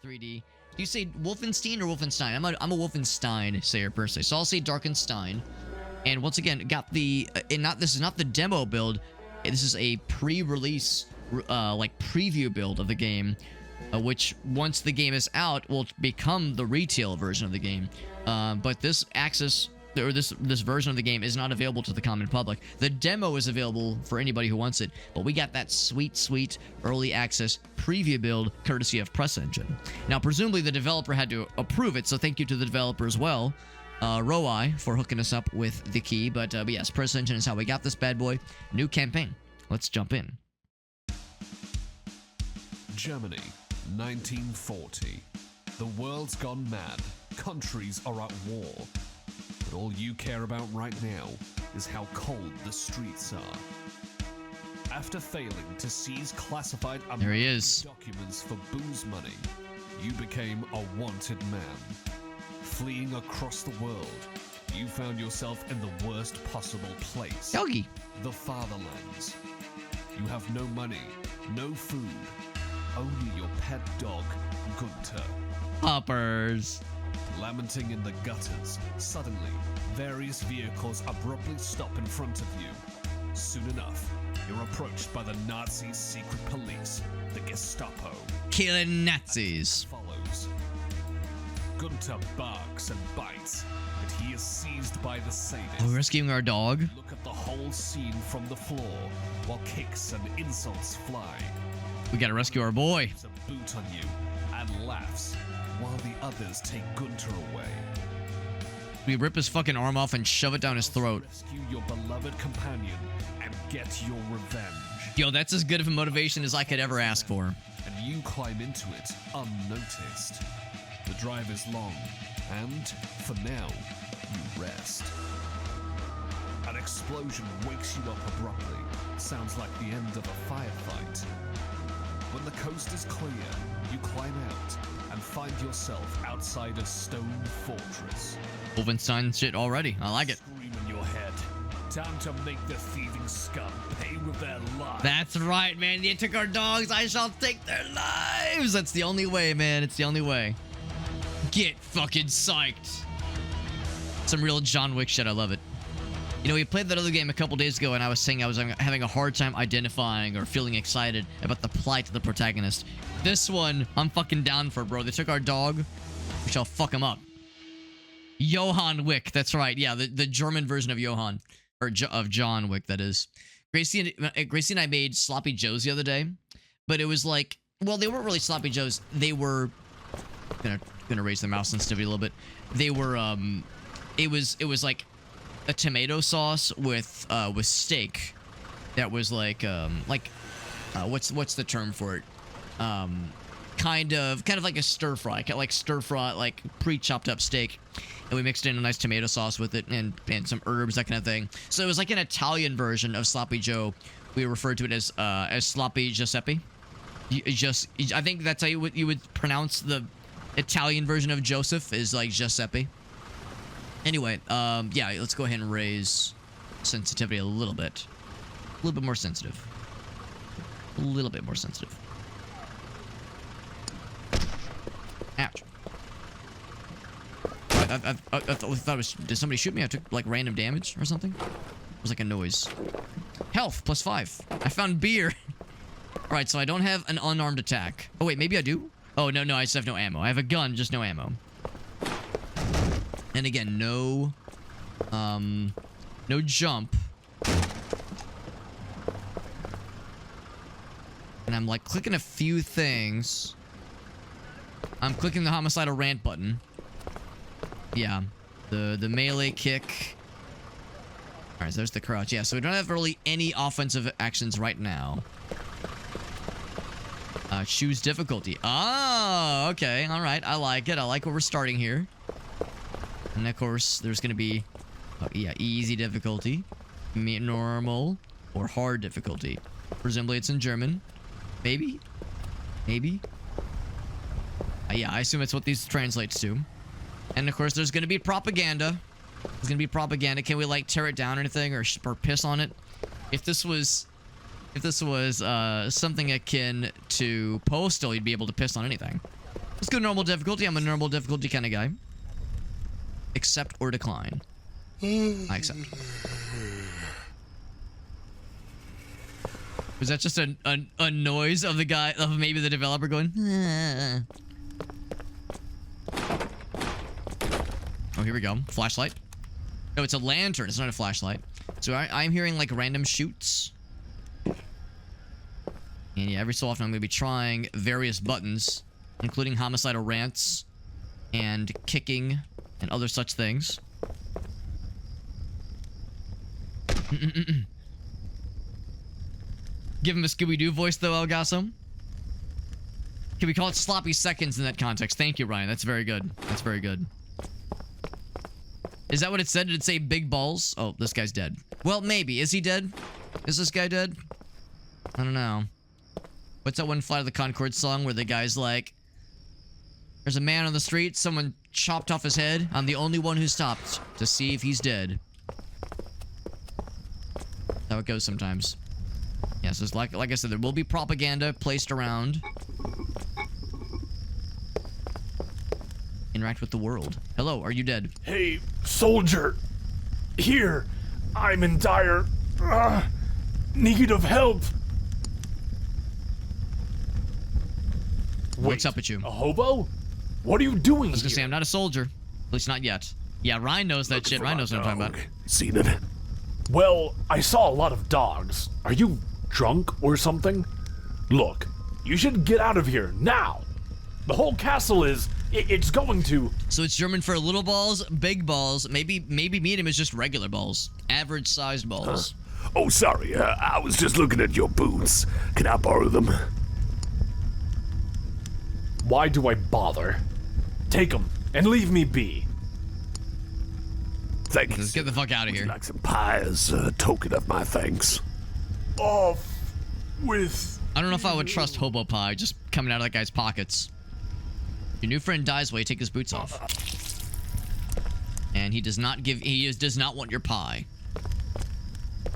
3D. Do you say Wolfenstein or Wolfenstein? I'm a Wolfenstein sayer personally, so I'll say Darkenstein. And once again, got the this is not the demo build. This is a pre-release like preview build of the game, which once the game is out will become the retail version of the game. But this access or this version of the game is not available to the common public. The demo is available for anybody who wants it, but we got that sweet early access preview build courtesy of Press Engine. Now, presumably the developer had to approve it, so thank you to the developer as well, Roi, for hooking us up with the key. But yes, Press Engine is how we got this bad boy. New campaign. Let's jump in. Germany, 1940. The world's gone mad. Countries are at war. But all you care about right now is how cold the streets are. After failing to seize classified documents for booze money, you became a wanted man. Fleeing across the world, you found yourself in the worst possible place. Doggy. The fatherlands. You have no money, no food, only your pet dog, Gunther. Poppers. Lamenting in the gutters, suddenly, various vehicles abruptly stop in front of you. Soon enough, you're approached by the Nazi secret police, the Gestapo. Killing Nazis. Follows. Gunther barks and bites, but he is seized by the sadist. We're rescuing our dog. Look at the whole scene from the floor, while kicks and insults fly. We gotta rescue our boy. A boot on you and laughs, while the others take Gunther away. We rip his fucking arm off and shove it down his throat. Rescue your beloved companion and get your revenge. Yo, that's as good of a motivation as I could ever ask for. And you climb into it unnoticed. The drive is long, and for now, you rest. An explosion wakes you up abruptly. Sounds like the end of a firefight. When the coast is clear, you climb out and find yourself outside a stone fortress. Wolfenstein shit already. I like it. Scream in your head. Time to make the thieving scum pay with their lives. That's right, man. They took our dogs. I shall take their lives. That's the only way, man. It's the only way. Get fucking psyched. Some real John Wick shit. I love it. You know, we played that other game a couple days ago, and I was saying I was having a hard time identifying or feeling excited about the plight of the protagonist. This one, I'm fucking down for, bro. They took our dog. We shall fuck him up. Johann Wick. That's right. Yeah, the German version of Johann. Or of John Wick, that is. Gracie and I made Sloppy Joes the other day. But it was like... Well, they weren't really Sloppy Joes. They were... Gonna raise the mouse sensitivity a little bit. They were... It was like a tomato sauce with steak. That was like what's the term for it? Kind of like a stir fry, like pre-chopped up steak, and we mixed in a nice tomato sauce with it and some herbs, that kind of thing. So it was like an Italian version of Sloppy Joe. We referred to it as Sloppy Giuseppe. I think that's how you would pronounce the Italian version of Joseph, is like Giuseppe. Anyway, yeah, let's go ahead and raise sensitivity a little bit more sensitive. A little bit more sensitive. Ouch. I thought it was... Did somebody shoot me? I took, like, random damage or something? It was like a noise. Health, +5. I found beer. Alright, so I don't have an unarmed attack. Oh, wait, maybe I do? Oh, no, I just have no ammo. I have a gun, just no ammo. And again, no jump. And I'm, like, clicking a few things. I'm clicking the homicidal rant button. Yeah. The melee kick. Alright, so there's the crouch. Yeah, so we don't have really any offensive actions right now. Choose difficulty. Oh, okay. Alright, I like it. I like where we're starting here. And of course, there's gonna be... yeah, easy difficulty. Normal. Or hard difficulty. Presumably it's in German. Maybe? Maybe? Yeah, I assume it's what these translates to. And of course, there's gonna be propaganda. There's gonna be propaganda. Can we, like, tear it down or anything, or piss on it? If this was something akin to Postal, you'd be able to piss on anything. Let's go normal difficulty. I'm a normal difficulty kind of guy. Accept or decline. I accept. Was that just a noise of the guy, of maybe the developer going? Oh, here we go. Flashlight. No, it's a lantern. It's not a flashlight. So I'm hearing like random shoots. And yeah, every so often I'm going to be trying various buttons, including homicidal rants and kicking and other such things. Give him a Scooby-Doo voice, though, Elgaso. Can we call it sloppy seconds in that context? Thank you, Ryan. That's very good. That's very good. Is that what it said? Did it say big balls? Oh, this guy's dead. Well, maybe. Is he dead? Is this guy dead? I don't know. What's that one Flight of the Conchords song where the guy's like, there's a man on the street, someone chopped off his head. I'm the only one who stopped to see if he's dead. That's how it goes sometimes. Yeah, so it's like I said, there will be propaganda placed around. Interact with the world. Hello, are you dead? Hey, soldier. Here. I'm in dire need of help. What's up with you? A hobo? What are you doing I was gonna say, here? I'm not a soldier. At least not yet. Yeah, Ryan knows that shit. Ryan knows what I'm talking about. Seen it? Well, I saw a lot of dogs. Are you drunk or something? Look, you should get out of here now. The whole castle is... It's going to... So it's German for little balls, big balls, maybe medium is just regular balls. Average sized balls. Oh, sorry. I was just looking at your boots. Can I borrow them? Why do I bother? Take them and leave me be. Thank you. Let's get the fuck out of here. Like some pie as a token of my thanks. Off with... I don't know if I would trust hobo pie just coming out of that guy's pockets. Your new friend dies while you take his boots off. And he does not want your pie.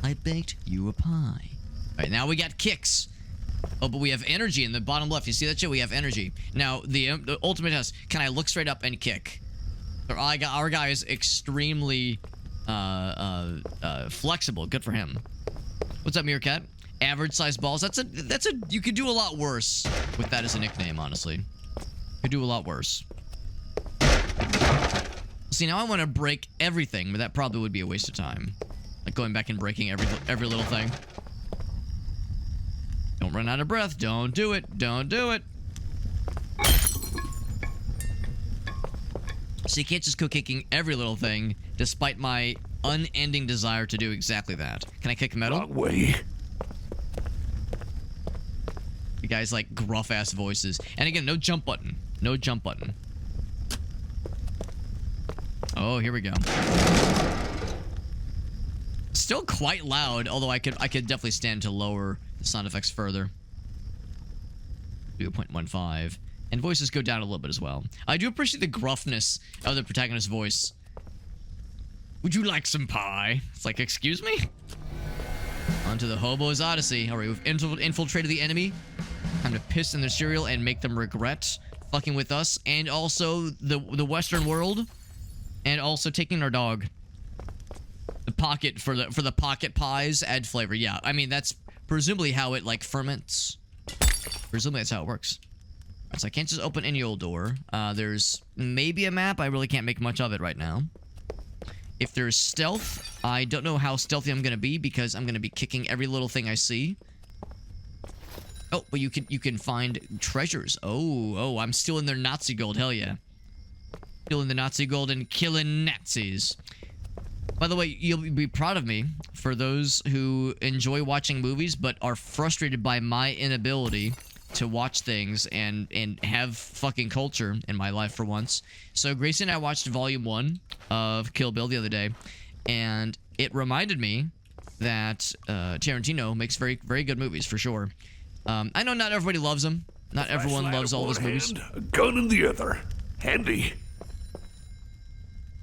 I baked you a pie. Alright, now we got kicks. Oh, but we have energy in the bottom left. You see that shit? We have energy. Now, the ultimate test. Can I look straight up and kick? Our guy is extremely flexible. Good for him. What's up, Meerkat? Average size balls. You could do a lot worse with that as a nickname, honestly. Could do a lot worse. See, now I want to break everything, but that probably would be a waste of time. Like going back and breaking every little thing. Don't run out of breath. Don't do it. Don't do it. So you can't just go kicking every little thing, despite my unending desire to do exactly that. Can I kick metal? Wrong way. You guys like gruff ass voices. And again, no jump button. No jump button. Oh, here we go. Still quite loud, although I could definitely stand to lower the sound effects further. Do a 0.15. And voices go down a little bit as well. I do appreciate the gruffness of the protagonist's voice. Would you like some pie? It's like, excuse me? Onto the Hobo's Odyssey. Alright, we've infiltrated the enemy. Time to piss in their cereal and make them regret fucking with us. And also the Western world. And also taking our dog. The pocket, for the pocket pies, add flavor. Yeah, I mean, that's presumably how it, like, ferments. Presumably that's how it works. So I can't just open any old door. There's maybe a map. I really can't make much of it right now. If there's stealth, I don't know how stealthy I'm gonna be because I'm gonna be kicking every little thing I see. Oh, but you can find treasures. Oh, I'm stealing their Nazi gold. Hell yeah. Stealing the Nazi gold and killing Nazis. By the way, you'll be proud of me for those who enjoy watching movies but are frustrated by my inability to watch things and have fucking culture in my life for once. So Gracie and I watched Volume 1 of Kill Bill the other day, and it reminded me that Tarantino makes very, very good movies, for sure. I know not everybody loves them. Not everyone loves all of his movies. A gun in the other. Handy.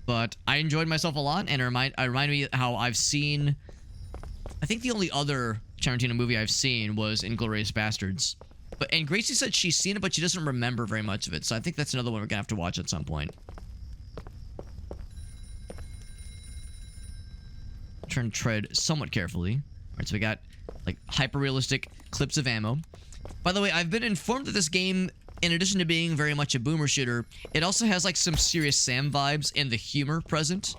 But I enjoyed myself a lot, and it reminded me how I've seen... I think the only other Tarantino movie I've seen was Inglourious Bastards. And Gracie said she's seen it, but she doesn't remember very much of it. So I think that's another one we're gonna have to watch at some point. Turn tread somewhat carefully. All right, so we got like hyper-realistic clips of ammo. By the way, I've been informed that this game, in addition to being very much a boomer shooter, it also has like some Serious Sam vibes and the humor present.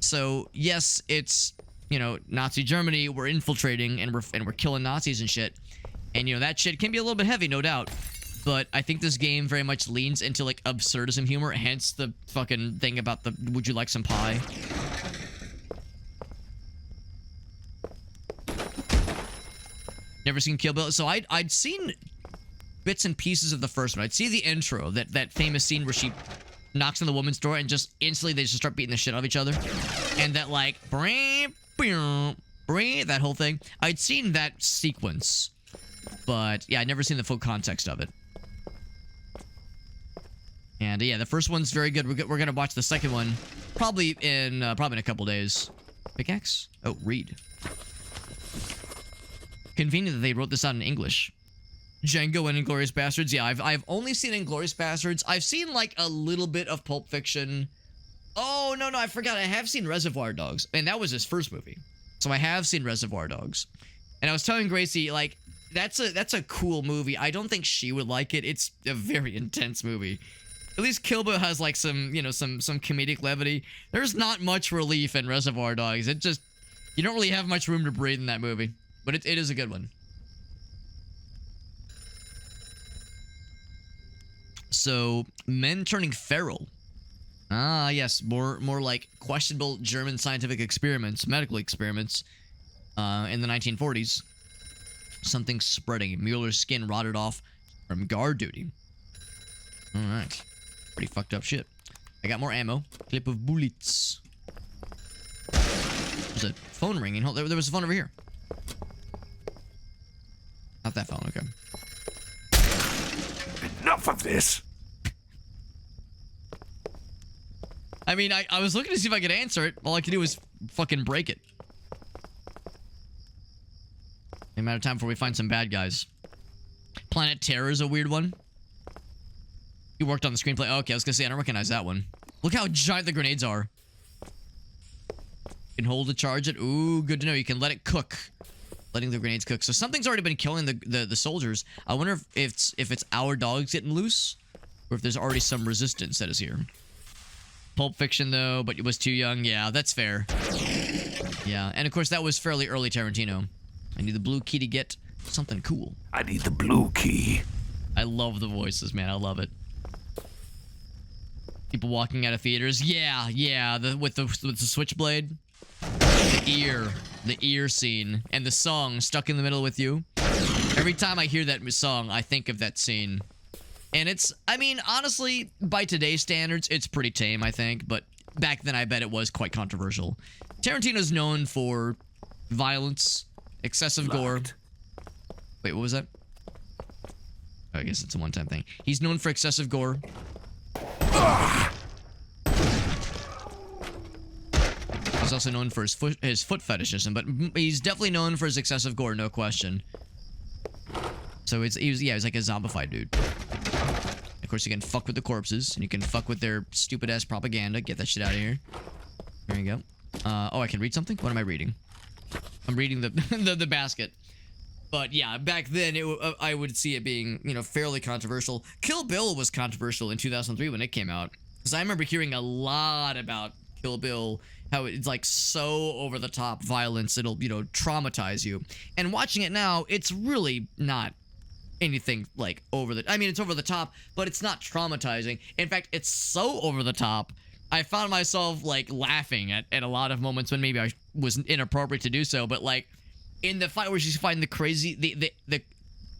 So yes, it's, you know, Nazi Germany. We're infiltrating and we're killing Nazis and shit. And you know that shit can be a little bit heavy, no doubt. But I think this game very much leans into like absurdism humor. Hence the fucking thing about the "Would you like some pie?" Never seen Kill Bill, so I'd seen bits and pieces of the first one. I'd see the intro, that famous scene where she knocks on the woman's door and just instantly they just start beating the shit out of each other, and that like that whole thing. I'd seen that sequence, but yeah, I'd never seen the full context of it. And yeah, the first one's very good. We're gonna watch the second one probably in a couple days. Pickaxe? Oh, read. Convenient that they wrote this out in English. Django and Inglourious Bastards. Yeah, I've only seen Inglourious Bastards. I've seen like a little bit of Pulp Fiction. Oh, no, I forgot. I have seen Reservoir Dogs. And that was his first movie. So I have seen Reservoir Dogs. And I was telling Gracie, like, that's a cool movie. I don't think she would like it. It's a very intense movie. At least Kill Bill has like some, you know, some comedic levity. There's not much relief in Reservoir Dogs. It just, you don't really have much room to breathe in that movie. But it is a good one. So, men turning feral. Ah, yes. More like questionable German scientific experiments, medical experiments, in the 1940s. Something spreading. Mueller's skin rotted off from guard duty. Alright. Pretty fucked up shit. I got more ammo. Clip of bullets. There's a phone ringing. Hold, there was a phone over here. Not that phone, okay. Enough of this. I mean, I was looking to see if I could answer it. All I could do was fucking break it. No matter of time before we find some bad guys. Planet Terror is a weird one. You worked on the screenplay. Oh, okay, I was gonna say, I don't recognize that one. Look how giant the grenades are. You can hold to charge it. Ooh, good to know. You can let it cook. Letting the grenades cook. So something's already been killing the soldiers. I wonder if it's our dogs getting loose, or if there's already some resistance that is here. Pulp Fiction though, but it was too young. Yeah, that's fair. Yeah, and of course that was fairly early Tarantino. I need the blue key to get something cool. I need the blue key. I love the voices, man. I love it. People walking out of theaters. Yeah. With the switchblade. The ear scene, and the song Stuck in the Middle with You. Every time I hear that song, I think of that scene. And it's, I mean, honestly, by today's standards, it's pretty tame, I think. But back then, I bet it was quite controversial. Tarantino's known for violence, excessive gore. Wait, what was that? Oh, I guess it's a one-time thing. He's known for excessive gore. He's also known for his foot fetishism, but he's definitely known for his excessive gore, no question. So he's like a zombified dude. Of course, you can fuck with the corpses, and you can fuck with their stupid ass propaganda. Get that shit out of here. There you go. Oh, I can read something. What am I reading? I'm reading the basket. But yeah, back then I would see it being, you know, fairly controversial. Kill Bill was controversial in 2003 when it came out, because I remember hearing a lot about Kill Bill, how it's like so over the top violence, it'll, you know, traumatize you. And watching it now, it's really not anything like I mean, it's over the top, but it's not traumatizing. In fact, it's so over the top, I found myself like laughing at a lot of moments when maybe I was inappropriate to do so. But like in the fight where she's fighting the crazy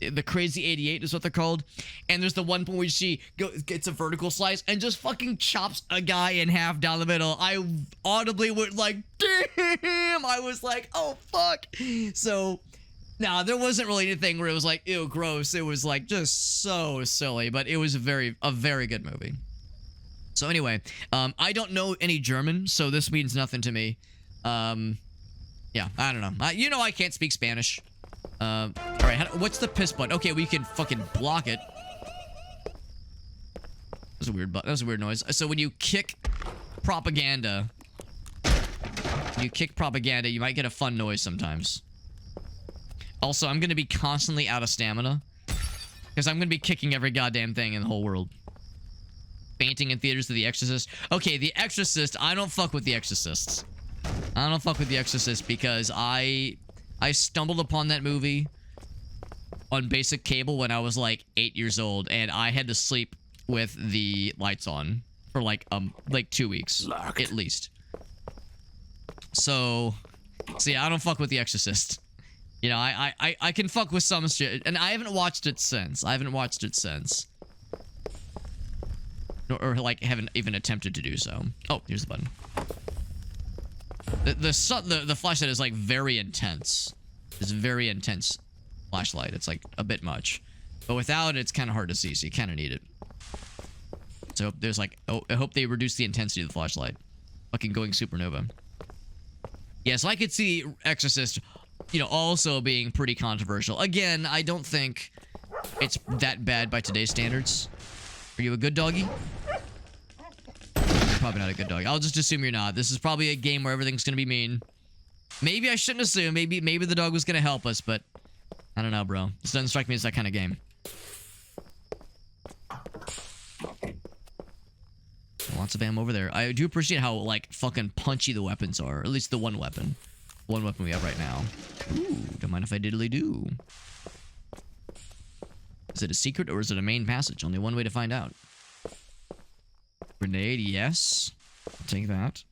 the crazy 88 is what they're called, and there's the one point where she gets a vertical slice and just fucking chops a guy in half down the middle. I audibly went like, damn. I was like, oh fuck. So now there wasn't really anything where it was like, ew, gross. It was like just so silly, but it was a very good movie. So anyway, I don't know any German, so this means nothing to me. Yeah, I don't know. You know, I can't speak Spanish. All right, what's the piss button? Okay, we can fucking block it. That was a weird button. That was a weird noise. So when you kick propaganda, you might get a fun noise sometimes. Also, I'm gonna be constantly out of stamina because I'm gonna be kicking every goddamn thing in the whole world. Fainting in theaters to The Exorcist. Okay, The Exorcist. I don't fuck with The Exorcists. I don't fuck with The Exorcist because I stumbled upon that movie on basic cable when I was like 8 years old, and I had to sleep with the lights on for like 2 weeks at least. So yeah, I don't fuck with The Exorcist. You know, I can fuck with some shit, and I haven't watched it since. Or like haven't even attempted to do so. Oh, here's the button. The flashlight is like very intense. It's a very intense flashlight. It's like a bit much, but without it, it's kind of hard to see. So you kind of need it. So there's like, oh, I hope they reduce the intensity of the flashlight. Fucking going supernova. Yeah, so I could see Exorcist, you know, also being pretty controversial. Again, I don't think it's that bad by today's standards. Are you a good doggy? You're probably not a good doggy. I'll just assume you're not. This is probably a game where everything's gonna be mean. Maybe I shouldn't assume. Maybe the dog was gonna help us, but I don't know, bro. This doesn't strike me as that kind of game. Lots of ammo over there. I do appreciate how, like, fucking punchy the weapons are. At least the one weapon. One weapon we have right now. Ooh, don't mind if I diddly do. Is it a secret or is it a main passage? Only one way to find out. Grenade, yes. I'll take that.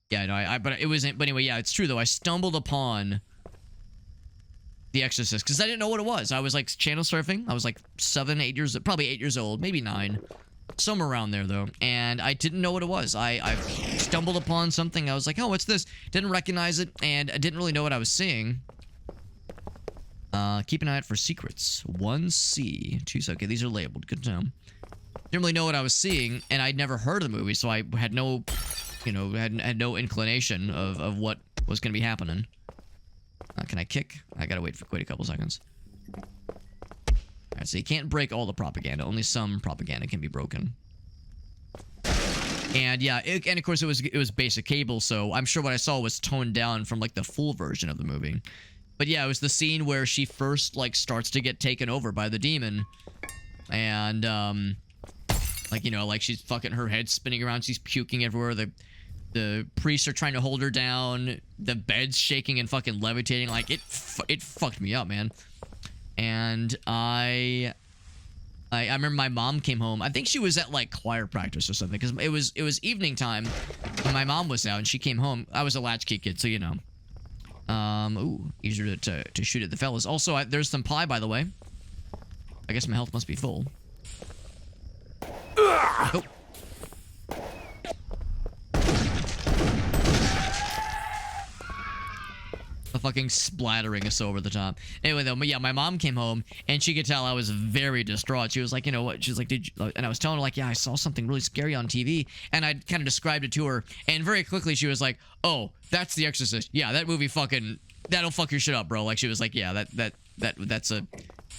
Yeah, no, but it wasn't. But anyway, yeah, it's true though. I stumbled upon The Exorcist because I didn't know what it was. I was like channel surfing. I was like 7, 8 years, probably 8 years old, maybe 9. Somewhere around there, though, and I didn't know what it was. I stumbled upon something. I was like, oh, what's this? Didn't recognize it, and I didn't really know what I was seeing. Keep an eye out for secrets. 1C. 2C. Okay, these are labeled. Good to know. Didn't really know what I was seeing, and I'd never heard of the movie, so I had no, you know, had no inclination of what was going to be happening. Can I kick? I gotta wait a couple seconds. Alright, so you can't break all the propaganda. Only some propaganda can be broken. And yeah, and of course it was basic cable, so I'm sure what I saw was toned down from like the full version of the movie. But yeah, it was the scene where she first like starts to get taken over by the demon. And like, you know, like she's fucking, her head spinning around, she's puking everywhere. The priests are trying to hold her down. The bed's shaking and fucking levitating. Like it fucked me up, man. And I remember my mom came home. I think she was at like choir practice or something because it was evening time when my mom was out and she came home. I was a latchkey kid, so you know. Ooh, easier to shoot at the fellas. Also, there's some pie, by the way. I guess my health must be full. Oh. The fucking splattering is so over the top. Anyway, though, yeah, my mom came home and she could tell I was very distraught. She was like, you know what? She's like, did you? And I was telling her like, yeah, I saw something really scary on TV, and I kind of described it to her, and very quickly she was like, oh, that's The Exorcist. Yeah, that movie fucking, that'll fuck your shit up, bro. Like she was like, yeah, that's a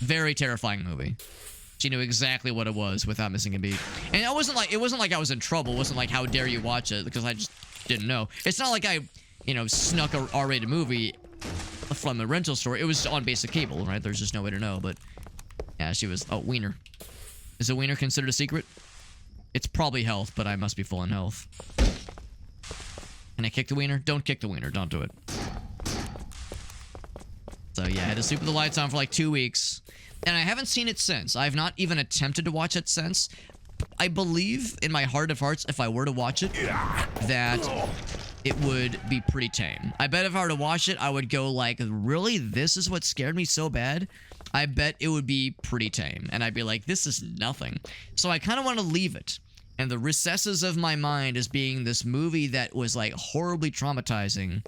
very terrifying movie. She knew exactly what it was without missing a beat. And it wasn't like I was in trouble. It wasn't like, how dare you watch it, because I just didn't know. It's not like I, you know, snuck a R-rated movie from the rental store. It was on basic cable, right? There's just no way to know, but yeah, she was, oh, wiener. Is a wiener considered a secret? It's probably health, but I must be full in health. Can I kick the wiener? Don't kick the wiener. Don't do it. So yeah, I had to sleep with the lights on for like 2 weeks, and I haven't seen it since. I've not even attempted to watch it since. I believe in my heart of hearts, if I were to watch it, that it would be pretty tame. I bet if I were to watch it, I would go like, really? This is what scared me so bad? I bet it would be pretty tame. And I'd be like, this is nothing. So I kind of want to leave it. And the recesses of my mind as being this movie that was like horribly traumatizing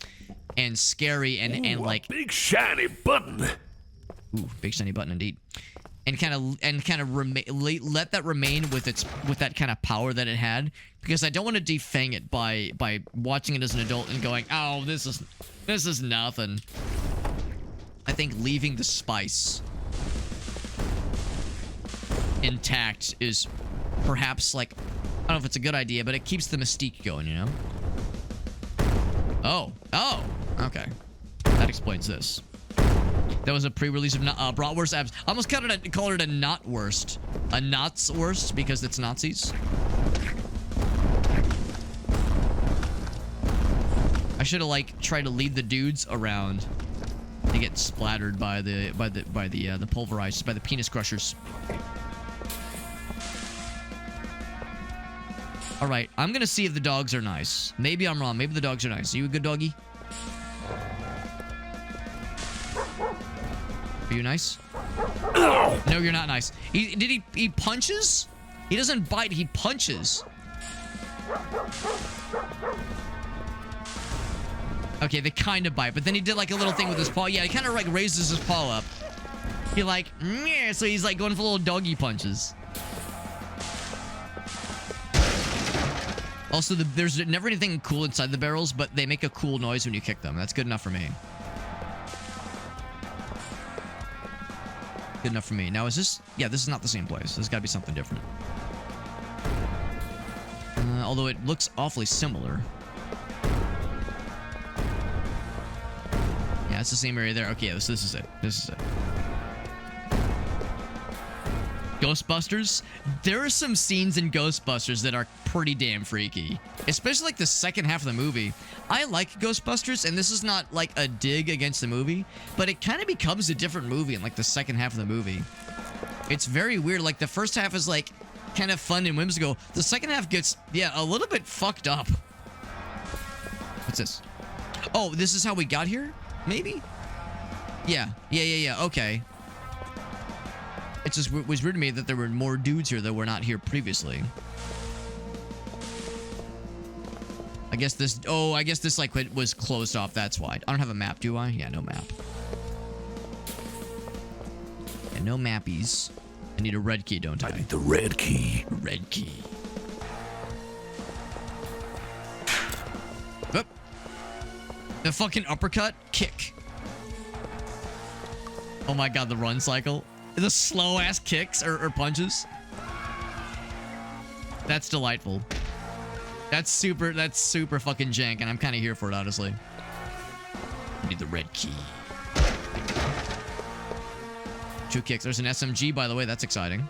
and scary and like... big shiny button. Ooh, big shiny button indeed. And kind of let that remain with that kind of power that it had, because I don't want to defang it by watching it as an adult and going, oh, this is nothing. I think leaving the spice intact is perhaps like, I don't know if it's a good idea, but it keeps the mystique going, you know? Oh, okay. That explains this. That was a pre-release of Bratwurst abs. I almost called it a not worst. A not's worst because it's Nazis. I should have like tried to lead the dudes around. They get splattered by the pulverized, by the penis crushers. All right, I'm gonna see if the dogs are nice. Maybe I'm wrong. Maybe the dogs are nice. Are you a good doggy? Are you nice? No, you're not nice. He punches? He doesn't bite, he punches. Okay, they kind of bite, but then he did like a little thing with his paw. Yeah, he kind of like raises his paw up. He like, meh, so he's like going for little doggy punches. Also, there's never anything cool inside the barrels, but they make a cool noise when you kick them. That's good enough for me. Good enough for me. Now, is this... Yeah, this is not the same place. There's got to be something different. Although it looks awfully similar. Yeah, it's the same area there. Okay, this is it. This is it. Ghostbusters. There are some scenes in Ghostbusters that are pretty damn freaky. Especially like the second half of the movie. I like Ghostbusters, and this is not like a dig against the movie, but it kind of becomes a different movie in like the second half of the movie. It's very weird. Like the first half is like kind of fun and whimsical. The second half gets, yeah, a little bit fucked up. What's this? Oh, this is how we got here? Maybe? Yeah. Okay. It just was weird to me that there were more dudes here that were not here previously. I guess this... Oh, I guess this, like, was closed off. That's why. I don't have a map, do I? Yeah, no map. Yeah, no mappies. I need a red key, don't I? I need the red key. Red key. Oop. The fucking uppercut. Kick. Oh my god, the run cycle. The slow-ass kicks or punches. That's delightful. That's super fucking jank, and I'm kind of here for it, honestly. I need the red key. 2 kicks. There's an SMG, by the way. That's exciting.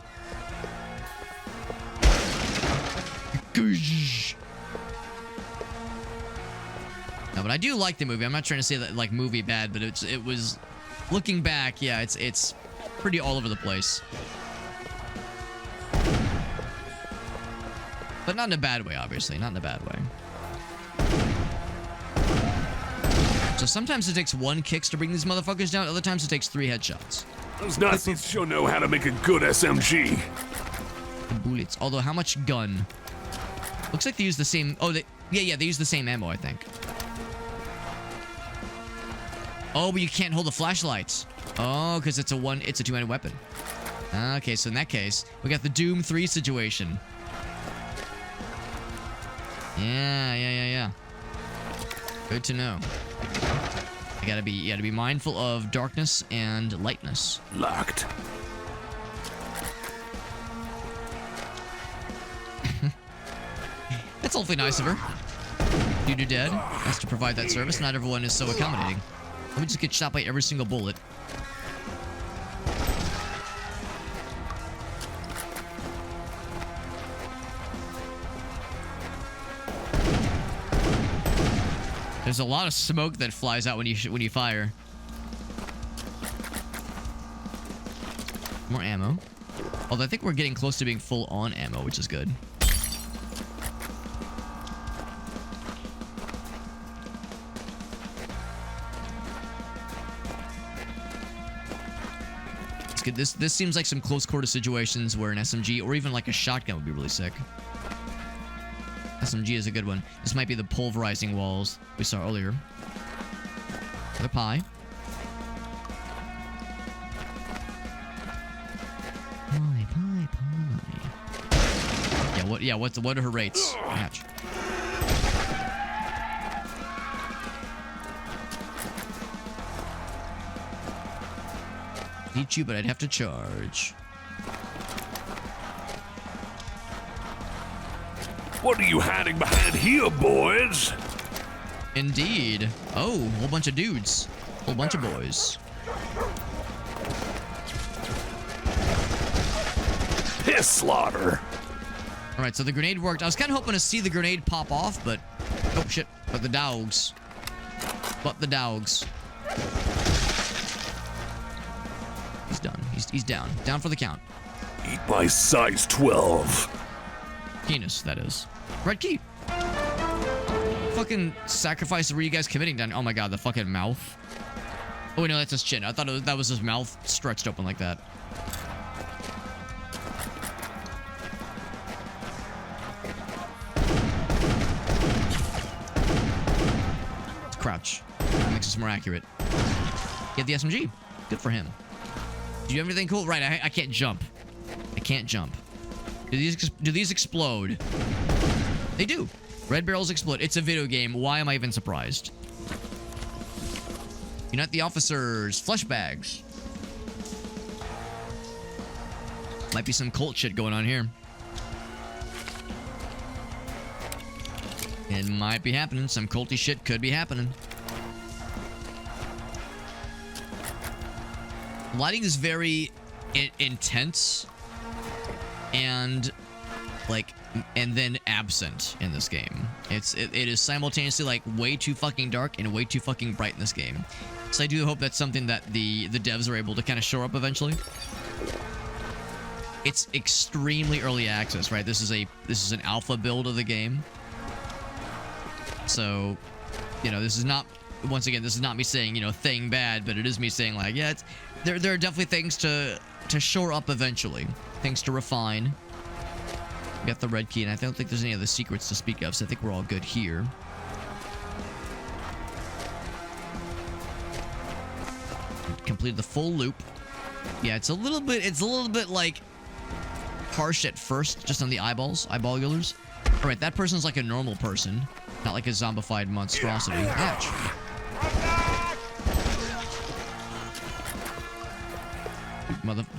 No, but I do like the movie. I'm not trying to say that, like, movie bad, but it was... Looking back, yeah, it's pretty all over the place. But not in a bad way, obviously. Not in a bad way. So sometimes it takes 1 kicks to bring these motherfuckers down. Other times it takes 3 headshots. Those Nazis sure know how to make a good SMG. The bullets. Although, how much gun? Looks like they use the same... Oh, yeah, they use the same ammo, I think. Oh, but you can't hold the flashlights. Oh, because it's a 2-handed weapon. Okay, so in that case, we got the Doom 3 situation. Yeah. Good to know. You gotta be mindful of darkness and lightness. Locked. That's awfully nice of her. Dude, you're dead. Has to provide that service. Not everyone is so accommodating. Let me just get shot by every single bullet. There's a lot of smoke that flies out when you fire. More ammo. Although I think we're getting close to being full on ammo, which is good. It's good. This seems like some close quarter situations where an SMG or even like a shotgun would be really sick. SMG is a good one. This might be the pulverizing walls we saw earlier. Another pie. Pie. Yeah, what are her rates? Match. Need you, but I'd have to charge. What are you hiding behind here, boys? Indeed. Oh, a whole bunch of dudes. Whole bunch of boys. Piss slaughter. Alright, so the grenade worked. I was kind of hoping to see the grenade pop off, but... Oh, shit. But the dogs. But the dogs. He's done. He's down. Down for the count. Eat my size 12. Penis, that is. Red key. Fucking sacrifice were you guys committing down? Oh my god, the fucking mouth. Oh wait, no, that's his chin. I thought that was his mouth stretched open like that. Let's crouch. That makes us more accurate. Get the SMG. Good for him. Do you have anything cool? Right, I can't jump. I can't jump. Do these explode? They do. Red barrels explode. It's a video game. Why am I even surprised? Unite the officers. Flesh bags. Might be some cult shit going on here. It might be happening. Some culty shit could be happening. Lighting is very intense and then absent in this game. It is simultaneously like way too fucking dark and way too fucking bright in this game. So I do hope that's something that the devs are able to kind of shore up eventually. It's extremely early access, right? This is an alpha build of the game. So, you know, this is not, once again, this is not me saying, you know, thing bad, but it is me saying like, yeah, there are definitely things to shore up eventually. Things to refine. We got the red key, and I don't think there's any other secrets to speak of, so I think we're all good here. Completed the full loop. Yeah, it's a little bit like harsh at first, just on the eyeballulars. All right, that person's like a normal person, not like a zombified monstrosity. Ouch.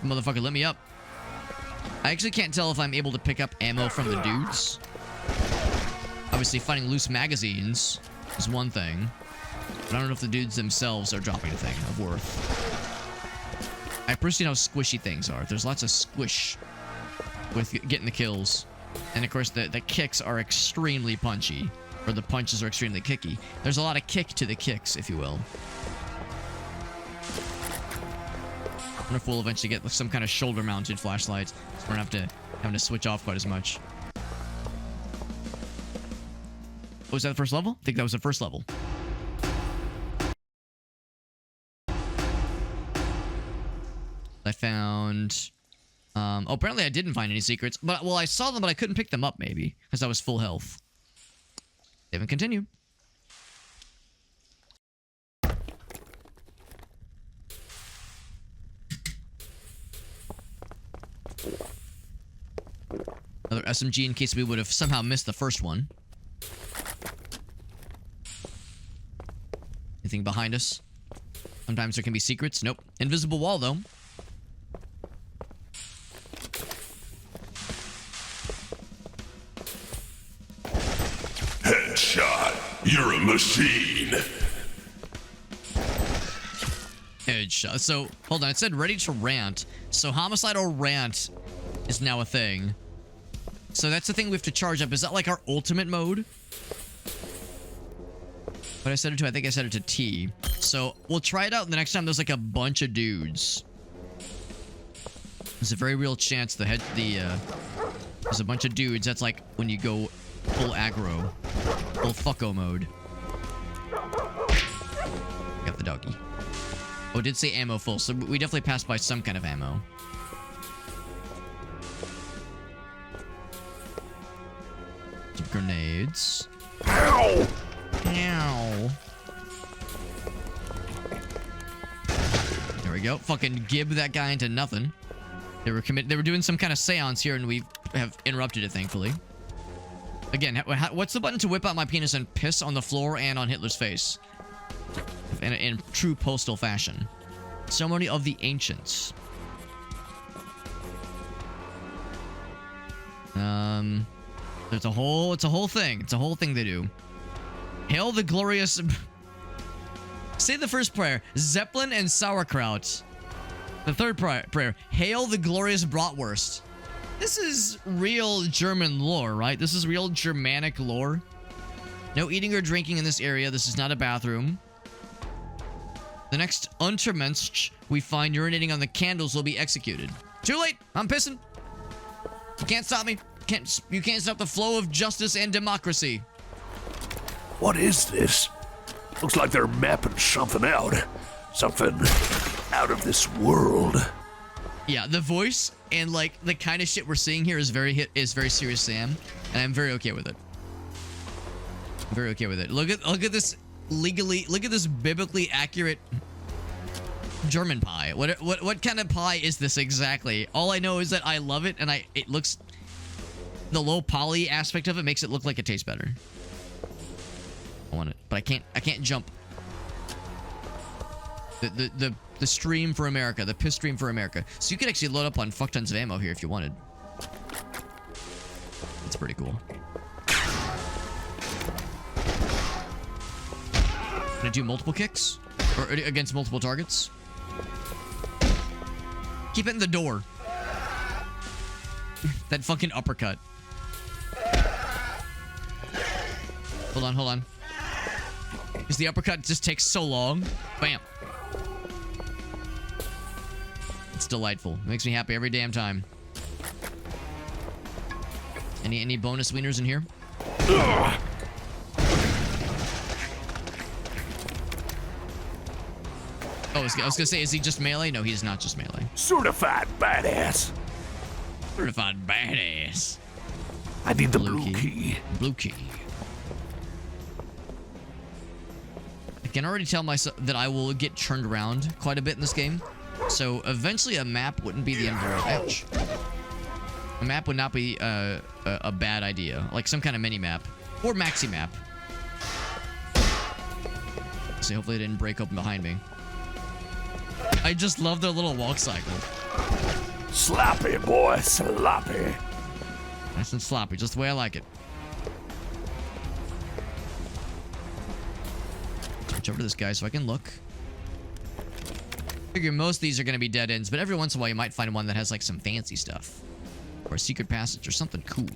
Motherfucker, let me up. I actually can't tell if I'm able to pick up ammo from the dudes. Obviously, finding loose magazines is one thing. But I don't know if the dudes themselves are dropping a thing of worth. I appreciate how squishy things are. There's lots of squish with getting the kills. And of course, the kicks are extremely punchy. Or the punches are extremely kicky. There's a lot of kick to the kicks, if you will. I wonder if we'll eventually get some kind of shoulder-mounted flashlights, so we're not having to switch off quite as much. Oh, was that the first level? I think that was the first level. I found... oh, apparently I didn't find any secrets. But, well, I saw them, but I couldn't pick them up, maybe, because I was full health. Save and continue. Another SMG in case we would have somehow missed the first one. Anything behind us? Sometimes there can be secrets. Nope. Invisible wall, though. Headshot. You're a machine. Headshot. So, hold on. It said ready to rant. So, homicidal rant is now a thing. So that's the thing we have to charge up. Is that like our ultimate mode? What I set it to? I think I set it to T. So we'll try it out the next time there's like a bunch of dudes. There's a very real chance there's a bunch of dudes. That's like when you go full aggro. Full fucko mode. Got the doggy. Oh, it did say ammo full. So we definitely passed by some kind of ammo. Grenades. Ow! Ow. There we go. Fucking gib that guy into nothing. They were doing some kind of seance here, and we have interrupted it, thankfully. Again, what's the button to whip out my penis and piss on the floor and on Hitler's face? In true postal fashion. Ceremony of the Ancients. It's a whole thing. It's a whole thing they do. Hail the glorious... Say the first prayer. Zeppelin and sauerkraut. The third prayer. Hail the glorious bratwurst. This is real German lore, right? This is real Germanic lore. No eating or drinking in this area. This is not a bathroom. The next Untermensch we find urinating on the candles will be executed. Too late. I'm pissing. You can't stop me. You can't stop the flow of justice and democracy. What is this? Looks like they're mapping something out. Something out of this world. Yeah, the voice and like the kind of shit we're seeing here is very Serious Sam, and I'm very okay with it. I'm very okay with it. Look at this look at this biblically accurate German pie. What kind of pie is this exactly? All I know is that I love it, and it looks, the low poly aspect of it makes it look like it tastes better. I want it, but I can't jump. The stream for America, the piss stream for America. So you could actually load up on fuck tons of ammo here if you wanted. It's pretty cool. Can I do multiple kicks? Or against multiple targets? Keep it in the door. That fucking uppercut. Hold on. Because the uppercut just takes so long. Bam. It's delightful. It makes me happy every damn time. Any bonus wieners in here? Ugh. Oh, I was gonna say, is he just melee? No, he is not just melee. Certified badass. Certified badass. I need the blue key. Blue key. I can already tell myself that I will get turned around quite a bit in this game. So eventually a map wouldn't be the end of the world. Ouch. A map would not be a bad idea. Like some kind of mini map. Or maxi map. So hopefully it didn't break open behind me. I just love their little walk cycle. Sloppy, boy. Sloppy. Nice and sloppy. Just the way I like it. Switch over to this guy so I can look. I figure most of these are going to be dead ends, but every once in a while you might find one that has like some fancy stuff. Or a secret passage or something cool.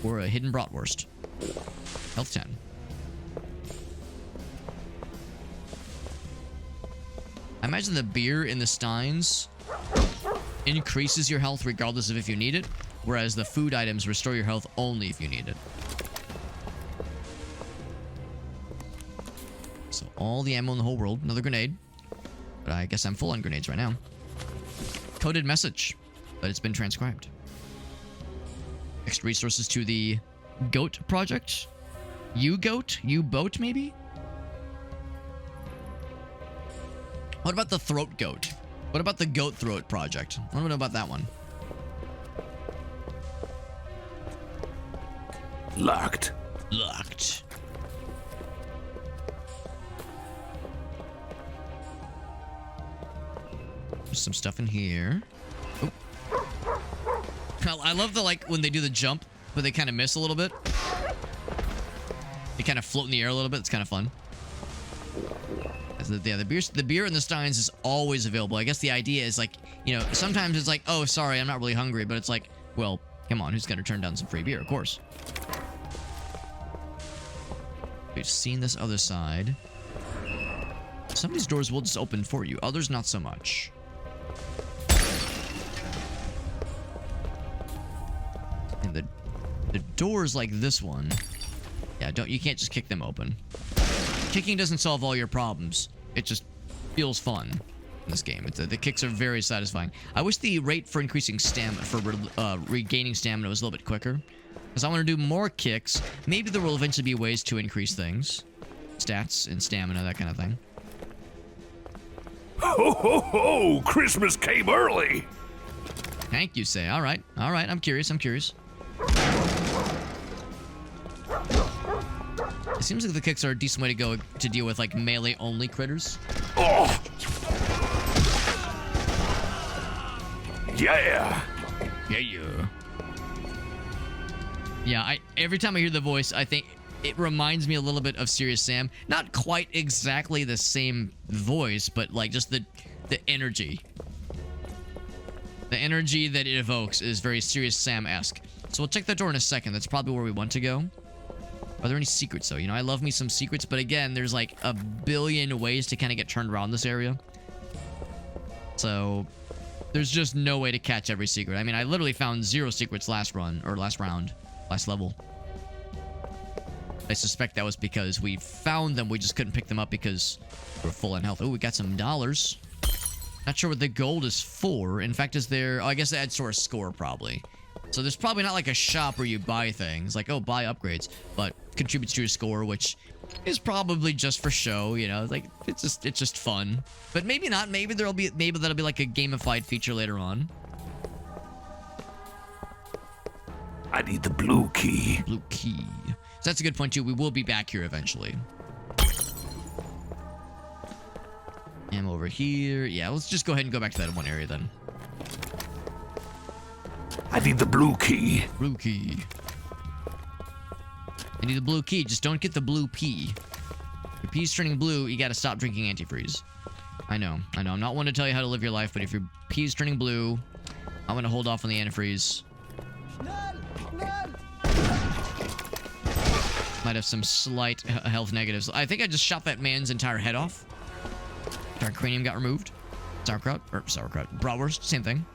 Or a hidden bratwurst. Health 10. I imagine the beer in the steins increases your health regardless of if you need it, whereas the food items restore your health only if you need it. So all the ammo in the whole world. Another grenade. But I guess I'm full on grenades right now. Coded message. But it's been transcribed. Extra resources to the goat project. U-goat? U-boat maybe? What about the throat goat? What about the goat throat project? I don't know about that one. Locked. Locked. There's some stuff in here. Oh. I love the, like, when they do the jump, but they kind of miss a little bit. They kind of float in the air a little bit. It's kind of fun. Yeah, the beer in the steins is always available. I guess the idea is like, you know, sometimes it's like, oh, sorry, I'm not really hungry, but it's like, well, come on, who's gonna turn down some free beer? Of course. We've seen this other side. Some of these doors will just open for you, others not so much. And the doors like this one, yeah, you can't just kick them open. Kicking doesn't solve all your problems. It just feels fun in this game. The kicks are very satisfying. I wish the rate for increasing stamina, for regaining stamina was a little bit quicker. Because I want to do more kicks. Maybe there will eventually be ways to increase things. Stats and stamina, that kind of thing. Ho, ho, ho! Christmas came early! Thank you, say. Alright, I'm curious. It seems like the kicks are a decent way to go to deal with like melee only critters. Oh! Yeah! Yeah. Yeah, every time I hear the voice, I think it reminds me a little bit of Serious Sam. Not quite exactly the same voice, but like just the energy. The energy that it evokes is very Serious Sam-esque. So we'll check that door in a second. That's probably where we want to go. Are there any secrets, though? You know, I love me some secrets, but again, there's like a billion ways to kind of get turned around this area. So there's just no way to catch every secret. I mean, I literally found 0 secrets last round, last level. I suspect that was because we found them, we just couldn't pick them up because we're full in health. Oh, we got some dollars. Not sure what the gold is for. In fact, is there... Oh, I guess it adds to our score, probably. So there's probably not like a shop where you buy things. Like, oh, buy upgrades. But contributes to your score, which is probably just for show, you know? Like, it's just fun. But maybe not. Maybe that'll be like a gamified feature later on. I need the blue key. Blue key. So that's a good point, too. We will be back here eventually. And over here. Yeah, let's just go ahead and go back to that one area then. I need the blue key. Blue key. I need the blue key. Just don't get the blue pea. If your pee's turning blue, you gotta stop drinking antifreeze. I know. I'm not one to tell you how to live your life, but if your pee's turning blue, I'm gonna hold off on the antifreeze. Might have some slight health negatives. I think I just shot that man's entire head off. Our cranium got removed. Sauerkraut. Bratwurst, same thing.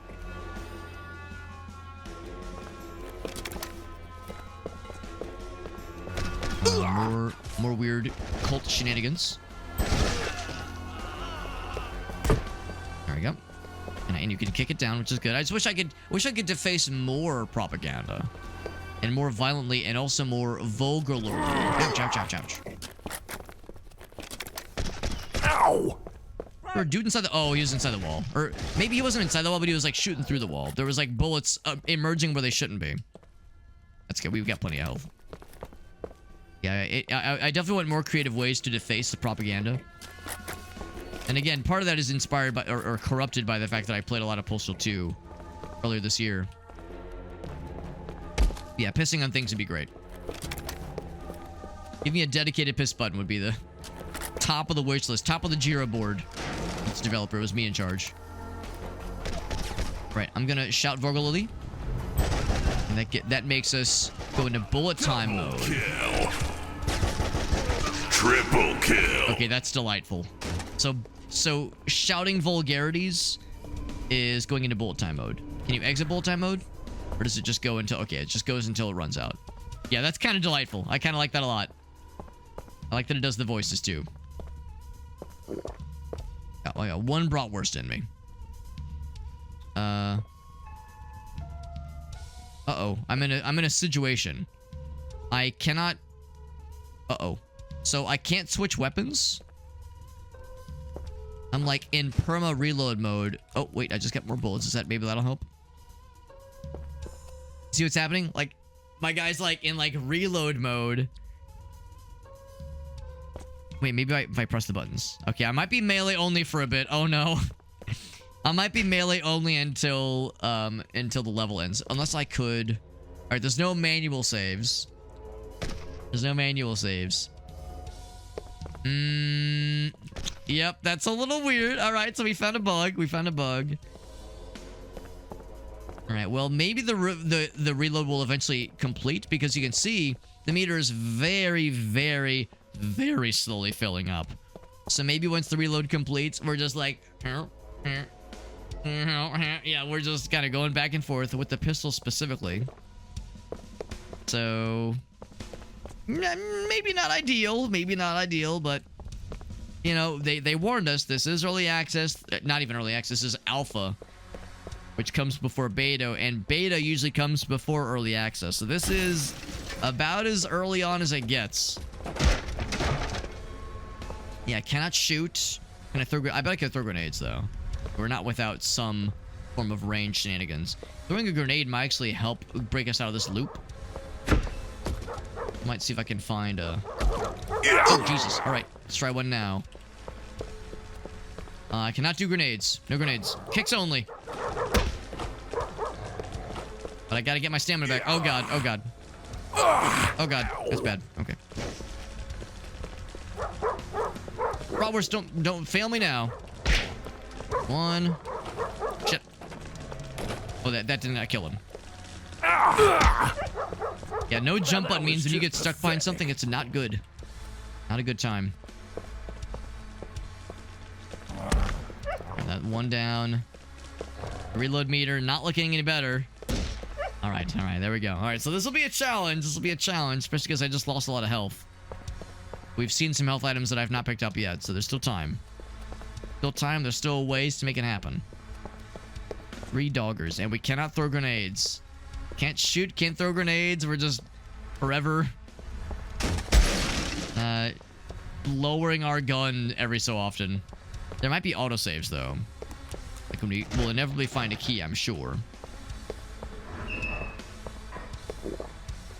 More weird cult shenanigans. There we go. And you can kick it down, which is good. I just wish I could deface more propaganda. And more violently, and also more vulgarly. Ouch, ouch, ouch, ouch. Ow! Or a dude inside the... Oh, he was inside the wall. Or maybe he wasn't inside the wall, but he was like shooting through the wall. There was like bullets emerging where they shouldn't be. That's good. We've got plenty of health. Yeah, I definitely want more creative ways to deface the propaganda. And again, part of that is inspired by or corrupted by the fact that I played a lot of Postal 2 earlier this year. Yeah, pissing on things would be great. Give me a dedicated piss button would be the top of the wish list, top of the Jira board. It's developer. It was me in charge. Right, I'm gonna shout Vorgalily. And that makes us go into bullet time mode. Kill. Triple kill. Okay, that's delightful. So shouting vulgarities is going into bullet time mode. Can you exit bullet time mode? Or does it just go until... Okay, it just goes until it runs out. Yeah, that's kind of delightful. I kind of like that a lot. I like that it does the voices, too. I got one bratwurst in me. Uh-oh. I'm in a situation. I cannot... Uh-oh. So I can't switch weapons? I'm like in perma reload mode. Oh, wait, I just got more bullets. Maybe that'll help? See what's happening? Like, my guy's like in like reload mode. Wait, maybe if I press the buttons. Okay, I might be melee only for a bit. Oh no. I might be melee only until the level ends. Unless I could... Alright, there's no manual saves. There's no manual saves. Yep, that's a little weird. Alright, so we found a bug. Alright, well, maybe the reload will eventually complete, because you can see the meter is very, very, very slowly filling up. So maybe once the reload completes, we're just like... Yeah, we're just kind of going back and forth with the pistol specifically. So... Maybe not ideal, but... You know, they warned us this is early access. Not even early access, this is alpha. Which comes before beta, and beta usually comes before early access. So this is about as early on as it gets. Yeah, I cannot shoot. Can I throw... I bet I can throw grenades, though. We're not without some form of range shenanigans. Throwing a grenade might actually help break us out of this loop. Might see if I can find a... Oh, Jesus. All right. Let's try one now. I cannot do grenades. No grenades. Kicks only. But I gotta get my stamina back. Oh, God. Oh, God. Oh, God. That's bad. Okay. Bratwurst, don't fail me now. One. Shit. Oh, that did not kill him. Yeah, no jump button means when you get stuck behind something, it's not good. Not a good time. That one down. Reload meter, not looking any better. Alright, there we go. Alright, so this will be a challenge. Especially because I just lost a lot of health. We've seen some health items that I've not picked up yet, so there's still time. There's still ways to make it happen. 3 doggers, and we cannot throw grenades. Can't shoot, can't throw grenades. We're just forever lowering our gun every so often. There might be autosaves, though. Like, when we'll inevitably find a key, I'm sure.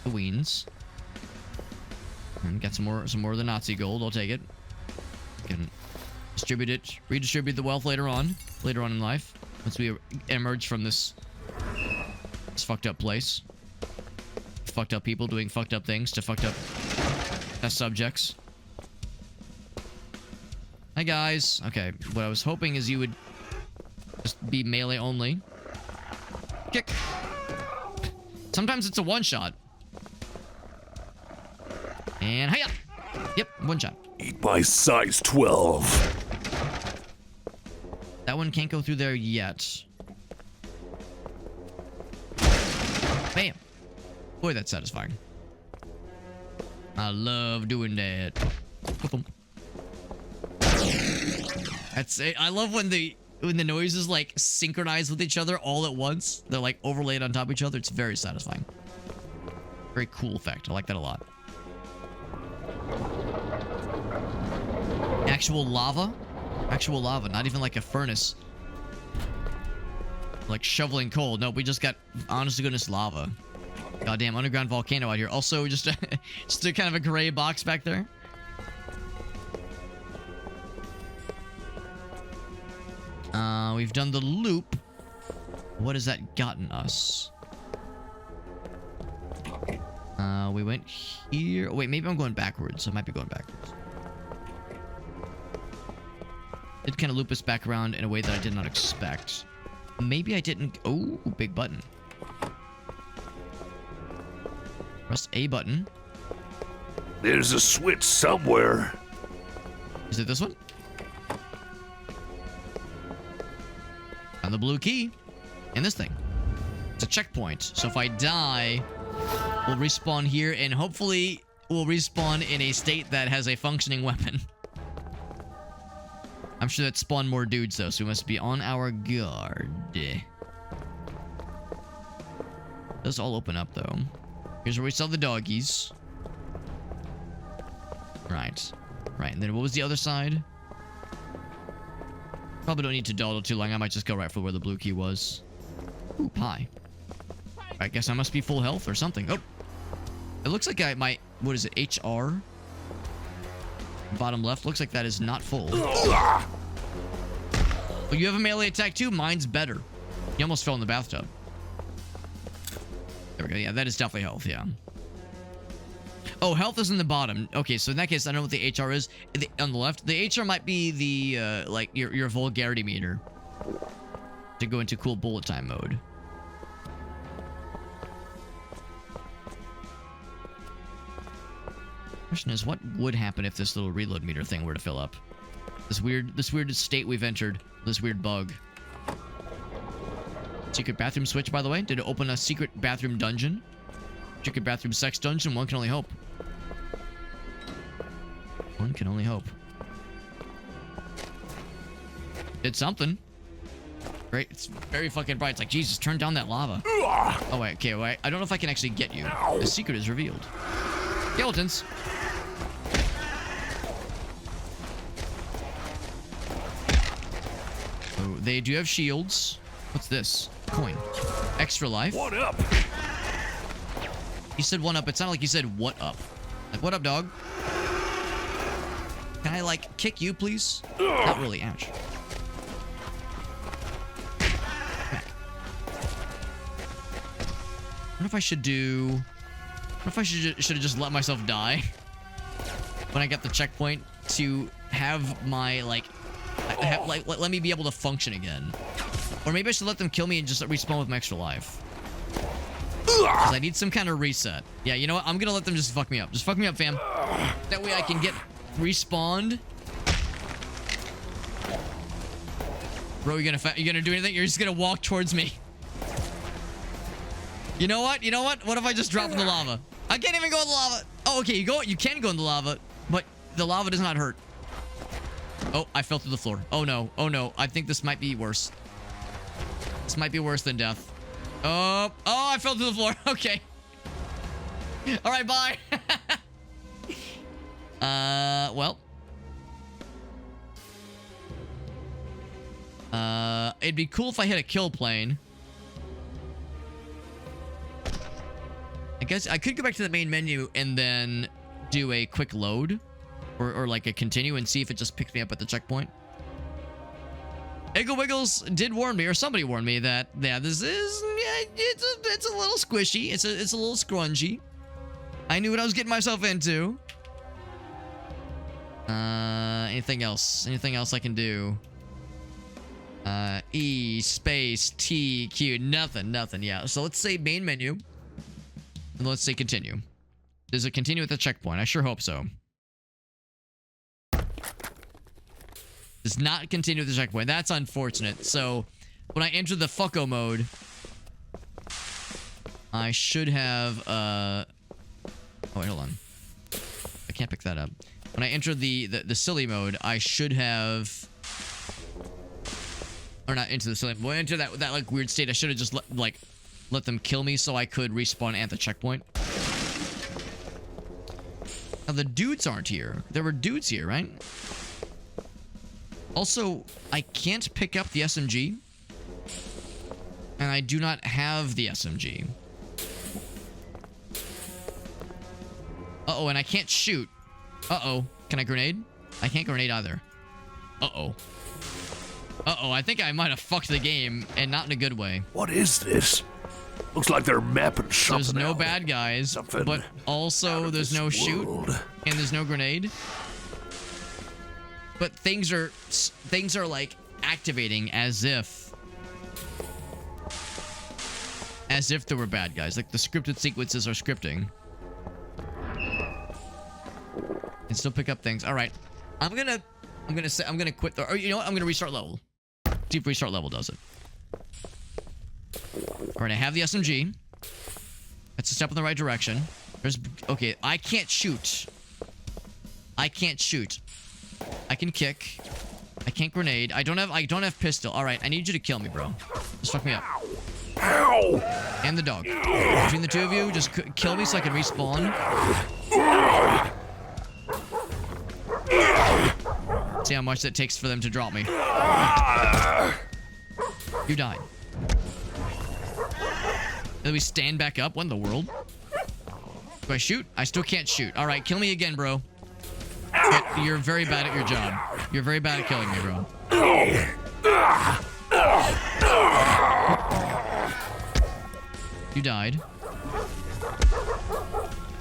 The Weens. And got some more of the Nazi gold. I'll take it. Can distribute it, redistribute the wealth later on in life, once we emerge from this fucked up place. Fucked up people doing fucked up things to fucked up test subjects. Hi guys. Okay, what I was hoping is you would just be melee only. Kick. Sometimes it's a one shot. And hiya! Yep, one shot. Eat my size 12. That one can't go through there yet. Bam! Boy, that's satisfying. I love doing that. That's it. I love when the noises like synchronize with each other all at once. They're like overlaid on top of each other. It's very satisfying. Very cool effect. I like that a lot. Actual lava? Actual lava, not even like a furnace. Like shoveling coal. No, we just got honest to goodness lava. Goddamn underground volcano out here. Also, just a kind of a gray box back there. We've done the loop. What has that gotten us? We went here. Oh, wait, maybe I'm going backwards. I might be going backwards. It kind of loop us back around in a way that I did not expect. Maybe I didn't... Oh, big button. Press A button. There's a switch somewhere. Is it this one? And the blue key. And this thing. It's a checkpoint. So if I die, we'll respawn here, and hopefully we'll respawn in a state that has a functioning weapon. I'm sure that spawned more dudes, though, so we must be on our guard. Does all open up, though. Here's where we sell the doggies. Right. Right, and then what was the other side? Probably don't need to dawdle too long. I might just go right for where the blue key was. Ooh, pie. I guess I must be full health or something. Oh. It looks like I might... What is it? HR? Bottom left. Looks like that is not full. Oh, you have a melee attack too? Mine's better. You almost fell in the bathtub. There we go. Yeah, that is definitely health. Yeah. Oh, health is in the bottom. Okay, so in that case, I know what the HR is. On the left, the HR might be the, like, your vulgarity meter. To go into cool bullet time mode. Question is, what would happen if this little reload meter thing were to fill up? This weird state we've entered. This weird bug. Secret bathroom switch, by the way. Did it open a secret bathroom dungeon? Secret bathroom sex dungeon? One can only hope. One can only hope. Did something. Great. It's very fucking bright. It's like, Jesus, turn down that lava. Oh, wait. Okay, wait. I don't know if I can actually get you. The secret is revealed. Skeletons. Oh, they do have shields. What's this? Coin. Extra life. What up? You said one up. It sounded like you said what up. Like, what up, dog? Can I, like, kick you, please? Not really. Ouch. Back. What if I should do... What if I should have just let myself die when I got the checkpoint to have my, like... let me be able to function again. Or maybe I should let them kill me and just respawn with my extra life. Because I need some kind of reset. Yeah, you know what? I'm gonna let them just fuck me up. Just fuck me up, fam. That way I can get respawned. Bro, you gonna do anything? You're just gonna walk towards me. You know what? You know what? What if I just drop in the lava? I can't even go in the lava. Oh, okay. You can go in the lava, but the lava does not hurt. Oh, I fell through the floor. Oh no. Oh no. I think this might be worse. This might be worse than death. Oh, I fell through the floor. Okay. All right, bye. Well. It'd be cool if I hit a kill plane. I guess I could go back to the main menu and then do a quick load or like a continue and see if it just picks me up at the checkpoint. Iggle Wiggles did warn me, or somebody warned me that, yeah, this is, yeah, it's a little squishy. It's a little scrungy. I knew what I was getting myself into. Anything else? Anything else I can do? E space T Q. Nothing. Yeah. So let's say main menu. And let's say continue. Does it continue at the checkpoint? I sure hope so. Does not continue with the checkpoint. That's unfortunate. So, when I enter the fucko mode, I should have, oh, wait, hold on. I can't pick that up. When I enter the silly mode, I should have, or not into the silly, when I enter that like weird state, I should have just let them kill me so I could respawn at the checkpoint. Now, the dudes aren't here. There were dudes here, right? Also, I can't pick up the SMG. And I do not have the SMG. Uh-oh, and I can't shoot. Uh-oh. Can I grenade? I can't grenade either. Uh-oh. Uh-oh, I think I might have fucked the game, and not in a good way. What is this? Looks like they're mapping something. There's no out. bad guys, Something but also there's no shoot, and there's no grenade. But things are like activating as if there were bad guys. Like the scripted sequences are scripting. And still pick up things. All right, I'm gonna quit. Or you know what? I'm gonna restart level. See if restart level does it. All right, I have the SMG. That's a step in the right direction. Okay. I can't shoot. I can kick. I can't grenade. I don't have pistol. All right, I need you to kill me, bro. Just fuck me up. Ow! And the dog. Between the two of you, just kill me so I can respawn. See how much that takes for them to drop me. You died. Then we stand back up. What in the world? Do I shoot? I still can't shoot. All right, kill me again, bro. You're very bad at your job. You're very bad at killing me, bro. You died.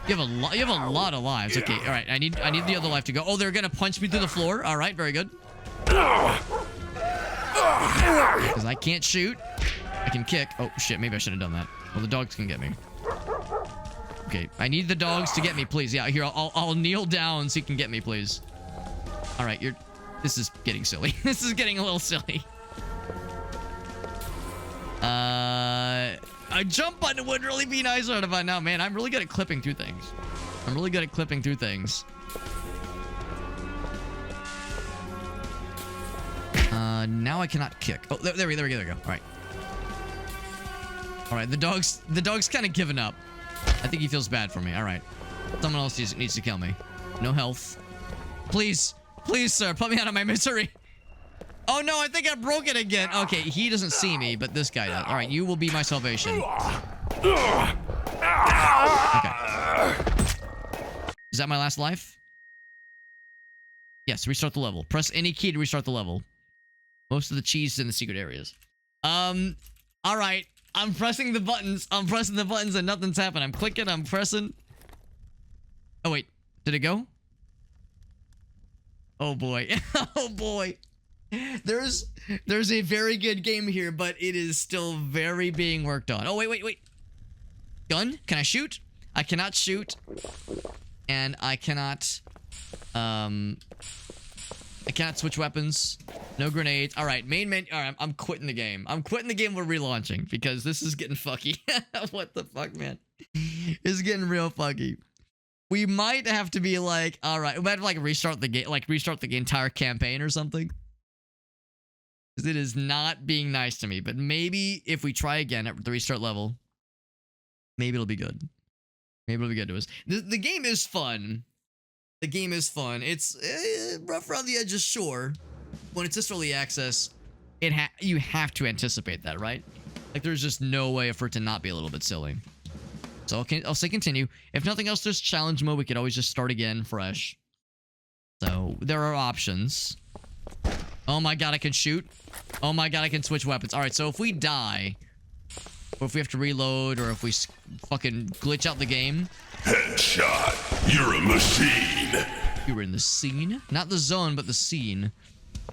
You have a lot of lives. Okay, all right. I need the other life to go. Oh, they're gonna punch me through the floor. All right, very good. Because I can't shoot. I can kick. Oh shit, maybe I should have done that. Well, the dogs can get me. Okay, I need the dogs to get me, please. Yeah, here, I'll kneel down so you can get me, please. All right, this is getting silly. This is getting a little silly. A jump button would really be nice right about now, man. I'm really good at clipping through things. Now I cannot kick. Oh, there we go. All right, the dog's kind of given up. I think he feels bad for me. All right. Someone else needs to kill me. No health. Please, sir, put me out of my misery. Oh, no, I think I broke it again. Okay, he doesn't see me, but this guy does. All right, you will be my salvation. Okay. that my last life? Yes, restart the level. Press any key to restart the level. Most of the cheese is in the secret areas. All right. I'm pressing the buttons. I'm pressing the buttons and nothing's happened. I'm clicking. I'm pressing. Oh, wait. Did it go? Oh, boy. Oh, boy. There's a very good game here, but it is still very being worked on. Oh, wait. Gun? Can I shoot? I cannot shoot. And I cannot switch weapons. No grenades. All right, main menu. All right, I'm quitting the game. I'm quitting the game. We're relaunching because this is getting fucky. What the fuck, man? It's getting real fucky. We might have to be like, all right, we might have to like restart the game, like restart the entire campaign or something. Because it is not being nice to me. But maybe if we try again at the restart level, maybe it'll be good. Maybe it'll be good to us. The game is fun. The game is fun. It's rough around the edges, sure. When it's this early access, you have to anticipate that, right? Like, there's just no way for it to not be a little bit silly. So I'll say continue. If nothing else, there's challenge mode. We could always just start again fresh. So there are options. Oh my god, I can shoot. Oh my god, I can switch weapons. All right, so if we die, or if we have to reload, or if we fucking glitch out the game. Headshot. You're a machine. You were in the scene, not the zone, but the scene.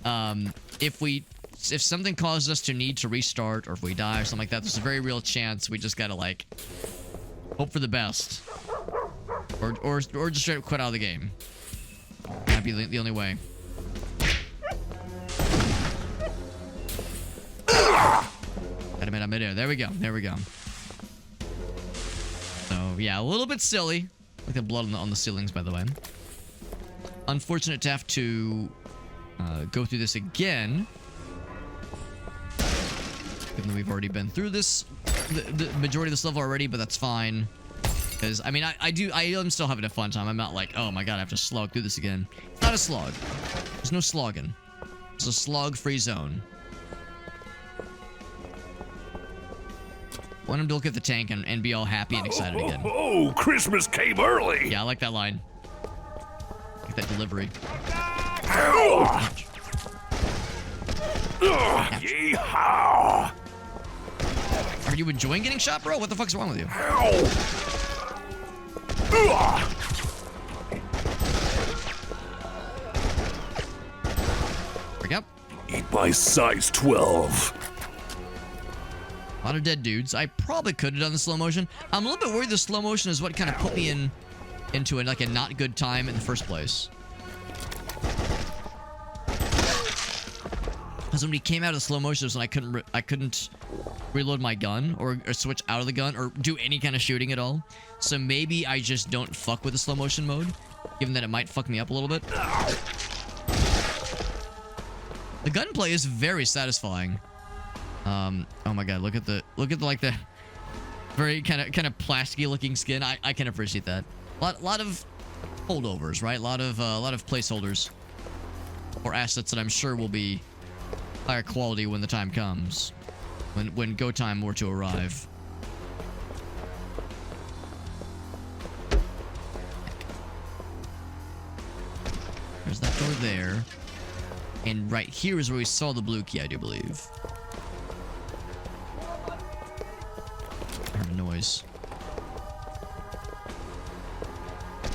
If something causes us to need to restart, or if we die or something like that, there's a very real chance we just gotta like hope for the best, or just straight up quit out of the game. That'd be the only way. I'm in there. There we go. There we go. So yeah, a little bit silly. Like the blood on the ceilings, by the way. Unfortunate to have to go through this again. Even though we've already been through this, the majority of this level already, but that's fine. Because, I mean, I am still having a fun time. I'm not like, oh my god, I have to slog through this again. It's not a slog. There's no slogging. It's a slog-free zone. Want him to look at the tank and be all happy and excited again. Oh, Christmas came early. Yeah, I like that line. I like that delivery. Ouch. Yeehaw. Are you enjoying getting shot, bro? What the fuck's wrong with you? Bring up. Eat my size 12. A lot of dead dudes. I probably could have done the slow motion. I'm a little bit worried the slow motion is what kind of put me into like a not good time in the first place. Because when we came out of slow motion, it was when I couldn't reload my gun or switch out of the gun or do any kind of shooting at all. So maybe I just don't fuck with the slow motion mode, given that it might fuck me up a little bit. The gunplay is very satisfying. Oh my god, look at the like the very kind of plasticky looking skin. I can appreciate that. Lot of holdovers, right? A lot of placeholders or assets that I'm sure will be higher quality when the time comes, when go time were to arrive. There's that door there, and right here is where we saw the blue key, I do believe. I heard a noise.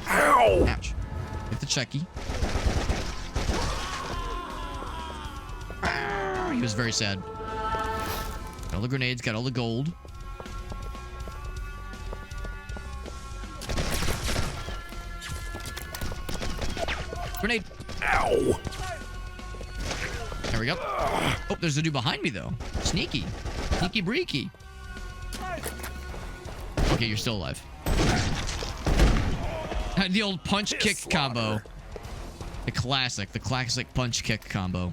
Ow! Ouch. Get the checky. He was very sad. Got all the grenades, got all the gold. Grenade. Ow! There we go. Oh, there's a dude behind me, though. Sneaky. Sneaky breaky. Okay, you're still alive. The old punch-kick combo. The classic punch-kick combo.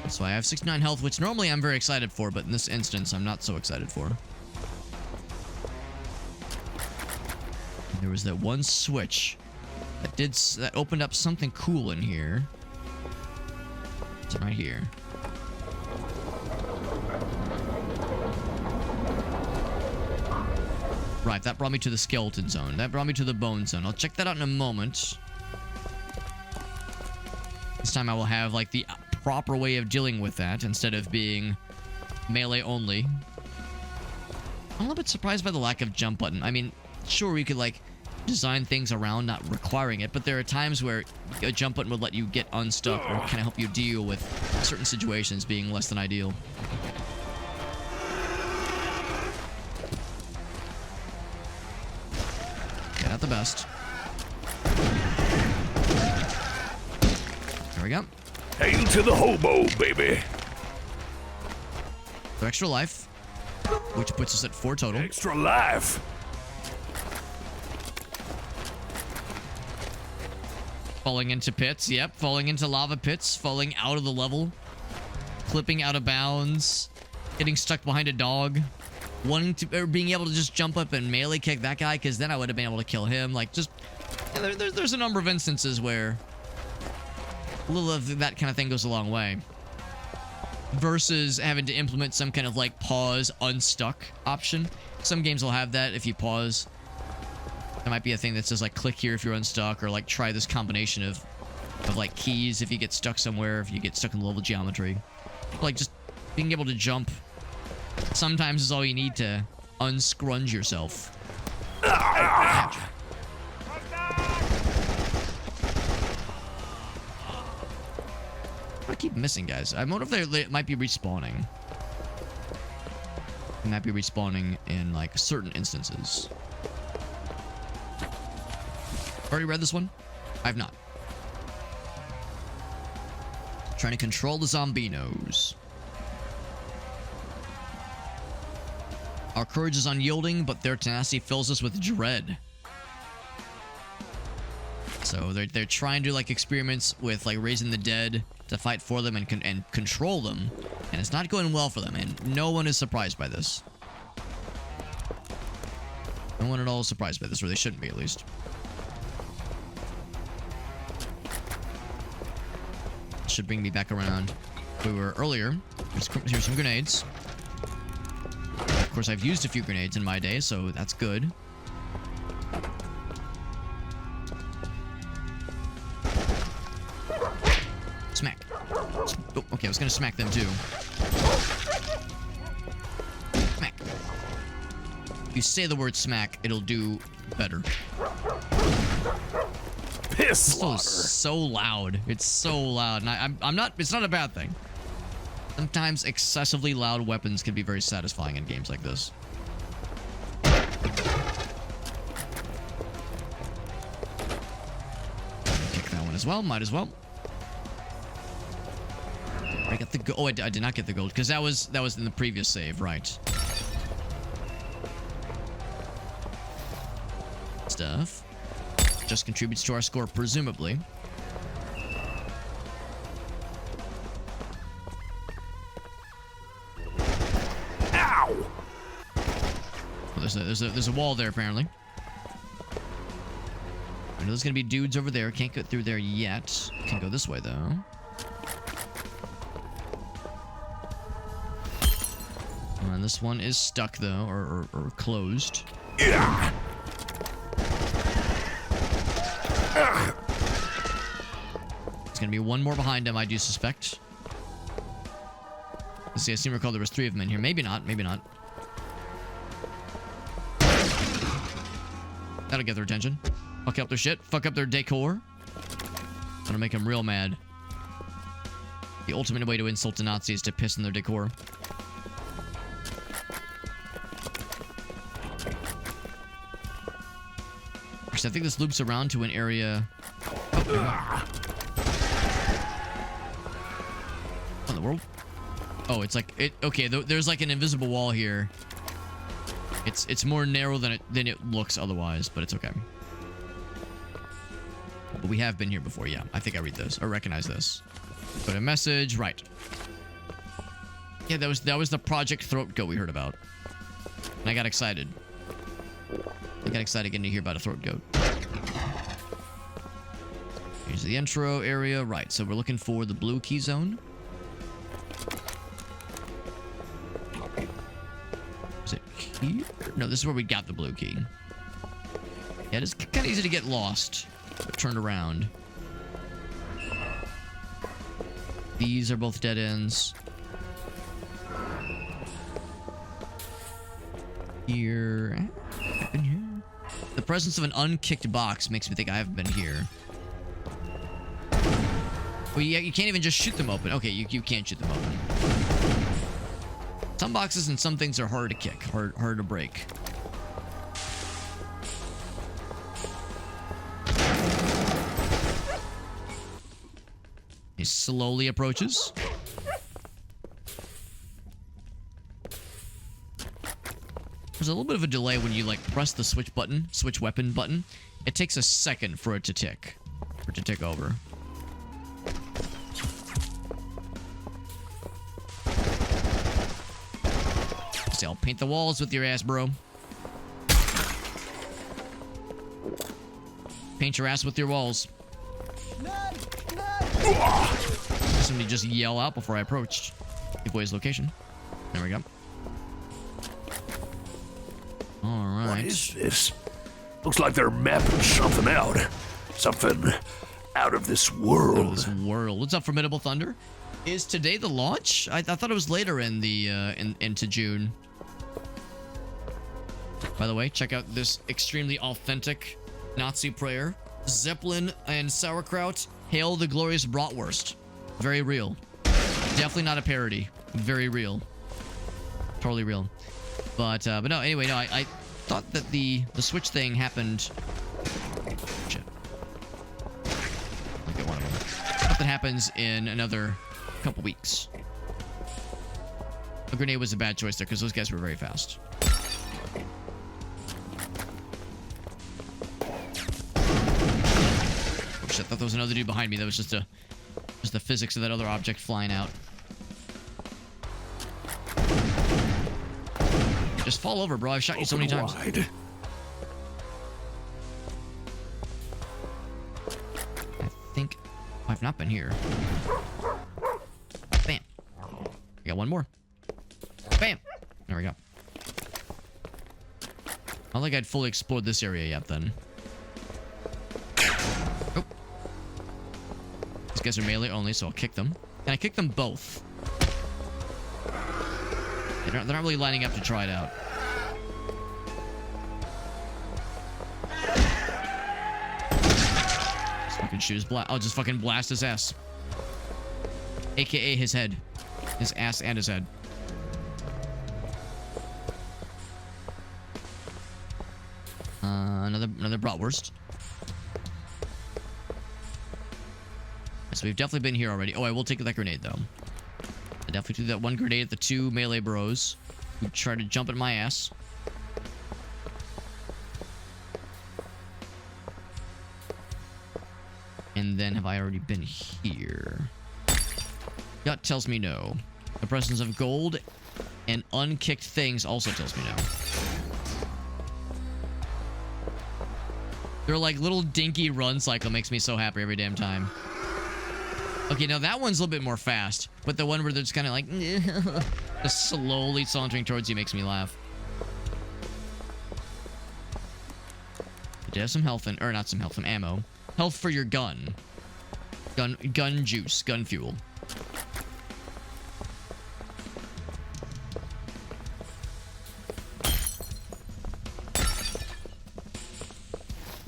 So I have 69 health, which normally I'm very excited for, but in this instance, I'm not so excited for. And there was that one switch that opened up something cool in here. It's right here. Right, that brought me to the skeleton zone. That brought me to the bone zone. I'll check that out in a moment. This time I will have, like, the proper way of dealing with that instead of being melee only. I'm a little bit surprised by the lack of jump button. I mean, sure, we could, like, design things around not requiring it, but there are times where a jump button would let you get unstuck or kind of help you deal with certain situations being less than ideal. Yeah, not the best. There we go. Hail to the hobo, baby. So extra life, which puts us at 4 total. Extra life. Falling into pits, yep. Falling into lava pits, falling out of the level, clipping out of bounds, getting stuck behind a dog, wanting to, or being able to just jump up and melee kick that guy, because then I would have been able to kill him. Like, just, yeah, there's a number of instances where a little of that kind of thing goes a long way. Versus having to implement some kind of, like, pause unstuck option. Some games will have that. If you pause, there might be a thing that says, like, click here if you're unstuck, or, like, try this combination of like, keys if you get stuck somewhere, if you get stuck in the level geometry. Like, just being able to jump sometimes is all you need to unscrunch yourself. I keep missing, guys. I wonder if they might be respawning. They might be respawning in, like, certain instances. Already read this one? I have not. Trying to control the zombinos. Our courage is unyielding, but their tenacity fills us with dread. So they're trying to, like, experiments with, like, raising the dead to fight for them and control them, and it's not going well for them, and no one is surprised by this. No one at all is surprised by this, or they shouldn't be, at least. Should bring me back around where we were earlier. Here's some grenades. Of course, I've used a few grenades in my day, so that's good. Smack. Oh, okay, I was gonna smack them too. Smack. If you say the word smack, it'll do better. Piss Still slaughter. so loud. It's so loud, and I'm not. It's not a bad thing. Sometimes excessively loud weapons can be very satisfying in games like this. Take that one as well. Might as well. I got the gold. Oh, I did not get the gold because that was in the previous save, right? Stuff. Just contributes to our score, presumably. Ow! Well, there's a wall there, apparently. I know there's gonna be dudes over there. Can't get through there yet. Can go this way, though. And this one is stuck, though, or closed. Yeah. There's gonna be one more behind him, I do suspect. Let's see, I seem to recall there was 3 of them in here. Maybe not, maybe not. That'll get their attention. Fuck up their shit, fuck up their decor. Gonna make them real mad. The ultimate way to insult a Nazi is to piss in their decor. Actually, I think this loops around to an area. Oh, what in the world? Oh, it's like it. Okay, there's like an invisible wall here. It's more narrow than it looks otherwise, but it's okay. But we have been here before. Yeah, I think I read this or recognize this. Put a message, right? Yeah, that was the Project Throat Goat we heard about, and I got excited. I got excited getting to hear about a throat goat. Here's the intro area. Right, so we're looking for the blue key zone. Is it here? No, this is where we got the blue key. Yeah, it's kind of easy to get lost. Turned around. These are both dead ends. Here. I've been here. The presence of an unkicked box makes me think I haven't been here. Well, yeah, you can't even just shoot them open. Okay, you can't shoot them open. Some boxes and some things are hard to kick, hard to break. He slowly approaches. There's a little bit of a delay when you like press the switch weapon button. It takes a second for it to tick over. See, I'll paint the walls with your ass, bro. Paint your ass with your walls. Somebody just yell out before I approached. Give away his location. There we go. All right. What is this? Looks like they're mapping something out. Something out of this world. What's up, Formidable Thunder? Is today the launch? I thought it was later in the into June. By the way, check out this extremely authentic Nazi prayer. Zeppelin and sauerkraut, hail the glorious bratwurst. Very real. Definitely not a parody. Very real. Totally real. But no, anyway, no, I thought that the switch thing happened. Shit. I'll get one of them. I thought that happens in another couple weeks. A grenade was a bad choice there because those guys were very fast. Oh shit, I thought there was another dude behind me. That was just the physics of that other object flying out. Just fall over, bro. I've shot you so many times. Wide. I think I've not been here. Bam. I got one more. Bam. There we go. I don't think I'd fully explored this area yet, then. Oh. These guys are melee only, so I'll kick them. Can I kick them both? They're not really lining up to try it out. Just fucking shoot his blast. I'll just fucking blast his ass. AKA his head. His ass and his head. Another bratwurst. So we've definitely been here already. Oh, I will take that grenade, though. I definitely threw that one grenade at the two melee bros who tried to jump at my ass. And then have I already been here? Gut tells me no. The presence of gold and unkicked things also tells me no. Their like little dinky run cycle makes me so happy every damn time. Okay, now that one's a little bit more fast, but the one where they're just kind of like just slowly sauntering towards you makes me laugh. You have some health and, or not some health, some ammo. Health for your gun. Gun juice, gun fuel.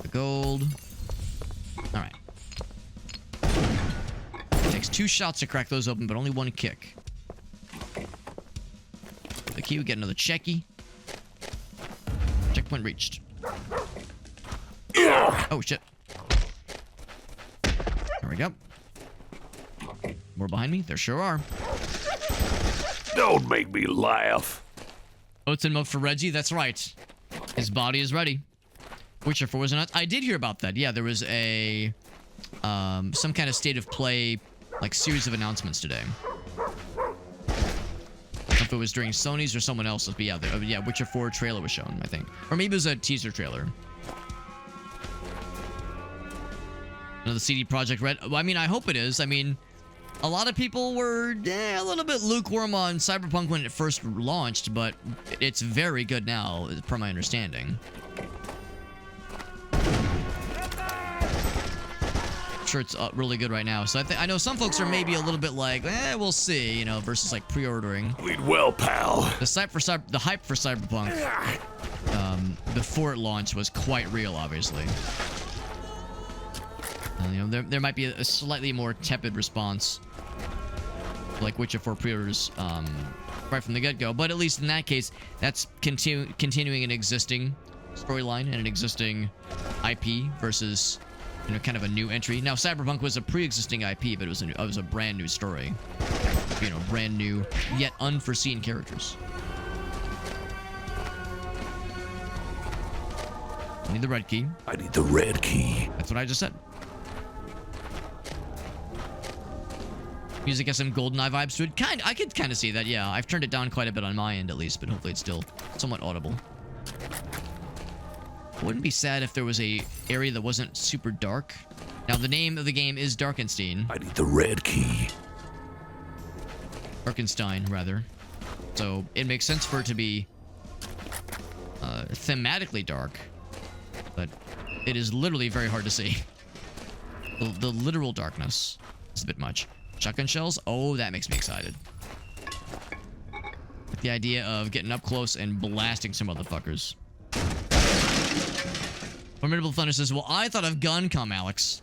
The gold. All right. It takes 2 shots to crack those open, but only 1 kick. The key, we get another checky. Checkpoint reached. Oh, shit. There we go. More behind me? There sure are. Don't make me laugh. Oats and milk for Reggie? That's right. His body is ready. Witcher 4 was not. I did hear about that. Yeah, there was a some kind of state of play, like, series of announcements today. I don't know if it was during Sony's or someone else's, but yeah, Witcher 4 trailer was shown, I think. Or maybe it was a teaser trailer. Another CD Projekt Red. Well, I mean, I hope it is. I mean, A lot of people were a little bit lukewarm on Cyberpunk when it first launched, but it's very good now, per my understanding. I'm sure it's really good right now. So I know some folks are maybe a little bit like, we'll see, you know, versus like pre-ordering. Lead well, pal. The hype for Cyberpunk before it launched was quite real, obviously. You know, there might be a slightly more tepid response, like Witcher 4 pre-orders right from the get-go. But at least in that case, that's continuing an existing storyline and an existing IP versus, you know, kind of a new entry. Now, Cyberpunk was a pre-existing IP, but it was a brand new story. You know, brand new, yet unforeseen characters. I need the red key. I need the red key. That's what I just said. Music has some GoldenEye vibes to it. I could kind of see that, yeah. I've turned it down quite a bit on my end, at least, but hopefully it's still somewhat audible. I wouldn't be sad if there was a area that wasn't super dark. Now, the name of the game is Darkenstein. I need the red key. Darkenstein, rather. So, it makes sense for it to be thematically dark, but it is literally very hard to see. The literal darkness is a bit much. Shotgun shells? Oh, that makes me excited. The idea of getting up close and blasting some motherfuckers. Formidable Thunder says, well, I thought of gun cum, Alex.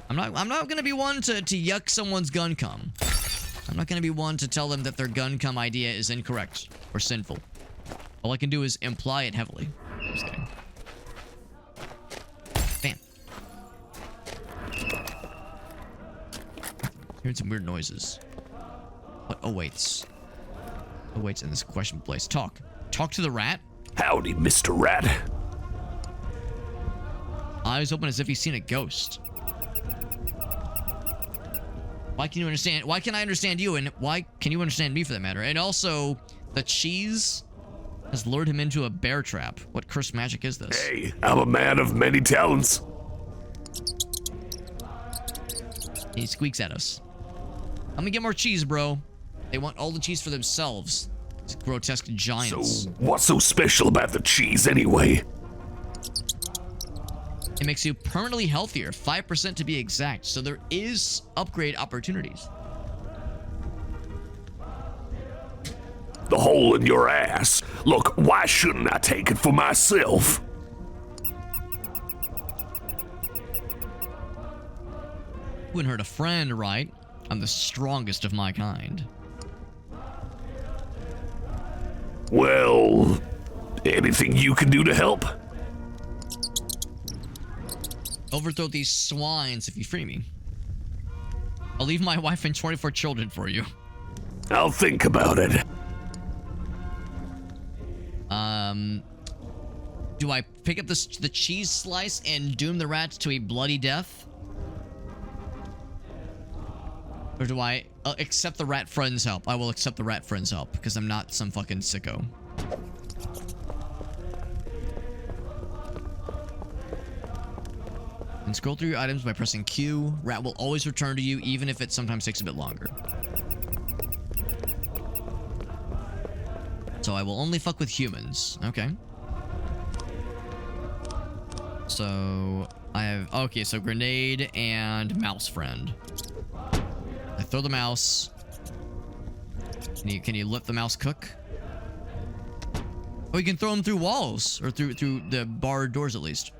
I'm not gonna be one to yuck someone's gun cum. I'm not gonna be one to tell them that their gun cum idea is incorrect or sinful. All I can do is imply it heavily. Just kidding. Damn. Hearing some weird noises. What awaits? Awaits in this questionable place. Talk to the rat? Howdy, Mr. Rat. Eyes open as if he's seen a ghost. Why can I understand you, and why can you understand me for that matter? And also, the cheese has lured him into a bear trap. What cursed magic is this? Hey, I'm a man of many talents. He squeaks at us. I'm gonna get more cheese, bro. They want all the cheese for themselves. These grotesque giants. So, what's so special about the cheese anyway? It makes you permanently healthier, 5% to be exact. So there is upgrade opportunities. The hole in your ass. Look, why shouldn't I take it for myself? Wouldn't hurt a friend, right? I'm the strongest of my kind. Well, anything you can do to help? Overthrow these swines if you free me. I'll leave my wife and 24 children for you. I'll think about it. Do I pick up the cheese slice and doom the rat to a bloody death? Or do I accept the rat friend's help? I will accept the rat friend's help, because I'm not some fucking sicko. And scroll through your items by pressing Q. Rat will always return to you, even if it sometimes takes a bit longer. So I will only fuck with humans. Okay. So I have... Okay, so grenade and mouse friend. I throw the mouse. Can you let the mouse cook? Oh, you can throw them through walls. Or through the barred doors, at least.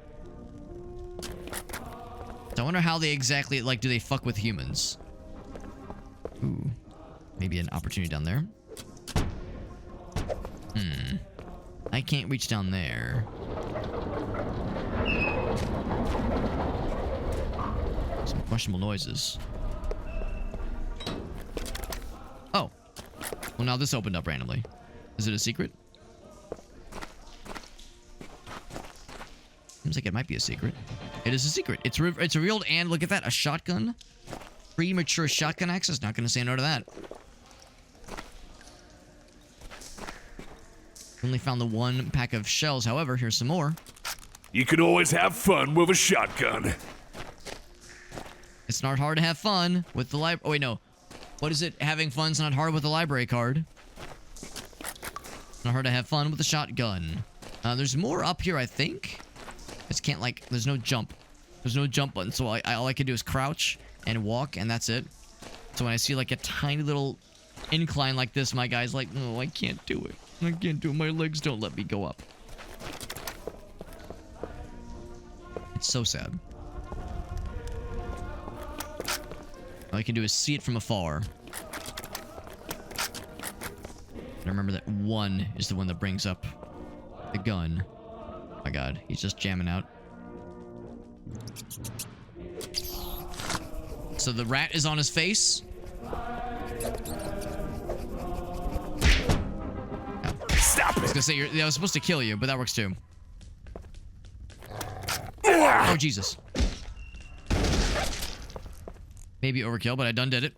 So I wonder how they exactly... Like, do they fuck with humans? Ooh. Maybe an opportunity down there. I can't reach down there. Some questionable noises. Oh. Well, now this opened up randomly. Is it a secret? Seems like it might be a secret. It is a secret. It's revealed, and look at that. A shotgun. Premature shotgun access. Not going to say no to that. Only found the one pack of shells. However, here's some more. You can always have fun with a shotgun. It's not hard to have fun with the library. Oh, wait, no. What is it? Having fun's not hard with a library card. Not hard to have fun with a shotgun. There's more up here, I think. Just can't, like, there's no jump. There's no jump button, so all I can do is crouch and walk, and that's it. So when I see, like, a tiny little incline like this, my guy's like, no, I can't do it. I can't do it. My legs don't let me go up. It's so sad. All I can do is see it from afar. And remember that 1 is the one that brings up the gun. Oh my god, he's just jamming out. So the rat is on his face. Stop I was it! gonna say, I was supposed to kill you, but that works too. Oh, Jesus. Maybe overkill, but I done did it.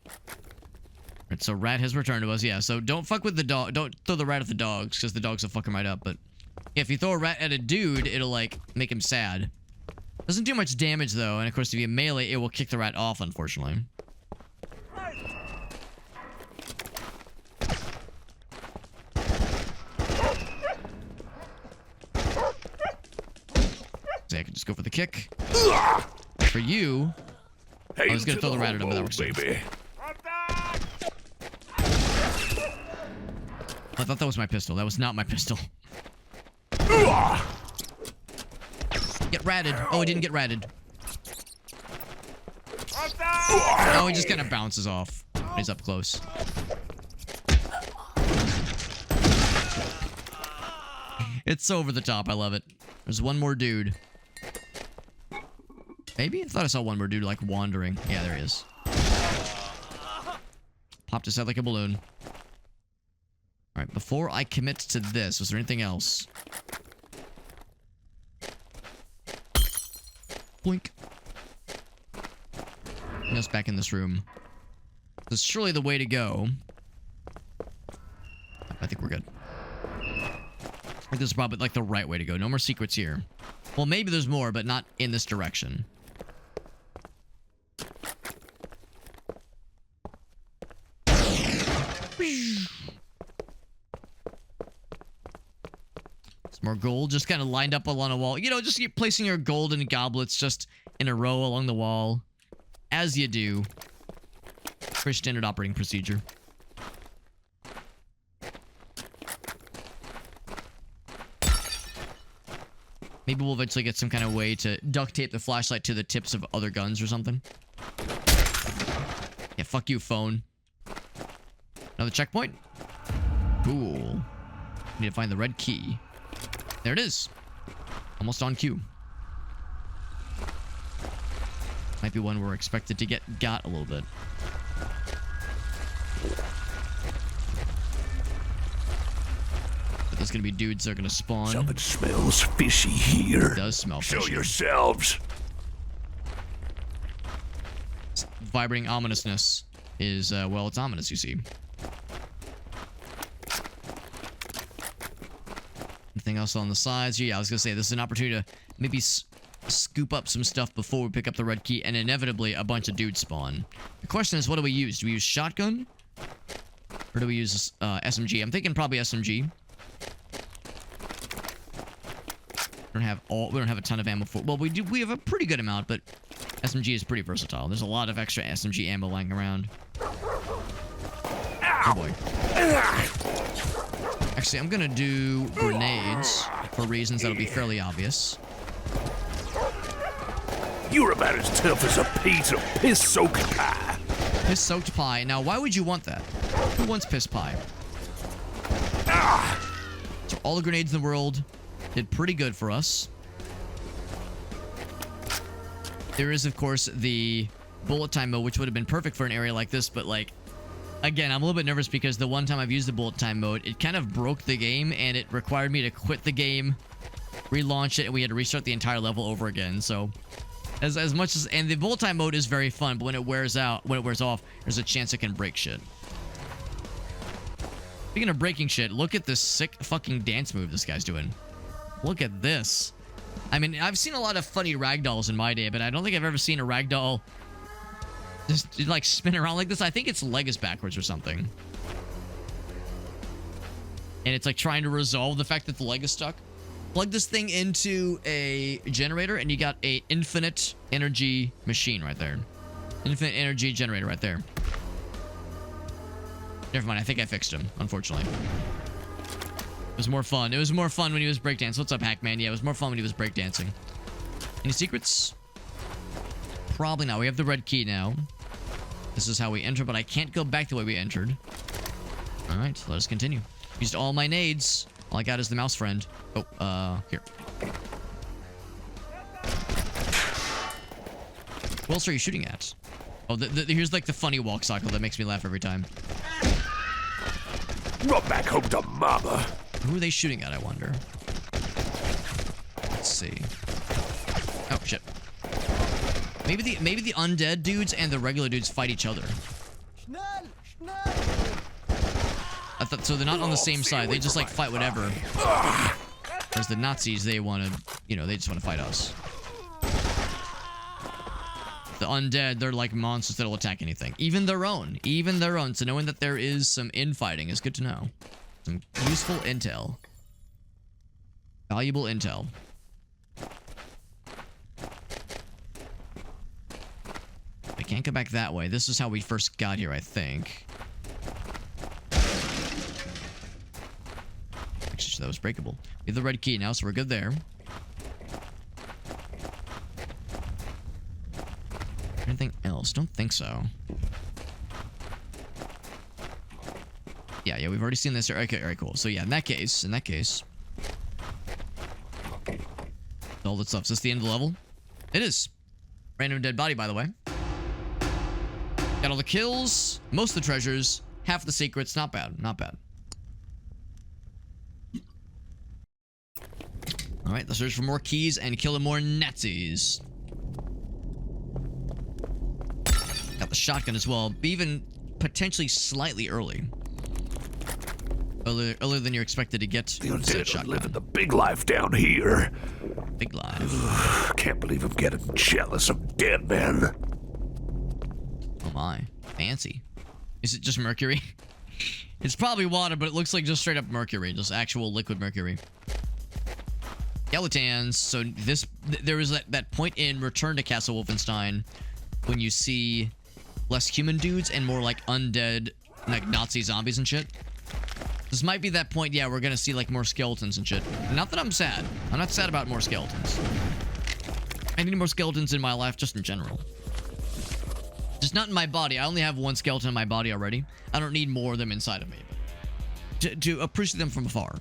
Alright, so rat has returned to us, yeah. So don't fuck with the dog. Don't throw the rat at the dogs, because the dogs will fuck him right up. But yeah, if you throw a rat at a dude, it'll, like, make him sad. Doesn't do much damage, though. And, of course, if you melee, it will kick the rat off, unfortunately. So I can just go for the kick. For you, I was gonna throw the rat at him, but that works too. Baby. I thought that was my pistol. That was not my pistol. Get ratted. Oh, it didn't get ratted. Oh, he just kind of bounces off. He's up close. It's so over the top. I love it. There's one more dude. Maybe? I thought I saw one more dude, like, wandering. Yeah, there he is. Popped his head like a balloon. Alright, before I commit to this, was there anything else? Blink. And us back in this room. This is surely the way to go. I think we're good. I think this is probably, like, the right way to go. No more secrets here. Well, maybe there's more, but not in this direction. More gold just kind of lined up along a wall. You know, just keep placing your golden goblets just in a row along the wall. As you do. Pretty standard operating procedure. Maybe we'll eventually get some kind of way to duct tape the flashlight to the tips of other guns or something. Yeah, fuck you, phone. Another checkpoint. Cool. Need to find the red key. There it is. Almost on cue. Might be one we're expected to get got a little bit. But there's gonna be dudes that are gonna spawn. Something smells fishy here. It does smell Show fishy. yourselves. Vibrating ominousness is, well, it's ominous, you see. Anything else on the sides? Yeah, I was gonna say, this is an opportunity to maybe scoop up some stuff before we pick up the red key, and inevitably a bunch of dudes spawn. The question is, what do we use? Do we use shotgun? Or do we use SMG? I'm thinking probably SMG. We don't have a ton of ammo for. Well, we have a pretty good amount, but SMG is pretty versatile. There's a lot of extra SMG ammo lying around. Oh boy. Actually, I'm gonna do grenades for reasons that'll be fairly obvious. You're about as tough as a piece of piss-soaked pie. Piss-soaked pie. Now, why would you want that? Who wants piss pie? So all the grenades in the world did pretty good for us. There is, of course, the bullet time mode, which would have been perfect for an area like this, but, like, again, I'm a little bit nervous because the one time I've used the bullet time mode, it kind of broke the game, and it required me to quit the game, relaunch it, and we had to restart the entire level over again. So, as much as... And the bullet time mode is very fun, but when it wears off, there's a chance it can break shit. Speaking of breaking shit, look at this sick fucking dance move this guy's doing. Look at this. I mean, I've seen a lot of funny ragdolls in my day, but I don't think I've ever seen a ragdoll Just like spin around like this. I think its leg is backwards or something. And it's like trying to resolve the fact that the leg is stuck. Plug this thing into a generator and you got a infinite energy machine right there. Infinite energy generator right there. Never mind, I think I fixed him, unfortunately. It was more fun. It was more fun when he was breakdancing. What's up, Hackman? Yeah, it was more fun when he was breakdancing. Any secrets? Probably not. We have the red key now. This is how we enter, but I can't go back the way we entered. Alright, let us continue. Used all my nades. All I got is the mouse friend. Oh, here. Who else are you shooting at? Oh, here's like the funny walk cycle that makes me laugh every time. Run back home to mama. Who are they shooting at, I wonder? Let's see. Oh, shit. Maybe the undead dudes and the regular dudes fight each other. I thought so. They're not on the same side. They just like fight whatever. Whereas the Nazis, they want to, you know, they just want to fight us. The undead, they're like monsters that'll attack anything, even their own. Even their own. So knowing that there is some infighting is good to know. Some useful intel. Valuable intel. I can't go back that way. This is how we first got here, I think. Actually, that was breakable. We have the red key now, so we're good there. Anything else? Don't think so. Yeah, we've already seen this. Okay, alright, cool. So yeah, in that case. All that stuff. Is this the end of the level? It is. Random dead body, by the way. Got all the kills, most of the treasures, half the secrets. Not bad, not bad. Alright, let's search for more keys and kill more Nazis. Got the shotgun as well, even potentially slightly early. Earlier than you're expected to get The said undead are shotgun. living the big life down here. Big life. Can't believe I'm getting jealous of dead men. Oh my. Fancy. Is it just mercury? It's probably water, but it looks like just straight up mercury. Just actual liquid mercury. Skeletons. So there was that point in Return to Castle Wolfenstein when you see less human dudes and more like undead, like Nazi zombies and shit. This might be that point, yeah, we're gonna see like more skeletons and shit. Not that I'm sad. I'm not sad about more skeletons. I need more skeletons in my life just in general. Just not in my body. I only have one skeleton in my body already. I don't need more of them inside of me. To appreciate them from afar.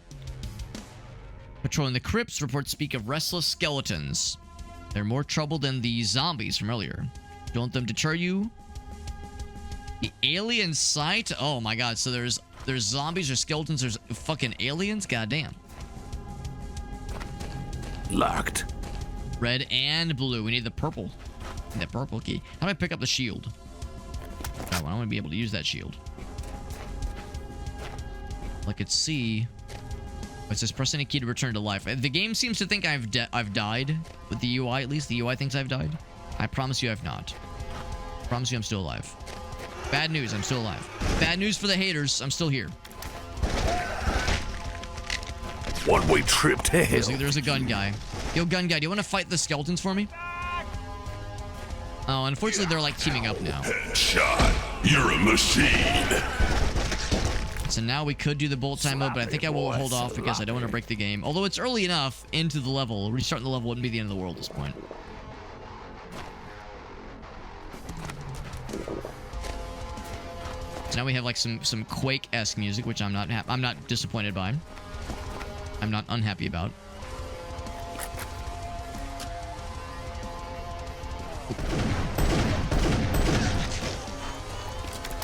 Patrolling the crypts, reports speak of restless skeletons. They're more trouble than the zombies from earlier. Don't let them deter you. The alien sight? Oh my god, so there's zombies, there's skeletons, there's fucking aliens? Goddamn. Locked. Red and blue. We need the purple. That purple key. How do I pick up the shield? Oh, I want to be able to use that shield. I could see. It says press any key to return to life. The game seems to think I've died. With the UI, at least. The UI thinks I've died. I promise you I've not. I promise you I'm still alive. Bad news, I'm still alive. Bad news for the haters. I'm still here. One-way trip to hell. There's a gun guy. Yo, gun guy, do you want to fight the skeletons for me? Oh, unfortunately, they're like teaming up now. Headshot. You're a machine. So now we could do the bullet time mode, but I think I will hold off because I don't want to break the game. Although it's early enough into the level. Restarting the level wouldn't be the end of the world at this point. So now we have like some Quake-esque music, which I'm not disappointed by. I'm not unhappy about.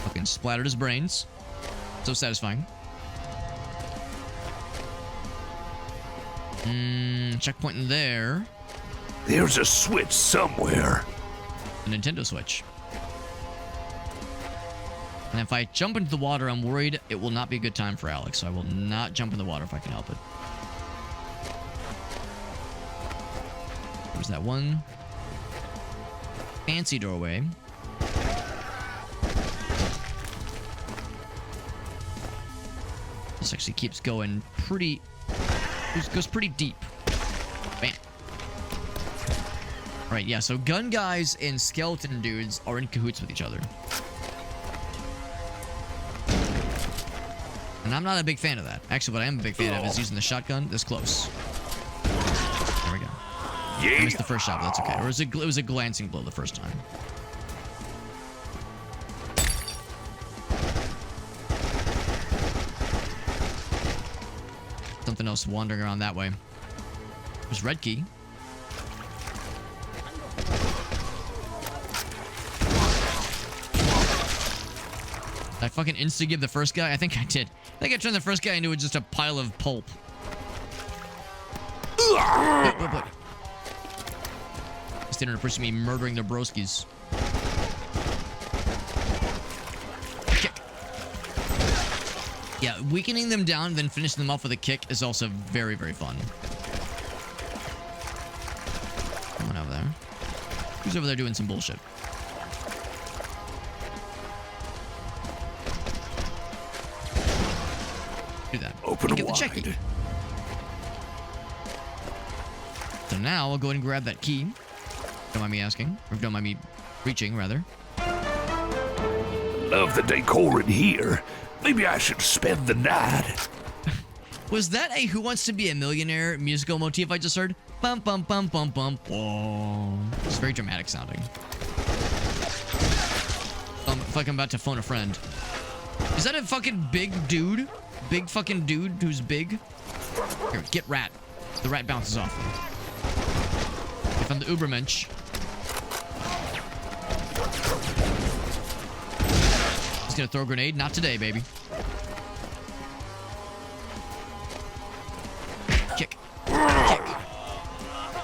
Fucking splattered his brains. So satisfying. Checkpoint in there. There's a switch somewhere. A Nintendo Switch. And if I jump into the water, I'm worried it will not be a good time for Alex, so I will not jump in the water if I can help it. There's that one fancy doorway. This actually keeps going pretty... goes pretty deep. Bam. Right, yeah, so gun guys and skeleton dudes are in cahoots with each other. And I'm not a big fan of that. Actually, what I am a big fan of is using the shotgun this close. There we go. I missed the first shot, but that's okay. Or it was a glancing blow the first time. Something else wandering around that way. There's red key. Did I fucking insta-give the first guy? I think I did. I think I turned the first guy into just a pile of pulp. Wait. Instead of pushing me murdering their broskies. Kick. Yeah, weakening them down, then finishing them off with a kick is also very, very fun. Come on over there. Who's over there doing some bullshit? Do that. Open Get the wide. checky. So now I'll go ahead and grab that key. Don't mind me asking. Or don't mind me reaching, rather. Love the decor in here. Maybe I should spend the night. Was that a Who Wants to Be a Millionaire musical motif I just heard? Bum, bum, bum, bum, bum, bum. It's very dramatic sounding. Fucking about to phone a friend. Is that a fucking big dude? Big fucking dude who's big? Here, get rat. The rat bounces off. I found the Ubermensch. He's gonna throw a grenade. Not today, baby. Kick. Kick.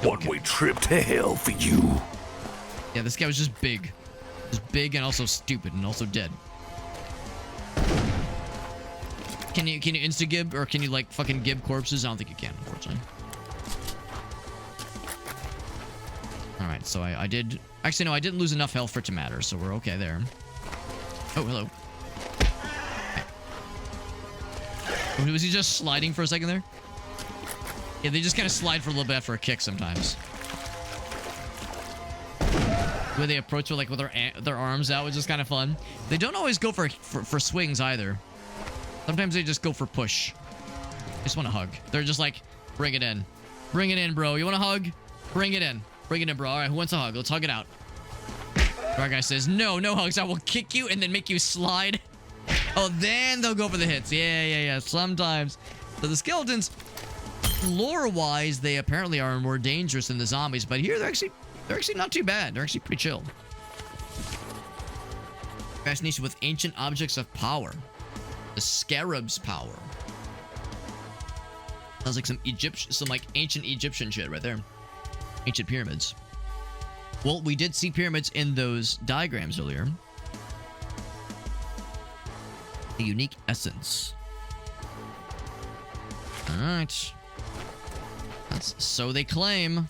One-way trip to hell for you. Yeah, this guy was just big. Just big and also stupid and also dead. Can you insta-gib or can you like fucking gib corpses? I don't think you can, unfortunately. Alright, so I did... Actually, no, I didn't lose enough health for it to matter, so we're okay there. Oh, hello. Okay. Was he just sliding for a second there? Yeah, they just kind of slide for a little bit after a kick sometimes. Where they approach with like with their arms out, which is kind of fun. They don't always go for swings either. Sometimes they just go for push. They just want a hug. They're just like, bring it in. Bring it in, bro. You want a hug? Bring it in. Bring it in, bro. All right, who wants a hug? Let's hug it out. Our guy says, no hugs. I will kick you and then make you slide. Oh, then they'll go for the hits. Yeah. Sometimes. So the skeletons, lore-wise, they apparently are more dangerous than the zombies. But here, they're actually not too bad. They're actually pretty chill. Fascination with ancient objects of power. The scarab's power. Sounds like some like ancient Egyptian shit right there. Ancient pyramids. Well, we did see pyramids in those diagrams earlier. The unique essence. All right. That's so they claim.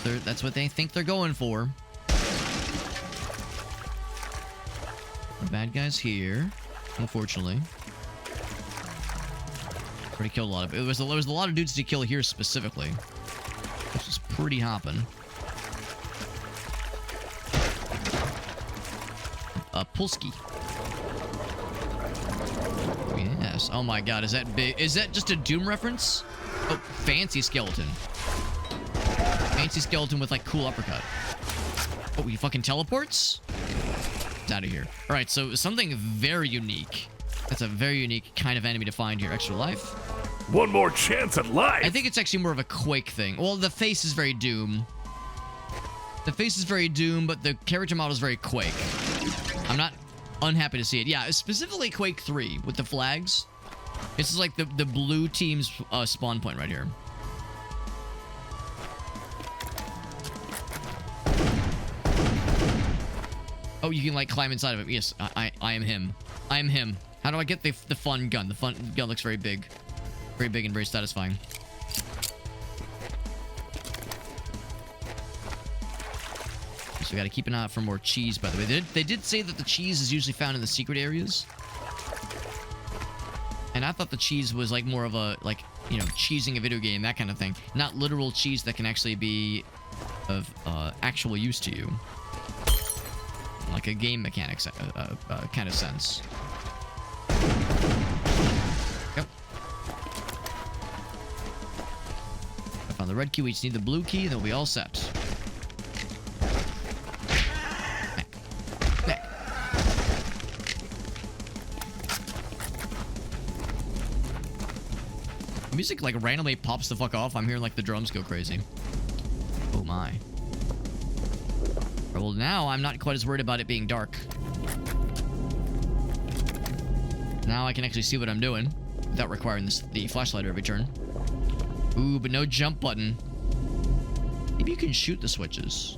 That's what they think they're going for. The bad guys here, unfortunately. Already killed a lot of... There was a lot of dudes to kill here specifically. Which is pretty hopping. Pulski. Yes. Oh my god, is that big? Is that just a Doom reference? Oh, fancy skeleton. Fancy skeleton with like cool uppercut. Oh, he fucking teleports? It's out of here. Alright, so something very unique. That's a very unique kind of enemy to find here. Extra life. One more chance at life. I think it's actually more of a Quake thing. Well, the face is very Doom. The face is very Doom, but the character model is very Quake. I'm not unhappy to see it. Yeah, specifically Quake 3 with the flags. This is like the blue team's spawn point right here. Oh, you can like climb inside of it. Yes, I am him. I am him. How do I get the fun gun? The fun gun looks very big. Very big and very satisfying. So we gotta keep an eye out for more cheese, by the way. They did say that the cheese is usually found in the secret areas. And I thought the cheese was like more of a, like, you know, cheesing a video game, that kind of thing. Not literal cheese that can actually be of actual use to you. Like a game mechanics kind of sense. Yep. I found the red key. We just need the blue key, then we'll be all set. Back. Music like randomly pops the fuck off. I'm hearing like the drums go crazy. Oh my. Well, now I'm not quite as worried about it being dark. Now I can actually see what I'm doing without requiring the flashlight every turn. Ooh, but no jump button. Maybe you can shoot the switches.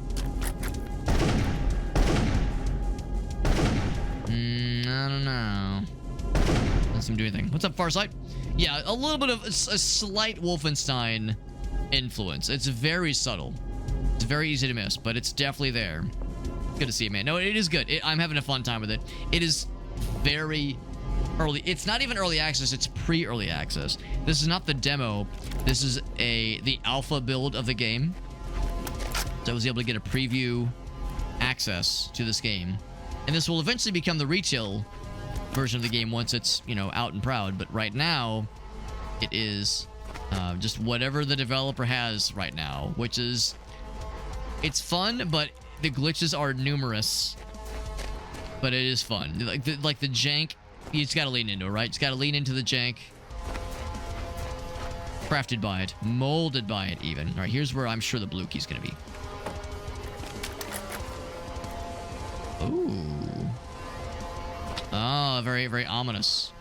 I don't know. Doesn't seem to do anything. What's up, Farsight? Yeah, a little bit of a slight Wolfenstein influence. It's very subtle. It's very easy to miss, but it's definitely there. Good to see it, man. No, it is good. I'm having a fun time with it. It is very early. It's not even early access. It's pre-early access. This is not the demo. This is the alpha build of the game. So I was able to get a preview access to this game. And this will eventually become the retail version of the game once it's, you know, out and proud. But right now, it is just whatever the developer has right now, which is... It's fun, but the glitches are numerous. But it is fun. Like the jank, you just gotta lean into it, right? Just gotta lean into the jank. Crafted by it. Molded by it, even. Alright, here's where I'm sure the blue key's gonna be. Ooh. Oh, very, very ominous.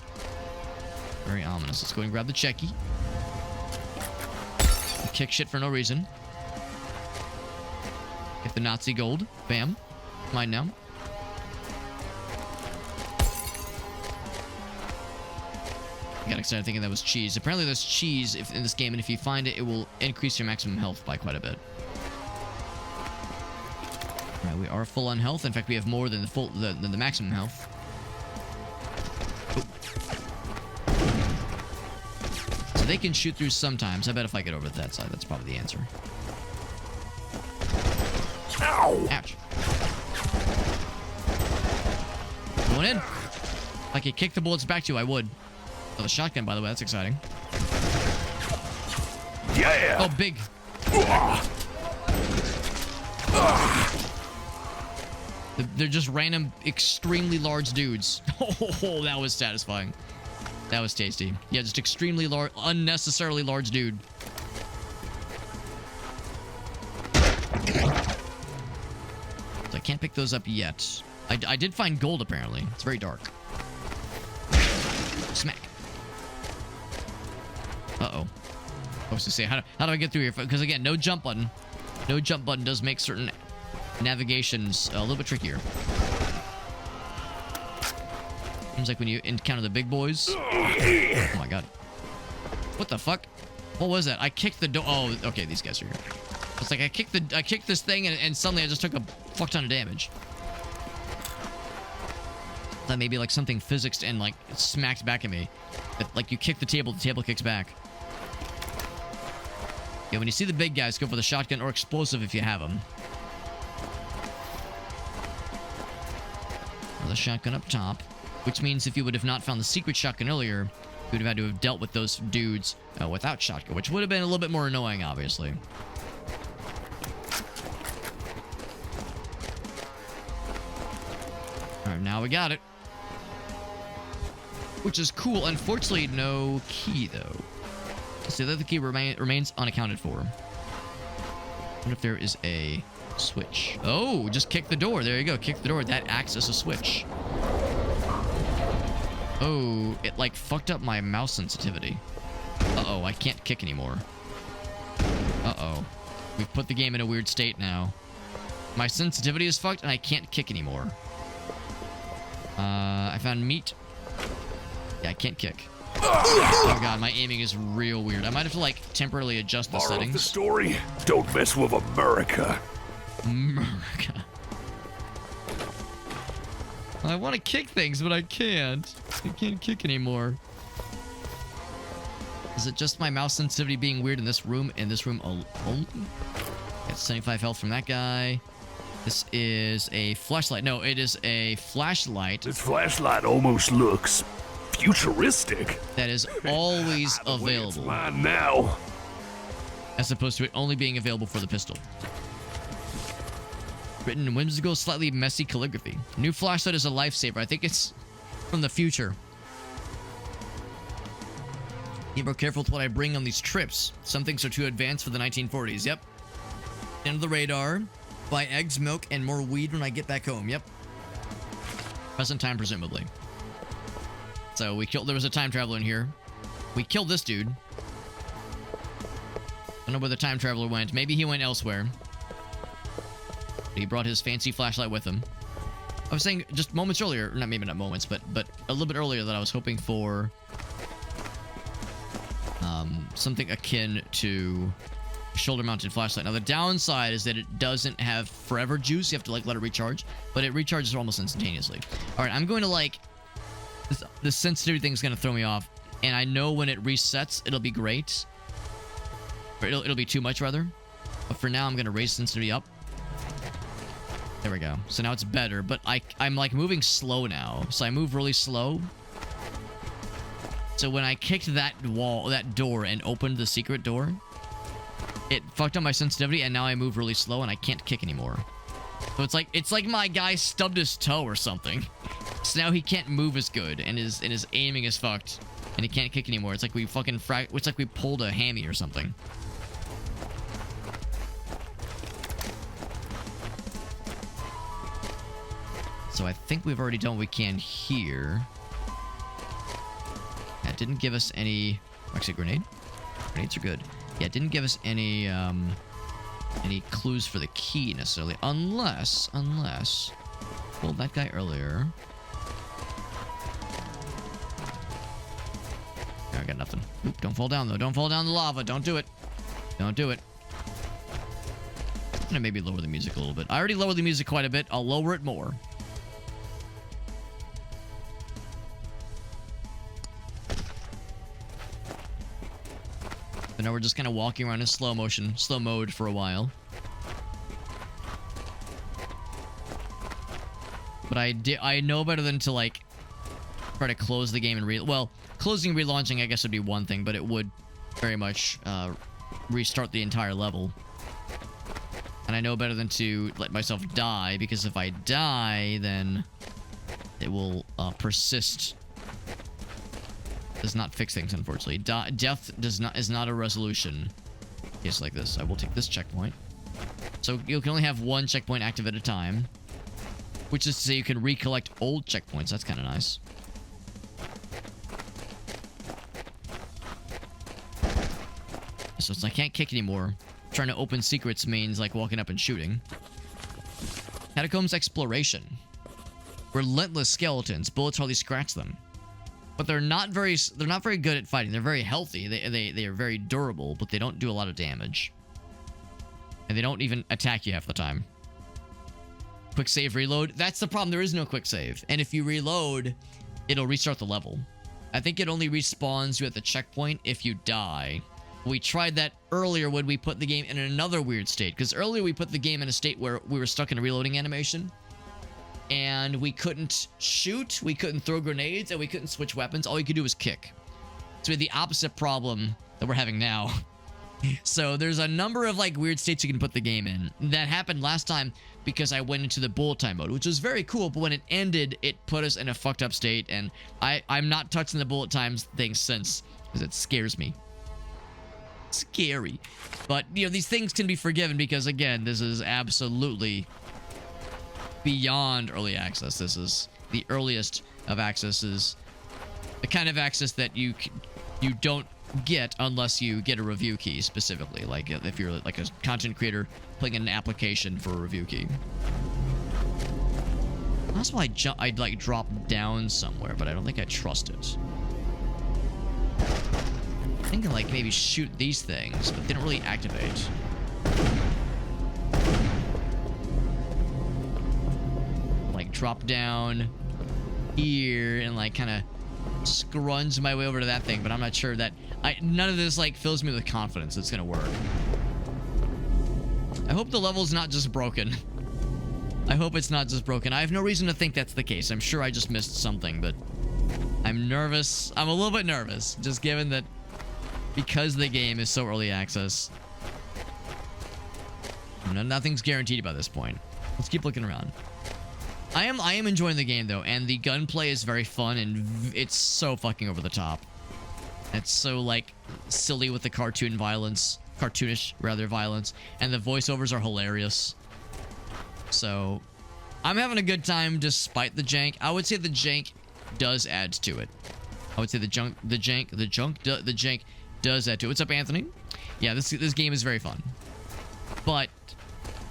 Very ominous. Let's go and grab the checky. Kick shit for no reason. Get the Nazi gold. Bam. Mine now. I got excited thinking that was cheese. Apparently there's cheese in this game, and if you find it, it will increase your maximum health by quite a bit. Alright, we are full on health. In fact, we have more than the maximum health. So they can shoot through sometimes. I bet if I get over to that side, that's probably the answer. Ow! Ouch. Going in. If I could kick the bullets back to you, I would. Oh, the shotgun, by the way, that's exciting. Yeah! Oh, big. They're just random, extremely large dudes. Oh, that was satisfying. That was tasty. Yeah, just extremely large, unnecessarily large dude. So I can't pick those up yet. I did find gold, apparently. It's very dark. Smack. Uh-oh. I was to say, how do I get through here? Because, again, no jump button. No jump button does make certain navigations a little bit trickier. Seems like when you encounter the big boys. Oh, my God. What the fuck? What was that? I kicked the door. Oh, okay, these guys are here. It's like I kicked this thing, and suddenly I just took a fuck ton of damage. That maybe like something physics and like smacked back at me. Like you kick the table kicks back. Yeah, when you see the big guys, go for the shotgun or explosive if you have them. The shotgun up top, which means if you would have not found the secret shotgun earlier, you would have had to have dealt with those dudes without shotgun, which would have been a little bit more annoying, obviously. Alright, now we got it. Which is cool. Unfortunately, no key, though. So the other key remains unaccounted for. What if there is a switch? Oh, just kick the door. There you go. Kick the door. That acts as a switch. Oh, it like fucked up my mouse sensitivity. Uh-oh, I can't kick anymore. Uh-oh. We've put the game in a weird state now. My sensitivity is fucked and I can't kick anymore. I found meat. Yeah, I can't kick. Oh god, my aiming is real weird. I might have to like temporarily adjust the settings. The story. Don't mess with America. America. I want to kick things, but I can't. I can't kick anymore. Is it just my mouse sensitivity being weird in this room? Only? Get 75 health from that guy. This is a flashlight. No, it is a flashlight. This flashlight almost looks futuristic. That is always By the way, it's available. mine now. As opposed to it only being available for the pistol. Written in whimsical, slightly messy calligraphy. New flashlight is a lifesaver. I think it's from the future. Be more careful with what I bring on these trips. Some things are too advanced for the 1940s. Yep. End of the radar. Buy eggs, milk, and more weed when I get back home. Yep. Present time, presumably. So we killed... There was a time traveler in here. We killed this dude. I don't know where the time traveler went. Maybe he went elsewhere. He brought his fancy flashlight with him. I was saying just moments earlier... Maybe not moments, but a little bit earlier that I was hoping for... something akin to shoulder-mounted flashlight. Now, the downside is that it doesn't have forever juice. You have to, like, let it recharge. But it recharges almost instantaneously. All right, I'm going to, like... This sensitivity thing is going to throw me off. And I know when it resets, it'll be great. Or it'll be too much, rather. But for now, I'm going to raise sensitivity up. There we go. So now it's better. But I'm, like, moving slow now. So I move really slow. So when I kicked that door, and opened the secret door, it fucked up my sensitivity, and now I move really slow, and I can't kick anymore. So it's like my guy stubbed his toe or something. So now he can't move as good, and his aiming is fucked, and he can't kick anymore. It's like we fucking it's like we pulled a hammy or something. So I think we've already done what we can here. That didn't give us any... Actually, grenade? Grenades are good. Yeah, it didn't give us any clues for the key, necessarily. Unless... Well, that guy earlier... I got nothing. Oop, don't fall down, though. Don't fall down the lava. Don't do it. Don't do it. I'm gonna maybe lower the music a little bit. I already lowered the music quite a bit. I'll lower it more. But now we're just kind of walking around in slow mode for a while. But I know better than to, like, try to close the game and well, closing and relaunching I guess would be one thing, but it would very much restart the entire level. And I know better than to let myself die, because if I die, then it will persist. Does not fix things, unfortunately. Death is not a resolution. Case like this. I will take this checkpoint. So you can only have one checkpoint active at a time, which is to say you can recollect old checkpoints. That's kind of nice. So since I can't kick anymore, trying to open secrets means like walking up and shooting. Catacombs exploration. Relentless skeletons. Bullets hardly scratch them. But they're not very good at fighting. They're very healthy. They are very durable, but they don't do a lot of damage. And they don't even attack you half the time. Quick save, reload. That's the problem. There is no quick save. And if you reload, it'll restart the level. I think it only respawns you at the checkpoint if you die. We tried that earlier when we put the game in another weird state. Because earlier we put the game in a state where we were stuck in a reloading animation. And we couldn't shoot, we couldn't throw grenades, and we couldn't switch weapons. All you could do was kick. So we had the opposite problem that we're having now. So there's a number of like weird states you can put the game in. That happened last time because I went into the bullet time mode, which was very cool, but when it ended, it put us in a fucked up state, and I'm not touching the bullet times thing since, because it scares me. Scary. But, you know, these things can be forgiven because, again, this is absolutely beyond early access. This is the earliest of accesses. The kind of access that you don't get unless you get a review key specifically. Like if you're like a content creator putting in an application for a review key. Possible I'd like drop down somewhere, but I don't think I trust it. I'm thinking like maybe shoot these things, but they don't really activate. Like drop down here and like kind of scrunch my way over to that thing, but I'm not sure that None of this, like, fills me with confidence it's gonna work. I hope the level's not just broken. I hope it's not just broken. I have no reason to think that's the case. I'm sure I just missed something, but I'm nervous. I'm a little bit nervous, just given that because the game is so early access. Nothing's guaranteed by this point. Let's keep looking around. I am enjoying the game, though, and the gunplay is very fun, and it's so fucking over the top. It's so, like, silly with the cartoon violence. Cartoonish, rather, violence. And the voiceovers are hilarious. So, I'm having a good time despite the jank. I would say the jank does add to it. I would say the jank does add to it. What's up, Anthony? Yeah, this game is very fun. But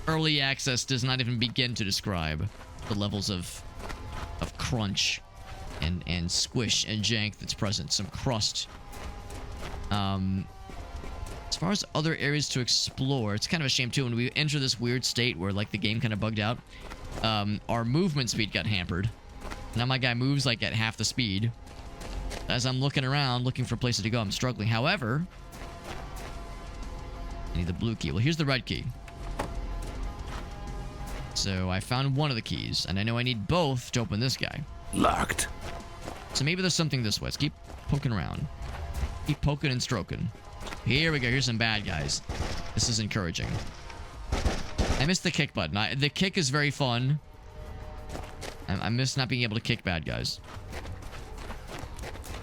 early access does not even begin to describe the levels of crunch and squish and jank that's present. Some crust. As far as other areas to explore, it's kind of a shame too when we enter this weird state where like the game kind of bugged out. Our movement speed got hampered. Now my guy moves like at half the speed. As I'm looking around, looking for places to go, I'm struggling. However, I need the blue key. Well, here's the red key. So I found one of the keys, and I know I need both to open this guy. Locked. So maybe there's something this way. Let's keep poking around. Keep poking and stroking. Here we go. Here's some bad guys. This is encouraging. I missed the kick button. The kick is very fun. I miss not being able to kick bad guys.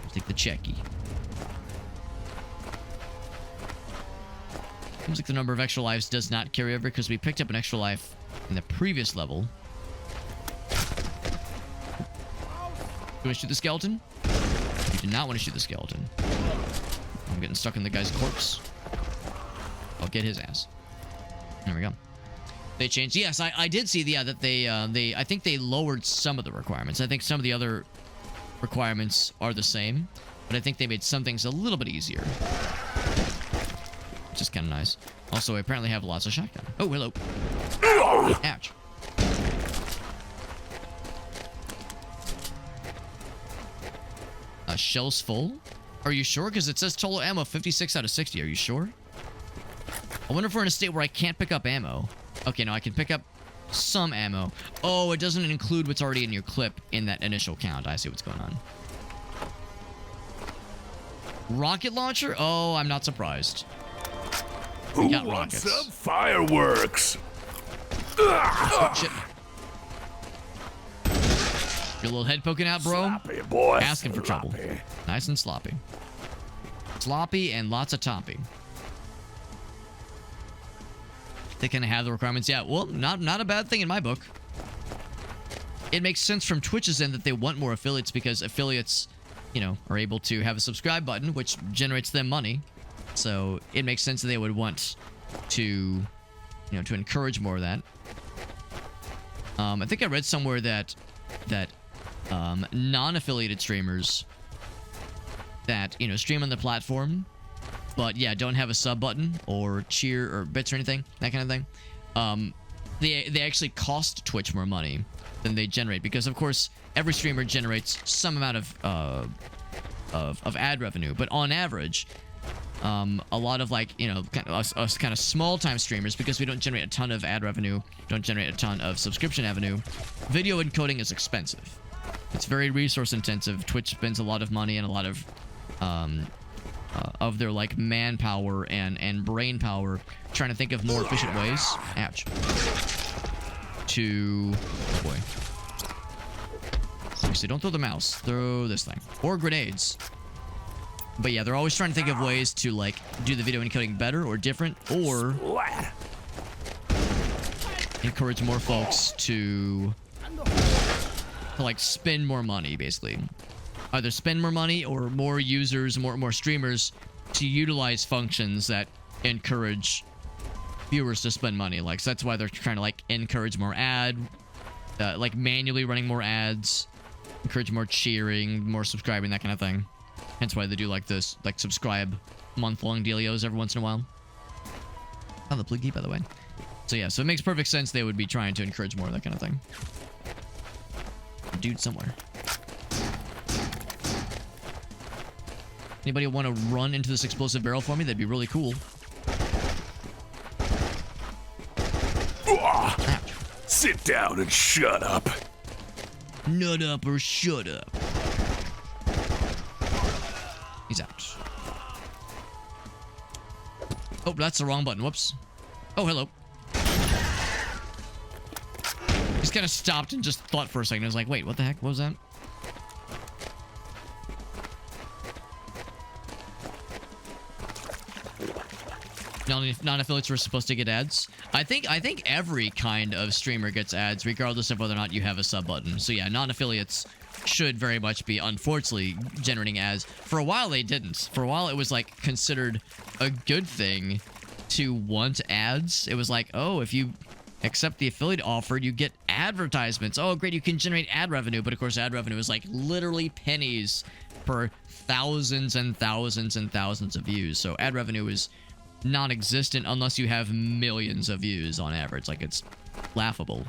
I'll take the checky. Seems like the number of extra lives does not carry over because we picked up an extra life in the previous level. Do you want to shoot the skeleton? You do not want to shoot the skeleton. I'm getting stuck in the guy's corpse. I'll get his ass. There we go. They changed. Yes, I did see that they I think they lowered some of the requirements. I think some of the other requirements are the same, but I think they made some things a little bit easier. Which is kind of nice. Also, I apparently have lots of shotgun. Oh, hello. Ouch. Shells full? Are you sure? Because it says total ammo 56 out of 60. Are you sure? I wonder if we're in a state where I can't pick up ammo. Okay, no, I can pick up some ammo. Oh, it doesn't include what's already in your clip in that initial count. I see what's going on. Rocket launcher? Oh, I'm not surprised. Who got wants rockets. some fireworks? Oh, shit. Your little head poking out, bro? Sloppy, boy. Asking for trouble. Sloppy. Nice and sloppy. Sloppy and lots of toppy. They kind of have the requirements. Yeah, well, not a bad thing in my book. It makes sense from Twitch's end that they want more affiliates because affiliates, you know, are able to have a subscribe button, which generates them money. So it makes sense that they would want to, you know, to encourage more of that. I think I read somewhere that non-affiliated streamers that, you know, stream on the platform, but yeah, don't have a sub button or cheer or bits or anything, that kind of thing. They actually cost Twitch more money than they generate because, of course, every streamer generates some amount of ad revenue, but on average, a lot of, like, you know, us kind of small time streamers, because we don't generate a ton of ad revenue, don't generate a ton of subscription revenue, video encoding is expensive. It's very resource intensive. Twitch spends a lot of money and a lot of their, like, manpower and brain power trying to think of more efficient ways. Ouch. To, oh boy. Seriously, don't throw the mouse. Throw this thing. Or grenades. But yeah, they're always trying to think of ways to, like, do the video encoding better or different, or encourage more folks to like, spend more money, basically. Either spend more money or more users, more streamers to utilize functions that encourage viewers to spend money. Like, so that's why they're trying to, like, encourage more like, manually running more ads, encourage more cheering, more subscribing, that kind of thing. Hence why they do, like, this, like, subscribe month-long dealios every once in a while. Oh, the blue key, by the way. So yeah, so it makes perfect sense they would be trying to encourage more of that kind of thing. Dude somewhere. Anybody want to run into this explosive barrel for me? That'd be really cool. Sit down and shut up. Nut up or shut up. He's out. Oh, that's the wrong button. Whoops. Oh, hello. Just kind of stopped and just thought for a second. I was like, wait, what the heck? What was that? Non-affiliates were supposed to get ads. I think every kind of streamer gets ads, regardless of whether or not you have a sub button. So yeah, non-affiliates should very much be, unfortunately, generating ads. For a while, they didn't. For a while, it was like considered a good thing to want ads. It was like, oh, if you accept the affiliate offer, you get advertisements. Oh, great, you can generate ad revenue. But of course, ad revenue is like literally pennies per thousands and thousands and thousands of views. So ad revenue is non-existent unless you have millions of views on average. Like, it's laughable.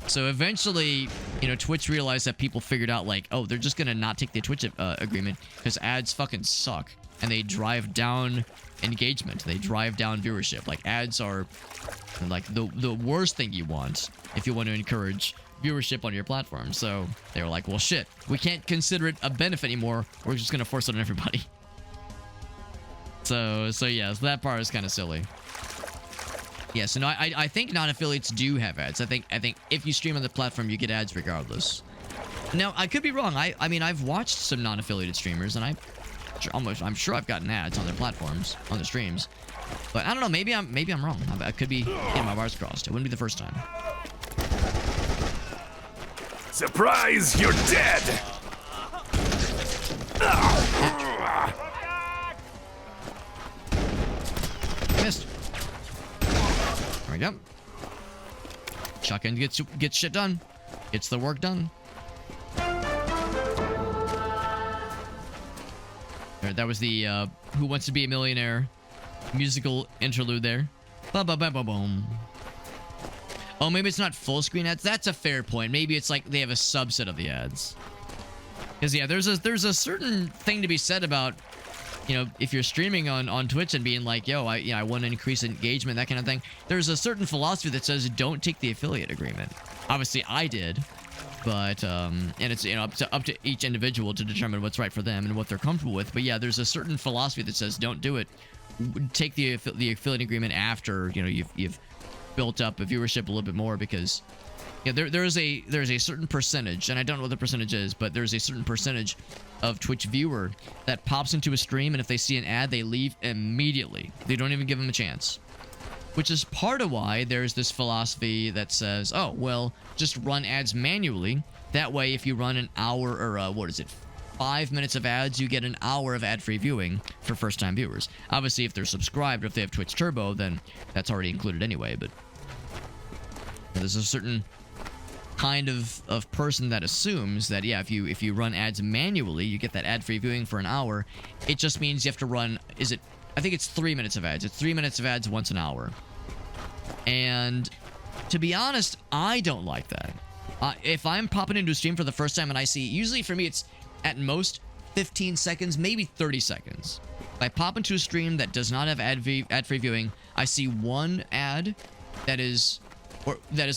So eventually, you know, Twitch realized that people figured out, like, oh, they're just gonna not take the Twitch agreement because ads fucking suck and they drive down engagement. They drive down viewership. Like, ads are like the worst thing you want if you want to encourage viewership on your platform. So they were like, well, shit, we can't consider it a benefit anymore. We're just gonna force it on everybody. So yeah, so that part is kind of silly. Yeah, so no, I think non-affiliates do have ads. I think if you stream on the platform, you get ads regardless. Now, I could be wrong. I mean, I've watched some non-affiliated streamers, and I'm sure I've gotten ads on their platforms, on their streams. But I don't know. Maybe I'm wrong. I could be getting my wires crossed. It wouldn't be the first time. Surprise! You're dead! Missed. There we go. Shotgun gets shit done. Gets the work done. There, that was the Who Wants to Be a Millionaire musical interlude there. Ba-ba-ba-ba-boom. Oh, maybe it's not full screen ads. That's a fair point. Maybe it's like they have a subset of the ads. Because yeah, there's a certain thing to be said about, you know, if you're streaming on Twitch and being like, yo, I want to increase engagement, that kind of thing. There's a certain philosophy that says don't take the affiliate agreement. Obviously, I did, but and it's, you know, up to each individual to determine what's right for them and what they're comfortable with. But yeah, there's a certain philosophy that says don't do it. Take the affiliate agreement after, you know, you've built up a viewership a little bit more, because yeah, there's a certain percentage, and I don't know what the percentage is, but there's a certain percentage of Twitch viewer that pops into a stream, and if they see an ad, they leave immediately. They don't even give them a chance. Which is part of why there's this philosophy that says, oh, well, just run ads manually. That way, if you run an hour or 5 minutes of ads, you get an hour of ad-free viewing for first-time viewers. Obviously, if they're subscribed or if they have Twitch Turbo, then that's already included anyway, but there's a certain kind of person that assumes that, yeah, if you run ads manually, you get that ad-free viewing for an hour. It just means you have to run, I think it's 3 minutes of ads. It's 3 minutes of ads once an hour. And to be honest, I don't like that. If I'm popping into a stream for the first time and I see, usually for me it's at most 15 seconds, maybe 30 seconds. If I pop into a stream that does not have ad-free viewing, I see one ad that is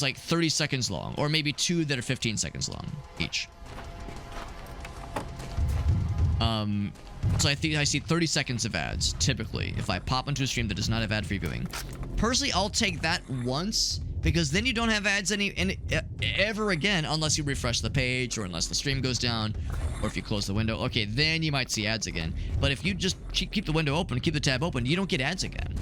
like 30 seconds long, or maybe two that are 15 seconds long each. So I think I see 30 seconds of ads, typically, if I pop into a stream that does not have ad-free viewing. Personally, I'll take that once, because then you don't have ads ever again, unless you refresh the page, or unless the stream goes down, or if you close the window. Okay, then you might see ads again. But if you just keep the window open, keep the tab open, you don't get ads again.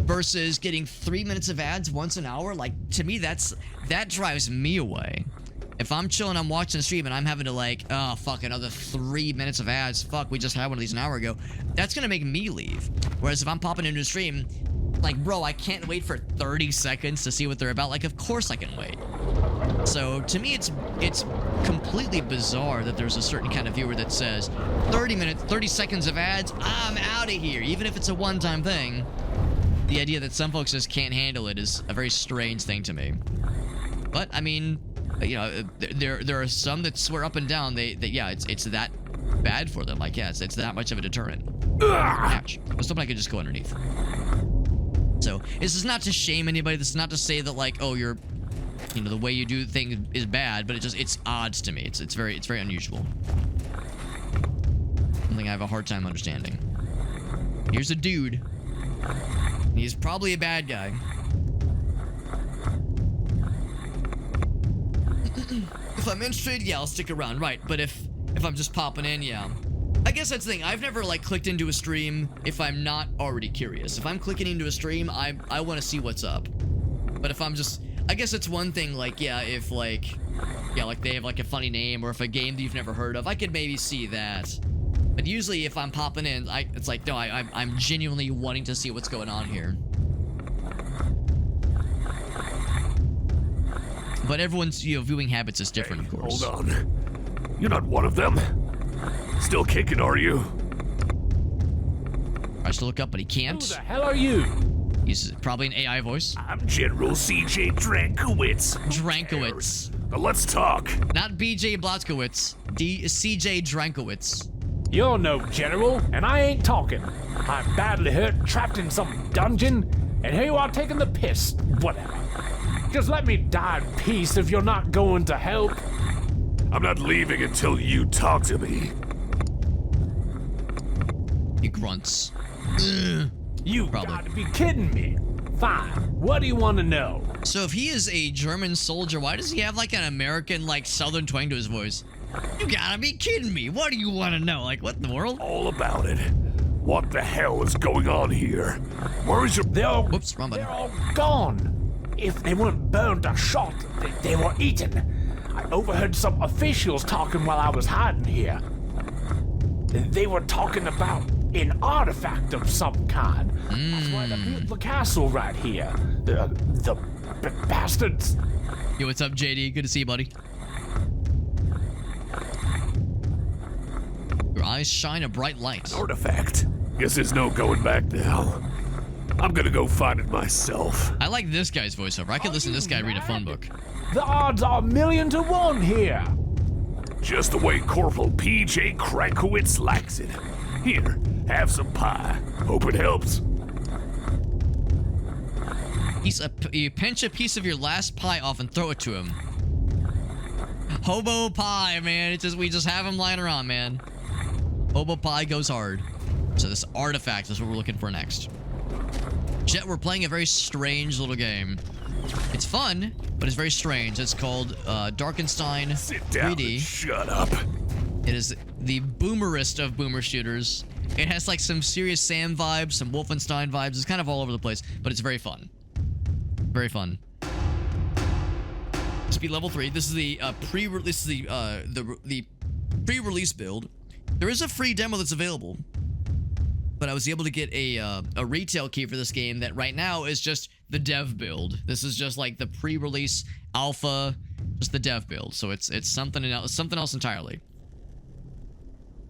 Versus getting 3 minutes of ads once an hour, like, to me, that drives me away. If I'm chilling, I'm watching the stream, and I'm having to, like, oh, fuck, another 3 minutes of ads. Fuck, we just had one of these an hour ago. That's gonna make me leave. Whereas if I'm popping into a stream, like, bro, I can't wait for 30 seconds to see what they're about. Like, of course I can wait. So, to me, it's completely bizarre that there's a certain kind of viewer that says, 30 seconds of ads, I'm out of here. Even if it's a one-time thing, the idea that some folks just can't handle it is a very strange thing to me. But, I mean, you know, there are some that swear up and down, yeah, it's that bad for them. Like, yeah, it's that much of a deterrent. Ouch. I was hoping I could just go underneath. So, this is not to shame anybody. This is not to say that, like, oh, you're, you know, the way you do things is bad, but it's odds to me. It's very unusual. Something I have a hard time understanding. Here's a dude. He's probably a bad guy. If I'm interested, yeah, I'll stick around, right? But if I'm just popping in, yeah. I guess that's the thing. I've never, like, clicked into a stream if I'm not already curious. If I'm clicking into a stream, I want to see what's up. But if I'm just... I guess it's one thing, like, yeah, if, like... Yeah, like, they have, like, a funny name or if a game that you've never heard of, I could maybe see that. But usually, if I'm popping in, it's like, no, I'm genuinely wanting to see what's going on here. But everyone's, you know, viewing habits is different, Hey, of course. hold on. You're not one of them. Still kicking, are you? Tries to look up, but he can't. Who the hell are you? He's probably an AI voice. I'm General CJ Drankowitz. Drankowitz. Now let's talk. Not BJ Blazkowicz. CJ Drankowitz. You're no general, and I ain't talking. I'm badly hurt, trapped in some dungeon, and here you are taking the piss. Whatever. Just let me die in peace if you're not going to help. I'm not leaving until you talk to me. He grunts. You Probably. gotta be kidding me. Fine. What do you want to know? So if he is a German soldier, why does he have like an American, like, southern twang to his voice? You gotta be kidding me. What do you want to know? Like, what in the world? All about it. What the hell is going on here? Where is your... They're all, Whoops, wrong button. they're all gone. If they weren't burned or shot, they were eaten. I overheard some officials talking while I was hiding here. They were talking about an artifact of some kind. That's why they built the castle right here. The bastards. Yo, what's up, JD? Good to see you, buddy. Your eyes shine a bright light. artifact? Guess there's no going back now. I'm gonna go find it myself. I like this guy's voiceover. I could listen to this guy read a phone book. The odds are 1,000,000 to 1 here. Just the way Corporal PJ Krankowitz likes it. Here, have some pie. Hope it helps. You pinch a piece of your last pie off and throw it to him. Hobo pie, man. It's just, we just have him lying around, man. Hobo pie goes hard. So this artifact is what we're looking for next. Jet, we're playing a very strange little game. It's fun, but it's very strange. It's called Darkenstein Sit down 3D. and shut up. It is the boomerest of boomer shooters. It has like some Serious Sam vibes, some Wolfenstein vibes. It's kind of all over the place, but it's very fun. Very fun. Speed level 3. This is the pre-release build. There is a free demo that's available, but I was able to get a retail key for this game that right now is just the dev build. This is just like the pre-release alpha, just the dev build. So it's something else entirely.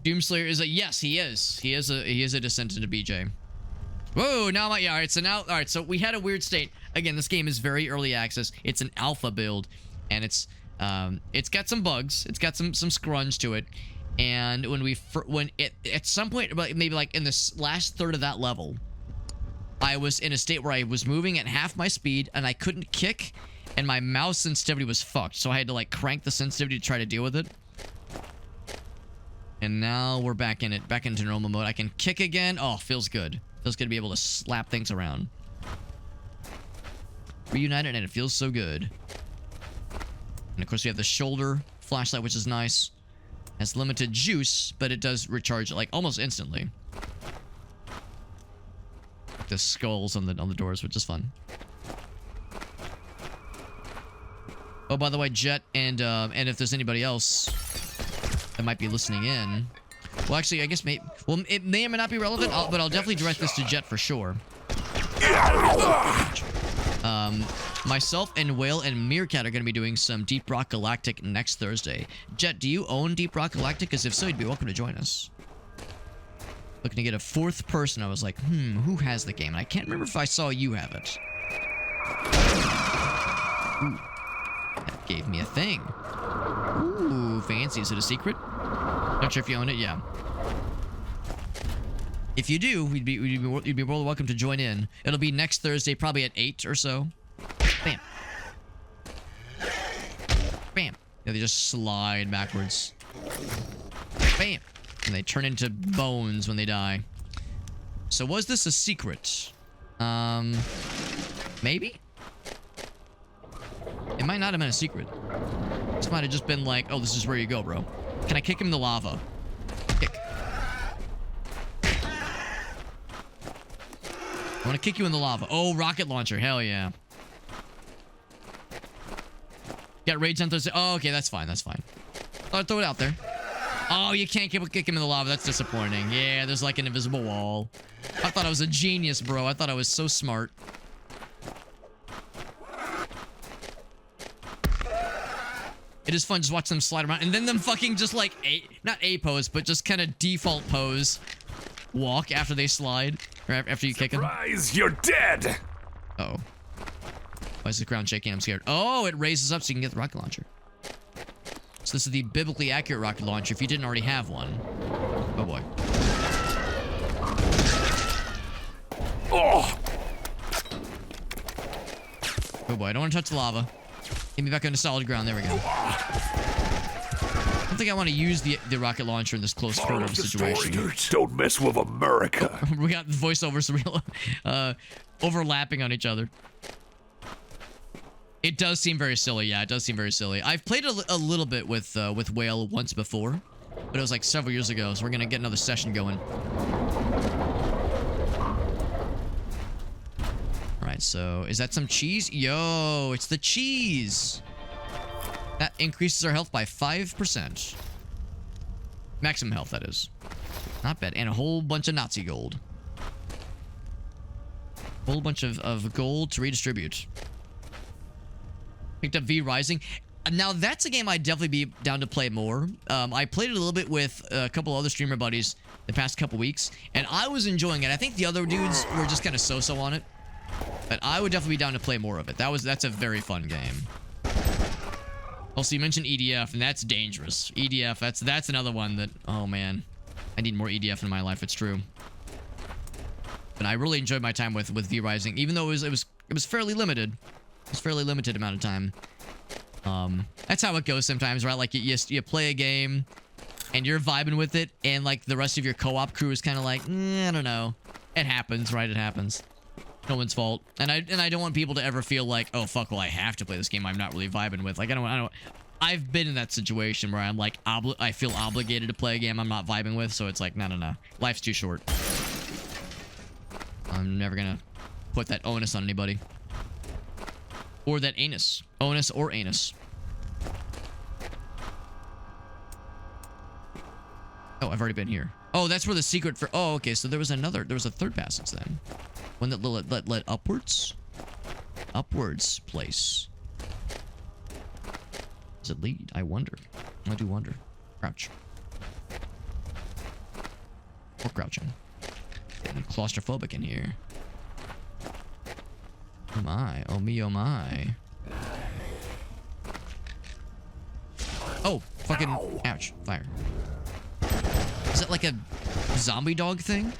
Doomslayer is a yes, he is. He is a descendant of BJ. Whoa, now my, yeah, all right, so we had a weird state. Again, this game is very early access. It's an alpha build, and it's got some bugs. It's got some scrunch to it. And at some point, maybe like in this last third of that level, I was in a state where I was moving at half my speed, and I couldn't kick, and my mouse sensitivity was fucked. So I had to like crank the sensitivity to try to deal with it. And now we're back in it, back into normal mode. I can kick again. Oh, feels good. Feels good to be able to slap things around. Reunited, and it feels so good. And of course, we have the shoulder flashlight, which is nice. Has limited juice, but it does recharge like almost instantly. The skulls on the doors, which is fun. Oh, by the way, Jet, and if there's anybody else that might be listening in, well, actually, I guess it may or may not be relevant, but I'll definitely direct this to Jet for sure. Myself and Whale and Meerkat are going to be doing some Deep Rock Galactic next Thursday. Jet, do you own Deep Rock Galactic? Because if so, you'd be welcome to join us. Looking to get a fourth person. I was like, who has the game? And I can't remember if I saw you have it. Ooh, that gave me a thing. Ooh, fancy. Is it a secret? Not sure if you own it. Yeah. If you do, you'd be more welcome to join in. It'll be next Thursday, probably at 8 or so. Bam. Bam. Yeah, they just slide backwards. Bam. And they turn into bones when they die. So was this a secret? Maybe? It might not have been a secret. This might have just been like, oh, this is where you go, bro. Can I kick him in the lava? Kick. I want to kick you in the lava. Oh, rocket launcher. Hell yeah. Got raids on Thursday. Oh, okay, that's fine. That's fine. I'll throw it out there. Oh, you can't kick him in the lava. That's disappointing. Yeah, there's like an invisible wall. I thought I was a genius, bro. I thought I was so smart. It is fun just watch them slide around and then them fucking just like not A pose, but just kind of default pose walk after they slide or after you kick them. Surprise, you're dead. Uh-oh. Why is the ground shaking? I'm scared. Oh, it raises up so you can get the rocket launcher. So this is the biblically accurate rocket launcher if you didn't already have one. Oh boy. Oh. Oh boy, I don't want to touch the lava. Get me back onto solid ground. There we go. I don't think I want to use the rocket launcher in this close quarter situation. Don't mess with America. We got voiceovers real overlapping on each other. It does seem very silly. Yeah, it does seem very silly. I've played a little bit with Whale once before, but it was like several years ago, so we're gonna get another session going. Alright, so is that some cheese? Yo, it's the cheese! That increases our health by 5%. Maximum health, that is. Not bad. And a whole bunch of Nazi gold. Whole bunch of gold to redistribute. Picked up V Rising. Now, that's a game I'd definitely be down to play more. I played it a little bit with a couple other streamer buddies the past couple weeks, and I was enjoying it. I think the other dudes were just kind of so-so on it. But I would definitely be down to play more of it. That's a very fun game. Also, you mentioned EDF, and that's dangerous. EDF, that's another one that, oh man, I need more EDF in my life. It's true. But I really enjoyed my time with V Rising, even though it was fairly limited. It was fairly limited amount of time. That's how it goes sometimes, right? Like you play a game, and you're vibing with it, and like the rest of your co-op crew is kind of like, I don't know. It happens, right? It happens. No one's fault. And I don't want people to ever feel like, oh fuck, well I have to play this game I'm not really vibing with. Like I don't I've been in that situation where I'm like I feel obligated to play a game I'm not vibing with, so it's like no. Life's too short. I'm never gonna put that onus on anybody. Or that anus. Onus or anus. Oh, I've already been here. Oh, that's where the secret for... Oh, okay, so there was a third passage then. One that led upwards? Upwards place. Does it lead? I wonder. I do wonder. Crouch. Or crouching. Getting claustrophobic in here. Oh my. Oh me, oh my. Oh, fucking... Ouch. Fire. Is that like a zombie dog thing?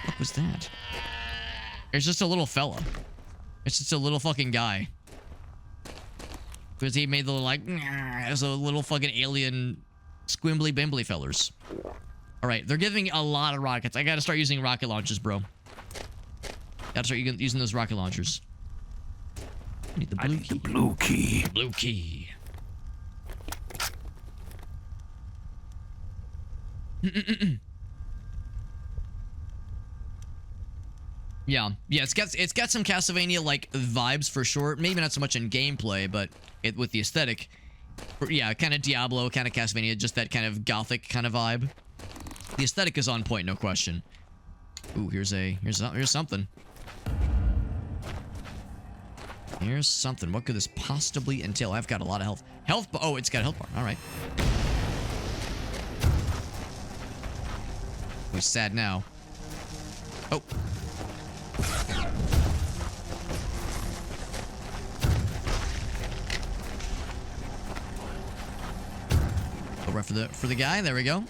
What was that? It's just a little fella. It's just a little fucking guy. Because he made the like... As a little fucking alien... Squimbly bimbly fellers. Alright, they're giving a lot of rockets. I gotta start using rocket launchers, bro. Gotta start using those rocket launchers. I need the blue key. The blue key. Blue key. Yeah, it's got some Castlevania like vibes for sure. Maybe not so much in gameplay, but with the aesthetic. Yeah, kind of Diablo, kind of Castlevania, just that kind of gothic kind of vibe. The aesthetic is on point, no question. Ooh, here's something. Here's something. What could this possibly entail? I've got a lot of health. Oh, it's got a health bar. All right. Who's sad now? Oh. Go right for the guy. There we go.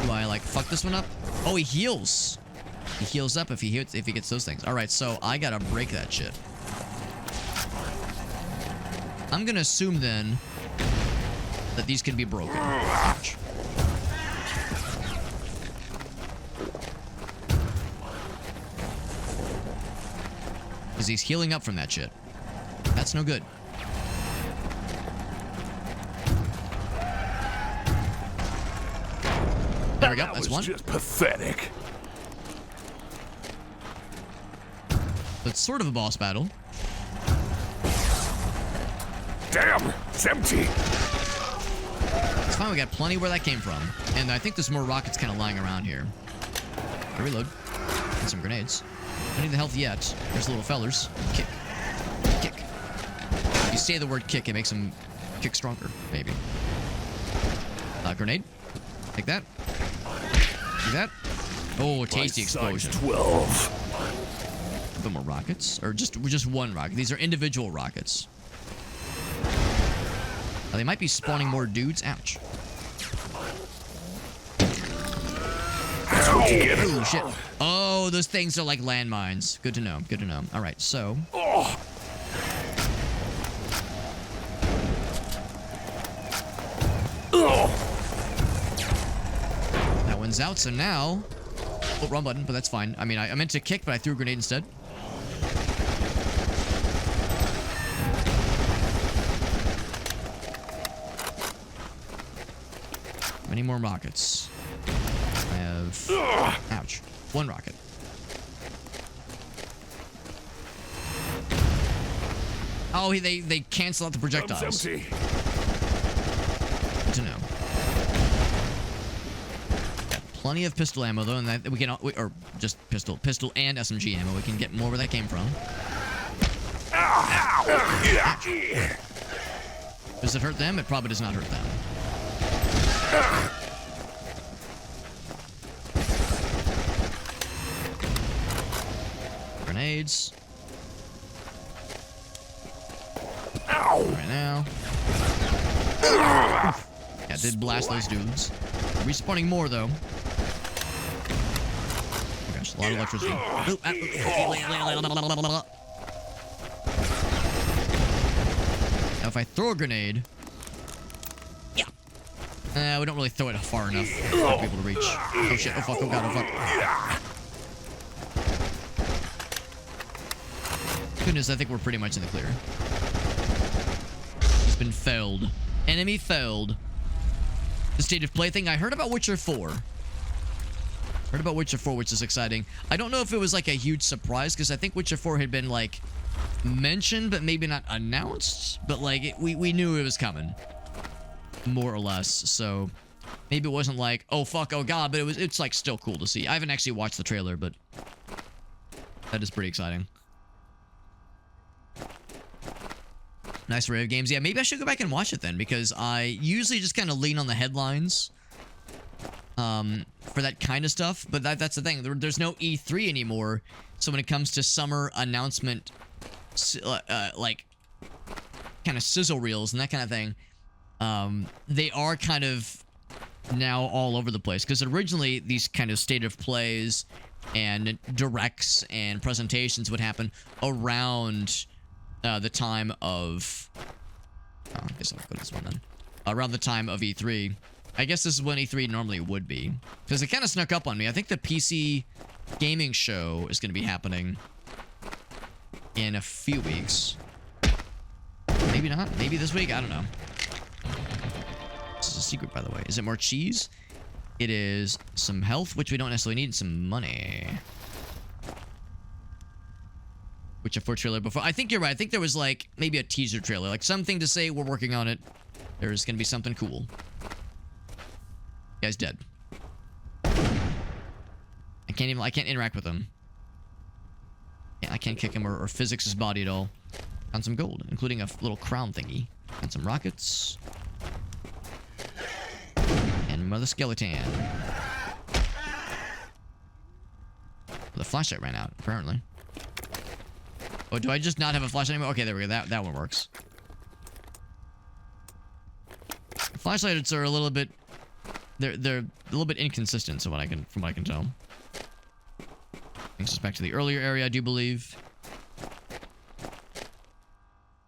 Ooh, I like fuck this one up? Oh, he heals. He heals up if he gets those things. All right, so I gotta break that shit. I'm gonna assume then that these can be broken. Ouch. Because he's healing up from that shit. That's no good. There we go. That's one. Just pathetic. It's sort of a boss battle. Damn, it's empty. It's fine. We got plenty where that came from, and I think there's more rockets kind of lying around here. I reload. And some grenades. I need the health yet. There's little fellers. Kick. Kick. If you say the word kick, it makes them kick stronger, maybe. Grenade. Take that. Do that. Oh, a tasty explosion. 12. A bit more rockets. Or just one rocket. These are individual rockets. They might be spawning more dudes. Ouch. Oh, shit. Oh, those things are like landmines. Good to know. Good to know. All right, so. That one's out, so now. Oh, wrong button, but that's fine. I mean, I meant to kick, but I threw a grenade instead. Many more rockets. I have... Ouch. One rocket. Oh, they cancel out the projectiles. Good to know. Got plenty of pistol ammo though, and that we can, or just pistol and SMG ammo. We can get more where that came from. Does it hurt them? It probably does not hurt them. Grenades. Right now. Yeah, did blast those dudes. Respawning more though. Oh gosh, a lot of electricity. Now if I throw a grenade. We don't really throw it far enough for people to reach. Oh shit, oh fuck, oh god, oh fuck. Goodness, I think we're pretty much in the clear. It's been felled. Enemy felled. The state of play thing, I heard about Witcher 4. Heard about Witcher 4, which is exciting. I don't know if it was like a huge surprise, because I think Witcher 4 had been like mentioned, but maybe not announced. But like, we knew it was coming. More or less, so maybe it wasn't like, oh fuck, oh god, but it's like still cool to see. I haven't actually watched the trailer, but that is pretty exciting. Nice array of games. Yeah, maybe I should go back and watch it then, because I usually just kind of lean on the headlines for that kind of stuff, but that's the thing. There's no E3 anymore, so when it comes to summer announcement, like kind of sizzle reels and that kind of thing, they are kind of now all over the place, because originally these kind of state of plays and directs and presentations would happen around the time of I guess I'll go to this one then. Around the time of E3. I guess this is when E3 normally would be, because it kind of snuck up on me. I think the PC gaming show is going to be happening in a few weeks. Maybe not. Maybe this week. I don't know. This is a secret, by the way. Is it more cheese? It is some health, which we don't necessarily need, and some money. Witcher 4 trailer before. I think you're right. I think there was like maybe a teaser trailer, like something to say we're working on it. There's gonna be something cool. Guy's dead. I can't interact with him. Yeah, I can't kick him or physics his body at all. Found some gold, including a little crown thingy. And some rockets. And Mother Skeleton. The flashlight ran out, apparently. Oh, do I just not have a flashlight anymore? Okay, there we go. That one works. Flashlights are a little bit they're a little bit inconsistent, so from what I can tell. Brings us back to the earlier area, I do believe.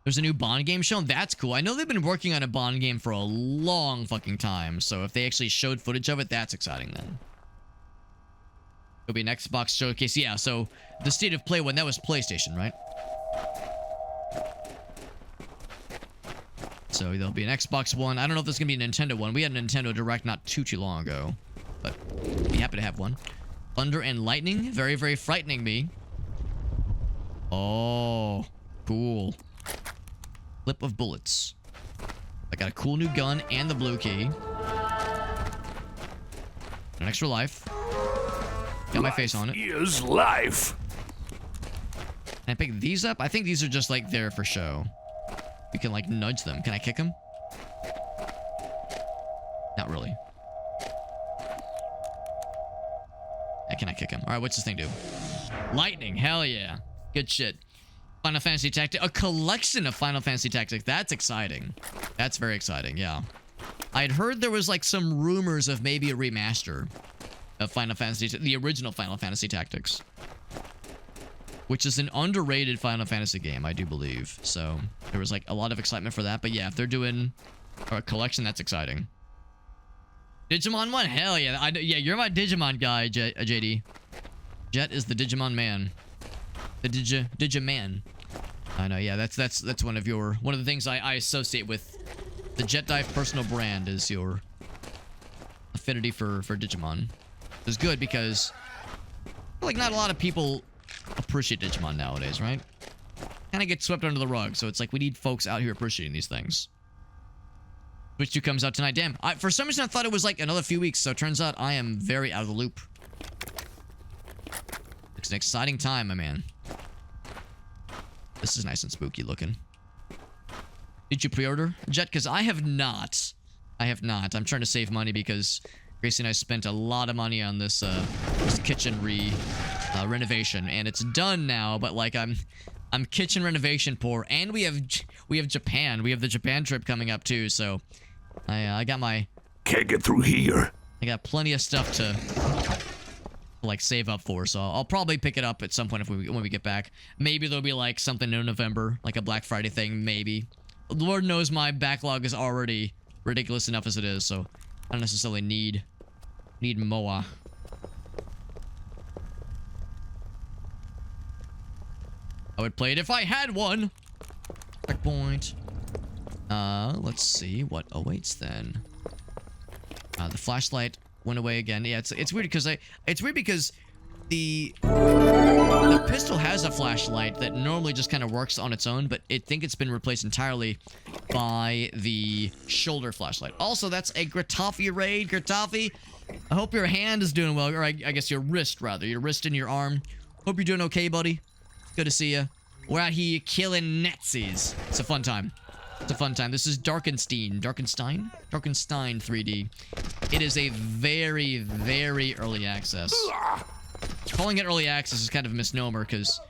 There's a new Bond game shown. That's cool. I know they've been working on a Bond game for a long fucking time, so if they actually showed footage of it, that's exciting then. It'll be an Xbox showcase. Yeah, so the State of Play one, that was PlayStation, right? So there'll be an Xbox one. I don't know if there's going to be a Nintendo one. We had a Nintendo Direct not too long ago, but be happy to have one. Thunder and lightning. Very, very frightening me. Oh, cool. Clip of bullets. I got a cool new gun and the blue key. An extra life. Got my face on it. Is life. Can I pick these up? I think these are just like there for show. We can like nudge them. Can I kick them? Not really. Yeah, can I kick him? All right, what's this thing do? Lightning. Hell yeah. Good shit. Final Fantasy Tactics. A collection of Final Fantasy Tactics. That's exciting. That's very exciting, yeah. I'd heard there was like some rumors of maybe a remaster of Final Fantasy, the original Final Fantasy Tactics, which is an underrated Final Fantasy game, I do believe. So there was like a lot of excitement for that. But yeah, if they're doing a collection, that's exciting. Digimon 1? Hell yeah. Yeah, you're my Digimon guy, JD. Jet is the Digimon man. The Digiman. I know, yeah, that's one of the things I associate with the Jet Dive personal brand is your affinity for Digimon. It's good because I feel like not a lot of people appreciate Digimon nowadays, right? Kind of get swept under the rug, so it's like we need folks out here appreciating these things. Switch 2 comes out tonight. Damn, for some reason I thought it was like another few weeks, so it turns out I am very out of the loop. It's an exciting time, my man. This is nice and spooky looking. Did you pre-order, Jet? Because I have not. I have not. I'm trying to save money because Gracie and I spent a lot of money on this kitchen renovation, and it's done now. But like I'm kitchen renovation poor, and we have Japan. We have the Japan trip coming up too. So I got my Can't get through here. I got plenty of stuff to like save up for, so I'll probably pick it up at some point when we get back. Maybe there'll be like something in November, like a Black Friday thing, maybe. Lord knows my backlog is already ridiculous enough as it is, so I don't necessarily need MOA. I would play it if I had one. Checkpoint. Let's see what awaits then. The flashlight went away again. Yeah, it's weird because the pistol has a flashlight that normally just kind of works on its own, but I think it's been replaced entirely by the shoulder flashlight. Also, that's a Gratafi raid. Gratafi, I hope your hand is doing well, or I guess your wrist rather, your wrist and your arm. Hope you're doing okay, buddy. Good to see you. We're out here killing Nazis. It's a fun time. It's a fun time. This is Darkenstein. Darkenstein 3D. It is a very, very early access. Calling it early access is kind of a misnomer because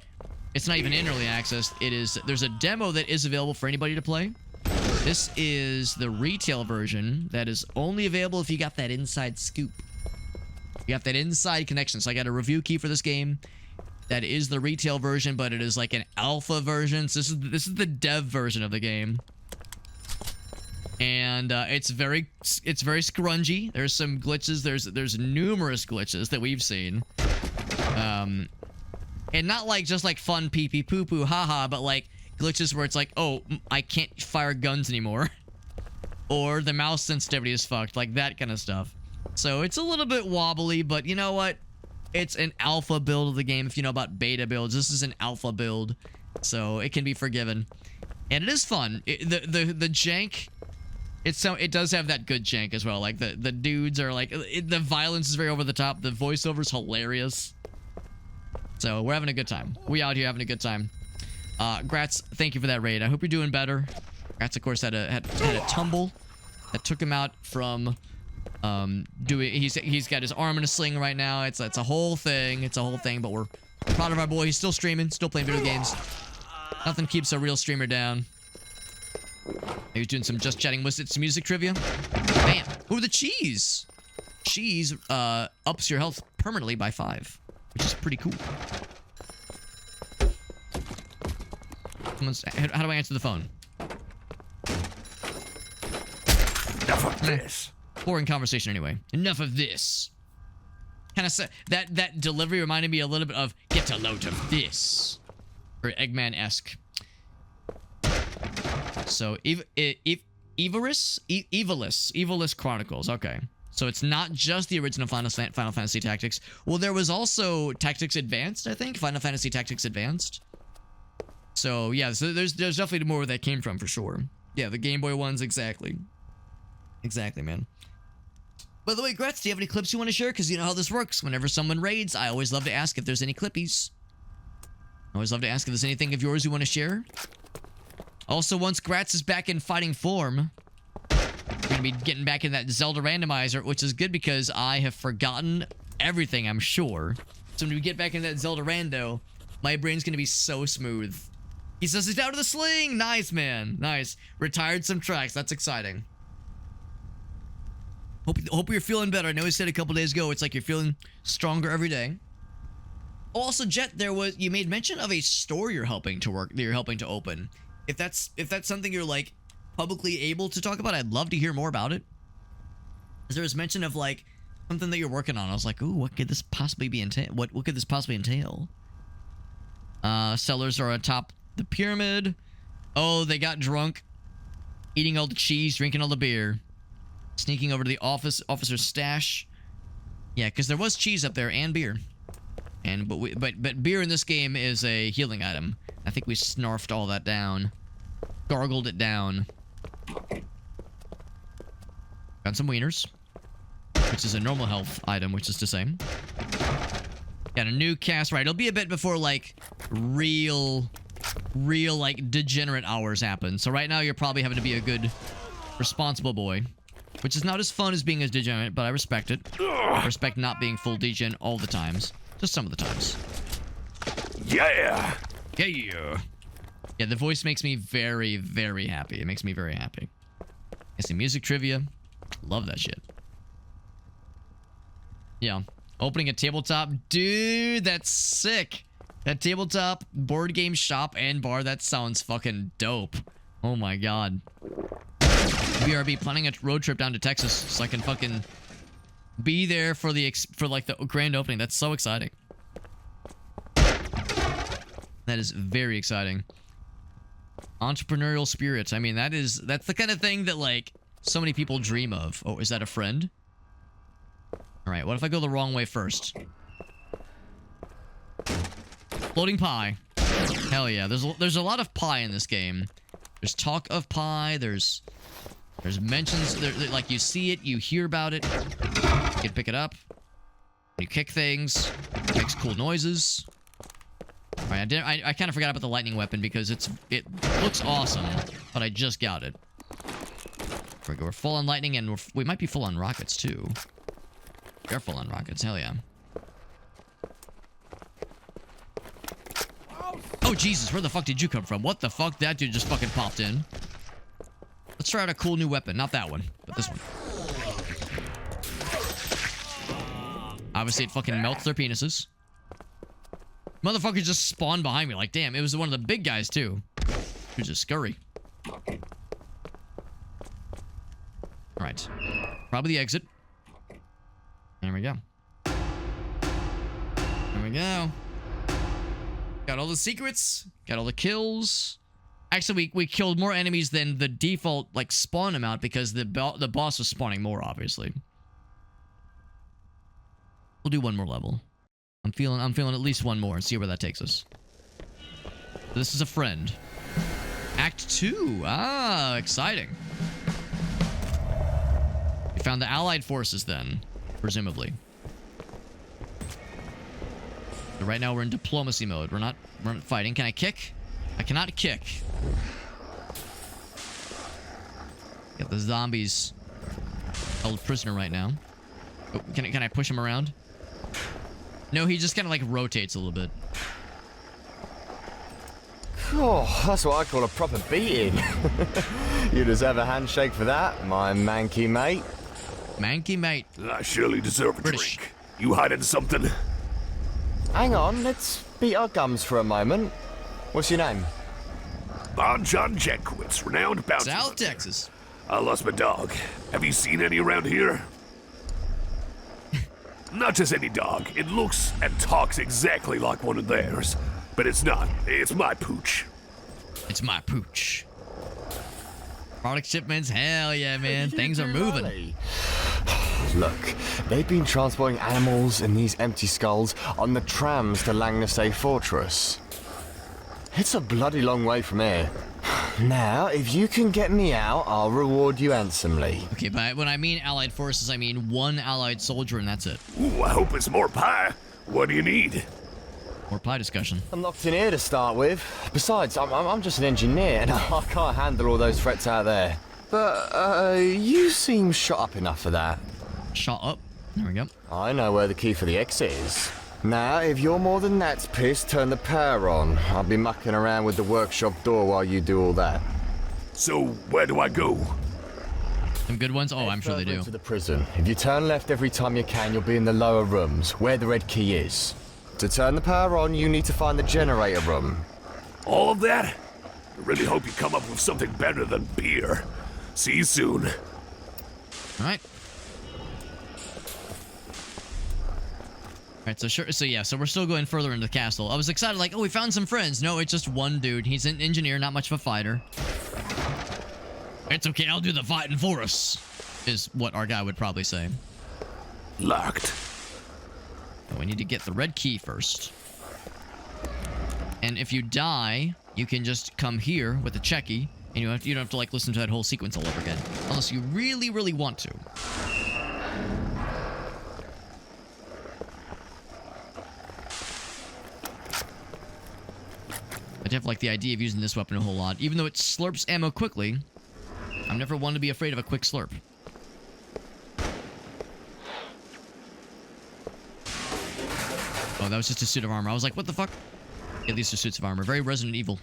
it's not even in early access. There's a demo that is available for anybody to play. This is the retail version that is only available if you got that inside scoop. You got that inside connection. So I got a review key for this game. That is the retail version, but it is like an alpha version. So this is the dev version of the game. And it's very scrungy. There's some glitches. There's numerous glitches that we've seen. And not like just like fun pee pee poo poo haha, but like glitches where it's like, oh, I can't fire guns anymore. Or the mouse sensitivity is fucked, like that kind of stuff. So it's a little bit wobbly, but you know what? It's an alpha build of the game. If you know about beta builds, this is an alpha build, so it can be forgiven. And it is fun. The jank, it does have that good jank as well. Like the dudes are like, the violence is very over the top. The voiceover's hilarious. So we're having a good time. We out here having a good time. Gratz, thank you for that raid. I hope you're doing better. Gratz, of course, had a tumble that took him out from he's got his arm in a sling right now. It's a whole thing. It's a whole thing, but we're proud of our boy. He's still streaming, still playing video games. Nothing keeps a real streamer down. He was doing some just chatting. Was it some music trivia? Bam. Ooh, the cheese. cheese ups your health permanently by 5, which is pretty cool. How do I answer the phone? Enough of this. Boring conversation anyway. Enough of this. Kind of that delivery reminded me a little bit of get a load of this, or Eggman-esque. So Evilus Chronicles. Okay, so it's not just the original Final Fantasy Tactics. Well, there was also Tactics Advanced, I think. Final Fantasy Tactics Advanced. So yeah, so there's definitely more where that came from for sure. Yeah, the Game Boy ones, exactly. Exactly, man. By the way, Gretz, do you have any clips you want to share? Because you know how this works. Whenever someone raids, I always love to ask if there's any clippies. I always love to ask if there's anything of yours you want to share. Also, once Gratz is back in fighting form, we're going to be getting back in that Zelda randomizer, which is good because I have forgotten everything, I'm sure. So when we get back in that Zelda rando, my brain's going to be so smooth. He says he's out of the sling! Nice, man. Nice. Retired some tracks. That's exciting. Hope you're feeling better. I know he said a couple days ago it's like you're feeling stronger every day. Oh, also, Jet, you made mention of a store you're helping to open. If that's something you're like publicly able to talk about, I'd love to hear more about it. As there was mention of like something that you're working on. I was like, ooh, what could this possibly be what could this possibly entail? Sellers are atop the pyramid. Oh, they got drunk, eating all the cheese, drinking all the beer. Sneaking over to the officer's stash. Yeah, because there was cheese up there and beer. But beer in this game is a healing item. I think we snarfed all that down. Gargled it down. Got some wieners. Which is a normal health item, which is to say. Got a new cast. Right, it'll be a bit before, like, real, like, degenerate hours happen. So right now you're probably having to be a good, responsible boy. Which is not as fun as being as degenerate, but I respect it. I respect not being full degen all the times. Just some of the times. Yeah! Yeah! Yeah, the voice makes me very, very happy. It makes me very happy. I see music trivia. Love that shit. Yeah. Opening a tabletop. Dude, that's sick. That tabletop board game shop and bar, that sounds fucking dope. Oh my god. BRB planning a road trip down to Texas so I can fucking be there for like the grand opening. That's so exciting. That is very exciting. Entrepreneurial spirit. I mean, that's the kind of thing that like so many people dream of. Oh, is that a friend? All right, what if I go the wrong way first? Floating pie. Hell yeah. There's a lot of pie in this game. There's talk of pie. There's mentions, like you see it, you hear about it, you can pick it up, you kick things, it makes cool noises. Alright, I kind of forgot about the lightning weapon because it looks awesome, but I just got it. There we go, we're full on lightning and we might be full on rockets too. We're full on rockets, hell yeah. Oh Jesus, where the fuck did you come from? What the fuck? That dude just fucking popped in. Let's try out a cool new weapon. Not that one, but this one. Obviously, it fucking melts their penises. Motherfucker just spawned behind me. Like, damn, it was one of the big guys, too. Who's a scurry. Alright. Probably the exit. There we go. There we go. Got all the secrets. Got all the kills. Actually, we killed more enemies than the default, like, spawn amount because the boss was spawning more, obviously. We'll do one more level. I'm feeling at least one more and see where that takes us. This is a friend. Act 2. Ah, exciting. We found the Allied forces then, presumably. So right now we're in diplomacy mode. We're not fighting. Can I kick? I cannot kick. Got the zombies held prisoner right now. Oh, can I push him around? No, he just kind of like rotates a little bit. Oh, that's what I call a proper beating. You deserve a handshake for that, my manky mate. Manky mate. I surely deserve a British. drink. You hiding something? Hang on, let's beat our gums for a moment. What's your name? Bon John Jankowitz, renowned bounty South hunter. Texas. I lost my dog. Have you seen any around here? Not just any dog. It looks and talks exactly like one of theirs. But it's not. It's my pooch. It's my pooch. Product shipments, hell yeah, man. Things are moving. Look, they've been transporting animals in these empty skulls on the trams to Langnasay Fortress. It's a bloody long way from here. Now, if you can get me out, I'll reward you handsomely. Okay, but when I mean allied forces, I mean one allied soldier and that's it. Ooh, I hope it's more pie. What do you need? More pie discussion. I'm locked in here to start with. Besides, I'm just an engineer and I can't handle all those threats out there. But, you seem shot up enough for that. Shot up. There we go. I know where the key for the exit is. Now, if you're more than that's pissed, turn the power on. I'll be mucking around with the workshop door while you do all that. So, where do I go? Some good ones? Oh, I'm sure they Further do. into the prison. If you turn left every time you can, you'll be in the lower rooms, where the red key is. To turn the power on, you need to find the generator room. All of that? I really hope you come up with something better than beer. See you soon. Alright. Alright, so we're still going further into the castle. I was excited, like, oh, we found some friends. No, it's just one dude. He's an engineer, not much of a fighter. It's okay, I'll do the fighting for us, is what our guy would probably say. Locked. And we need to get the red key first. And if you die, you can just come here with a checky, and you don't have to like listen to that whole sequence all over again. Unless you really, really want to. I do have like the idea of using this weapon a whole lot. Even though it slurps ammo quickly, I'm never one to be afraid of a quick slurp. Oh, that was just a suit of armor. I was like, what the fuck? Yeah, these are suits of armor. Very Resident Evil.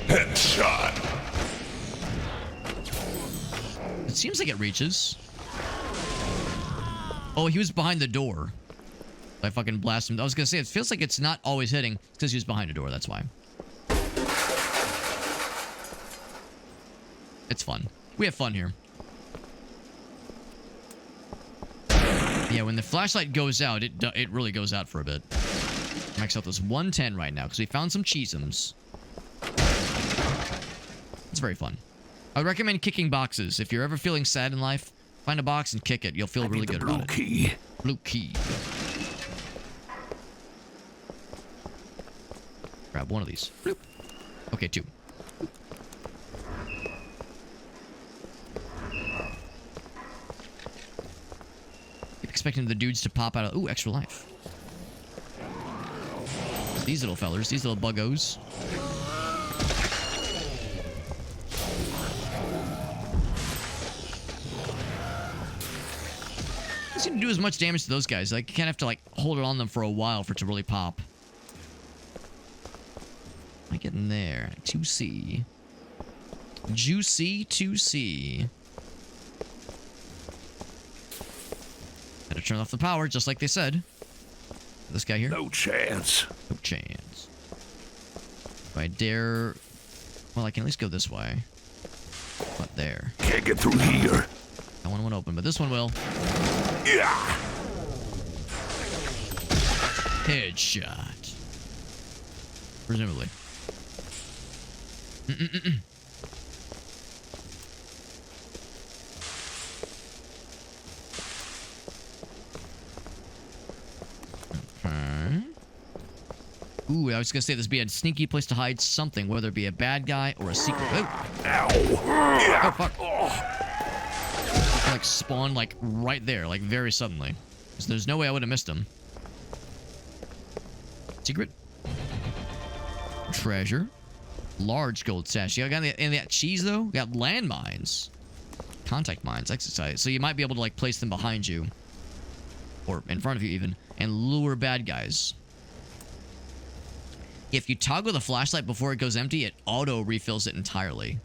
Headshot. It seems like it reaches. Oh, he was behind the door. I fucking blast him. I was gonna say, it feels like it's not always hitting. It's because he was behind a door, that's why. It's fun. We have fun here. Yeah, when the flashlight goes out, it really goes out for a bit. Max out this 110 right now, because we found some cheeseums. It's very fun. I would recommend kicking boxes. If you're ever feeling sad in life, find a box and kick it. You'll feel really good about it. Key. Blue key. Grab one of these. Bloop. Okay, two. Keep expecting the dudes to pop out of... Ooh, extra life. These little fellers, these little buggos. It's gonna do as much damage to those guys. Like, you can't have to, like, hold it on them for a while for it to really pop. Am I getting there? 2C. Juicy 2C. Had to turn off the power, just like they said. This guy here? No chance. No chance. If I dare... Well, I can at least go this way. But there. Can't get through here. That one won't open, but this one will. Yeah. Headshot. Presumably. Okay. Ooh, I was gonna say this would be a sneaky place to hide something, whether it be a bad guy or a secret. Oh, Ow. oh fuck. Like spawn like right there, like very suddenly. So there's no way I would have missed him. Secret. Treasure. Large gold stash. You got in that cheese though? We got landmines. Contact mines. Exercise. So you might be able to like place them behind you. Or in front of you even. And lure bad guys. If you toggle the flashlight before it goes empty, it auto refills it entirely.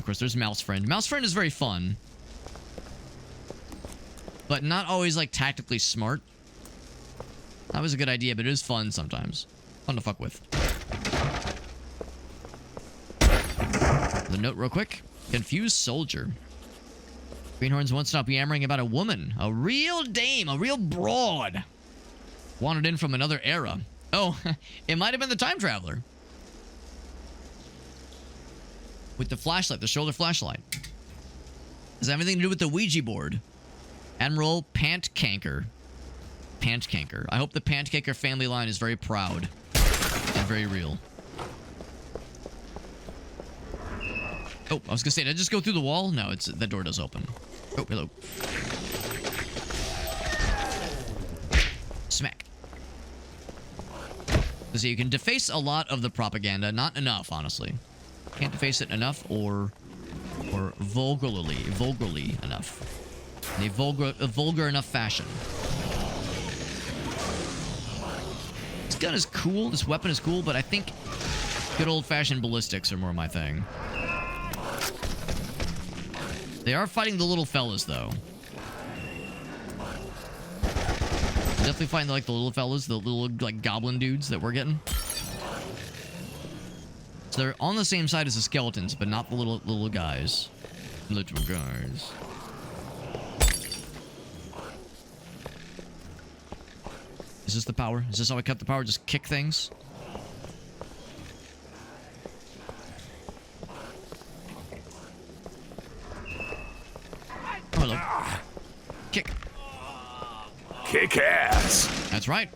Of course, there's Mouse Friend. Mouse Friend is very fun. But not always, like, tactically smart. That was a good idea, but it is fun sometimes. Fun to fuck with. The note real quick. Confused soldier. Greenhorns won't stop yammering about a woman. A real dame. A real broad. Wandered in from another era. Oh, it might have been the time traveler. With the flashlight, the shoulder flashlight. Has everything to do with the Ouija board. Admiral Pantcanker. Pantcanker. I hope the Pantcanker family line is very proud. And very real. Oh, I was gonna say, did I just go through the wall? No, it's the door does open. Oh, hello. Smack. So you can deface a lot of the propaganda, not enough, honestly. Can't deface it enough or vulgarly enough. In a vulgar enough fashion. This gun is cool, this weapon is cool, but I think good old-fashioned ballistics are more my thing. They are fighting the little fellas, though. Definitely fighting like the little fellas, the little like goblin dudes that we're getting. So they're on the same side as the skeletons, but not the little guys. Little guys. Is this the power? Is this how I cut the power? Just kick things? Oh, hello. Kick. Kick ass. That's right.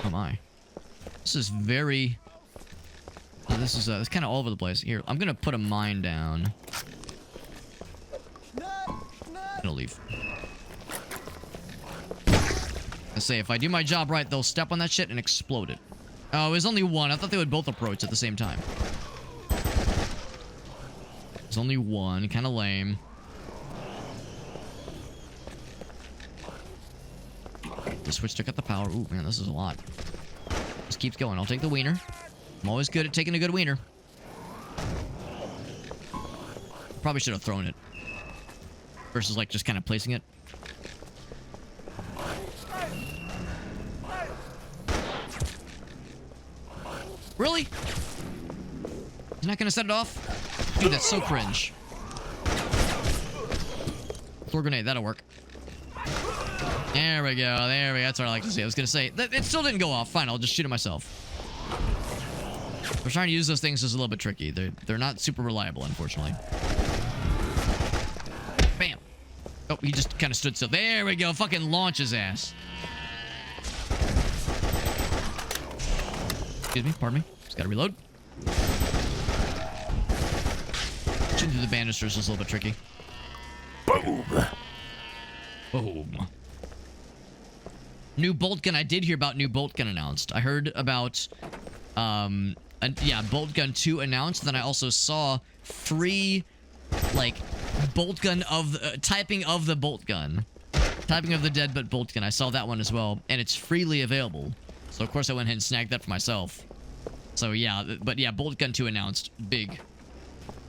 Oh my. This is very... this is it's kind of all over the place. Here, I'm gonna put a mine down. I'm gonna leave. I say, if I do my job right, they'll step on that shit and explode it. Oh, it was only one. I thought they would both approach at the same time. There's only one. Kind of lame. The switch to cut the power. Ooh, man, this is a lot. Just keeps going. I'll take the wiener. I'm always good at taking a good wiener. Probably should have thrown it. Versus, like, just kind of placing it. Really? He's not gonna set it off? Dude, that's so cringe. Floor grenade, that'll work. There we go, there we go. That's what I like to see. I was gonna say, it still didn't go off. Fine, I'll just shoot it myself. We're trying to use those things is a little bit tricky. They're not super reliable, unfortunately. Bam. Oh, he just kind of stood still. There we go. Fucking launch his ass. Excuse me, pardon me. Just gotta reload. Shooting through the banisters is a little bit tricky. Boom. Boom. New bolt gun. I did hear about new bolt gun announced. I heard about, yeah, bolt gun 2 announced. Then I also saw free, like, bolt gun of typing of the bolt gun, typing of the dead but bolt gun. I saw that one as well, and it's freely available. So of course I went ahead and snagged that for myself. So yeah, but yeah, bolt gun 2 announced big,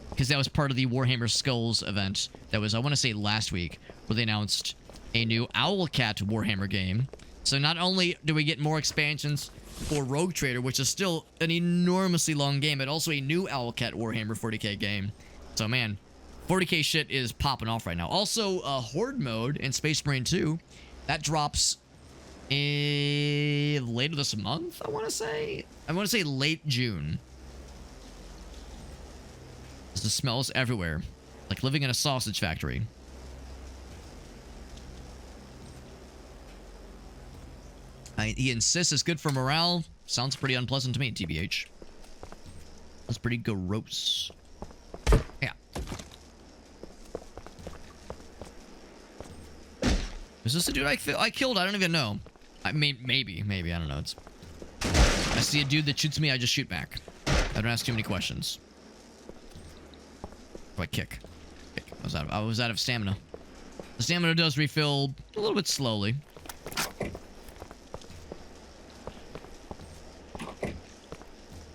because that was part of the Warhammer Skulls event. That was, I want to say, last week, where they announced a new Owlcat Warhammer game. So not only do we get more expansions for Rogue Trader, which is still an enormously long game, but also a new Owlcat Warhammer 40k game. So man, 40k shit is popping off right now. Also, Horde mode in Space Marine 2, that drops later this month, I want to say. I want to say late June. The smells everywhere, like living in a sausage factory. He insists it's good for morale. Sounds pretty unpleasant to me, TBH. That's pretty gross. Yeah. Is this the dude I killed? I don't even know. I mean, maybe. I don't know. I see a dude that shoots me, I just shoot back. I don't ask too many questions. Oh, I kick. I was out of stamina. The stamina does refill a little bit slowly.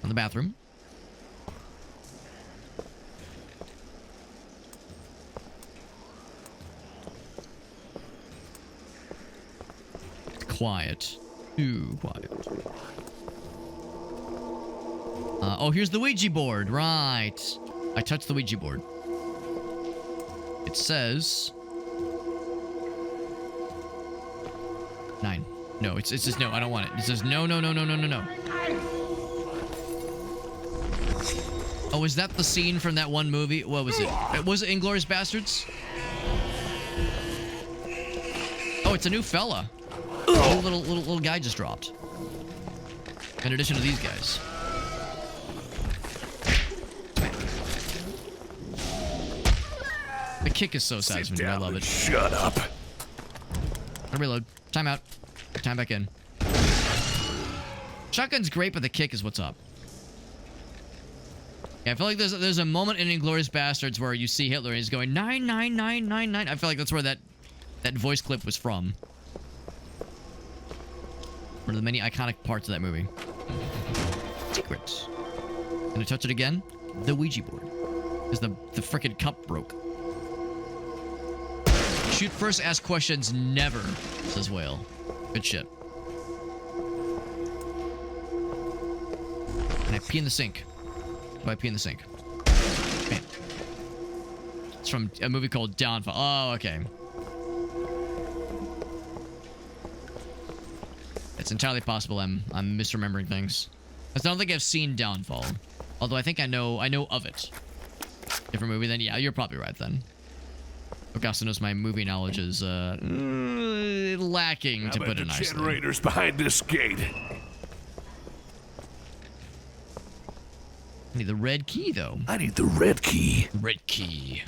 On the bathroom. quiet. Too quiet. Oh, here's the Ouija board. Right. I touched the Ouija board. It says... 9. No, it says no. I don't want it. It says no, no, no, no, no, no, no. Oh, is that the scene from that one movie? What was it? Was it Inglourious Bastards? Oh, it's a new fella. A little guy just dropped. In addition to these guys. The kick is so satisfying. I love it. Shut up. Reload. Time out. Time back in. Shotgun's great, but the kick is what's up. Yeah, I feel like there's a moment in Inglourious Bastards where you see Hitler and he's going 99999. I feel like that's where that voice clip was from. One of the many iconic parts of that movie. Secrets. Gonna touch it again? The Ouija board. Because the frickin' cup broke. Shoot first, ask questions never, says Whale. Good shit. And I pee in the sink. Do I pee in the sink? Okay. It's from a movie called Downfall. Oh, okay. It's entirely possible I'm misremembering things. I don't think I've seen Downfall. Although I think I know of it. Different movie then? Yeah, you're probably right then. Augusta knows my movie knowledge is lacking, to put it nicely. The generators behind this gate. I need the red key, though. I need the red key. Red key.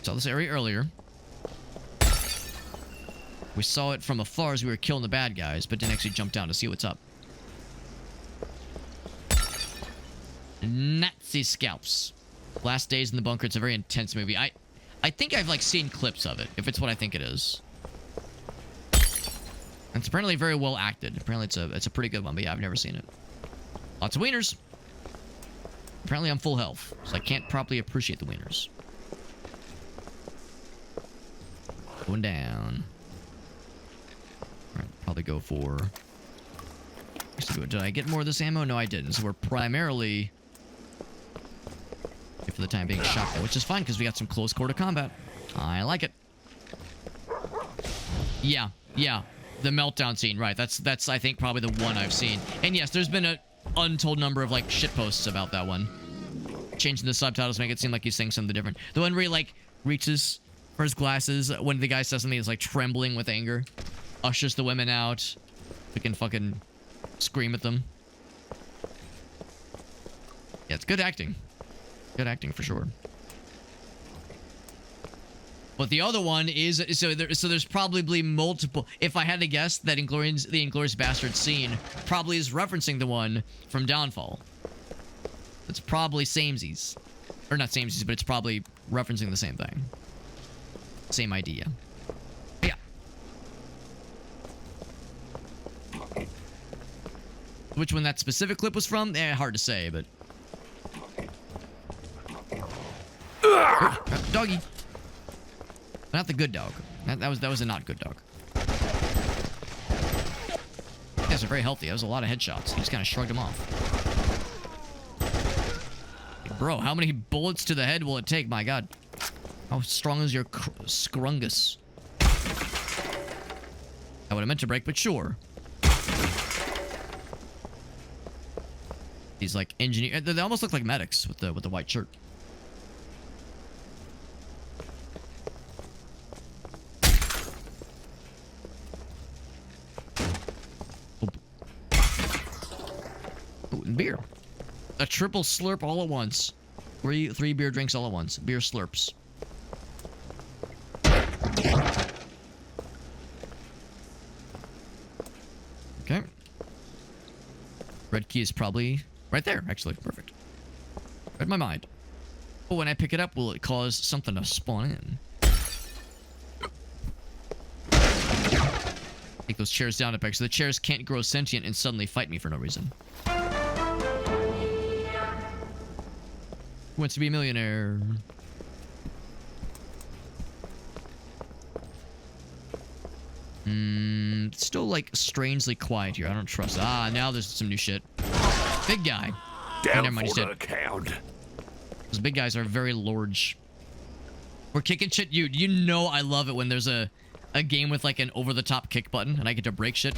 Saw this area earlier. We saw it from afar as we were killing the bad guys, but didn't actually jump down to see what's up. Nazi scalps. Last Days in the Bunker. It's a very intense movie. I think I've like seen clips of it, if it's what I think it is. And it's apparently very well acted. Apparently it's a pretty good one, but yeah, I've never seen it. Lots of wieners. Apparently I'm full health, so I can't properly appreciate the wieners. Going down. Alright, probably go for... Did I get more of this ammo? No, I didn't. So we're primarily... for the time being, shotgun, which is fine because we got some close quarter combat. I like it. Yeah. The meltdown scene, right. That's I think probably the one I've seen. And yes, there's been an untold number of like shit posts about that one. Changing the subtitles to make it seem like he's saying something different. The one where he like reaches for his glasses when the guy says something, he's like trembling with anger. Ushers the women out. We can fucking scream at them. Yeah, it's good acting. Good acting for sure. But the other one is so there's probably multiple. If I had to guess, that the Inglourious Bastards scene probably is referencing the one from Downfall. It's probably samesies, or not samesies, but it's probably referencing the same thing. Same idea. Yeah. Which one that specific clip was from? Hard to say, but. Doggy. Not the good dog. That was a not good dog. You guys are very healthy. That was a lot of headshots. He just kind of shrugged them off. Hey, bro, how many bullets to the head will it take? My God. How strong is your scrungus? I would have meant to break, but sure. These like engineer. They almost look like medics with the white shirt. Beer. A triple slurp all at once. Three beer drinks all at once. Beer slurps. Okay. Red key is probably right there, actually. Perfect. Read my mind. But when I pick it up, will it cause something to spawn in? Take those chairs down a peg so the chairs can't grow sentient and suddenly fight me for no reason. Who wants to be a millionaire? It's still like strangely quiet here. I don't trust. Ah, now there's some new shit. Big guy. Down never mind, he's for dead. the count. Those big guys are very large. We're kicking shit. You know I love it when there's a game with like an over-the-top kick button and I get to break shit.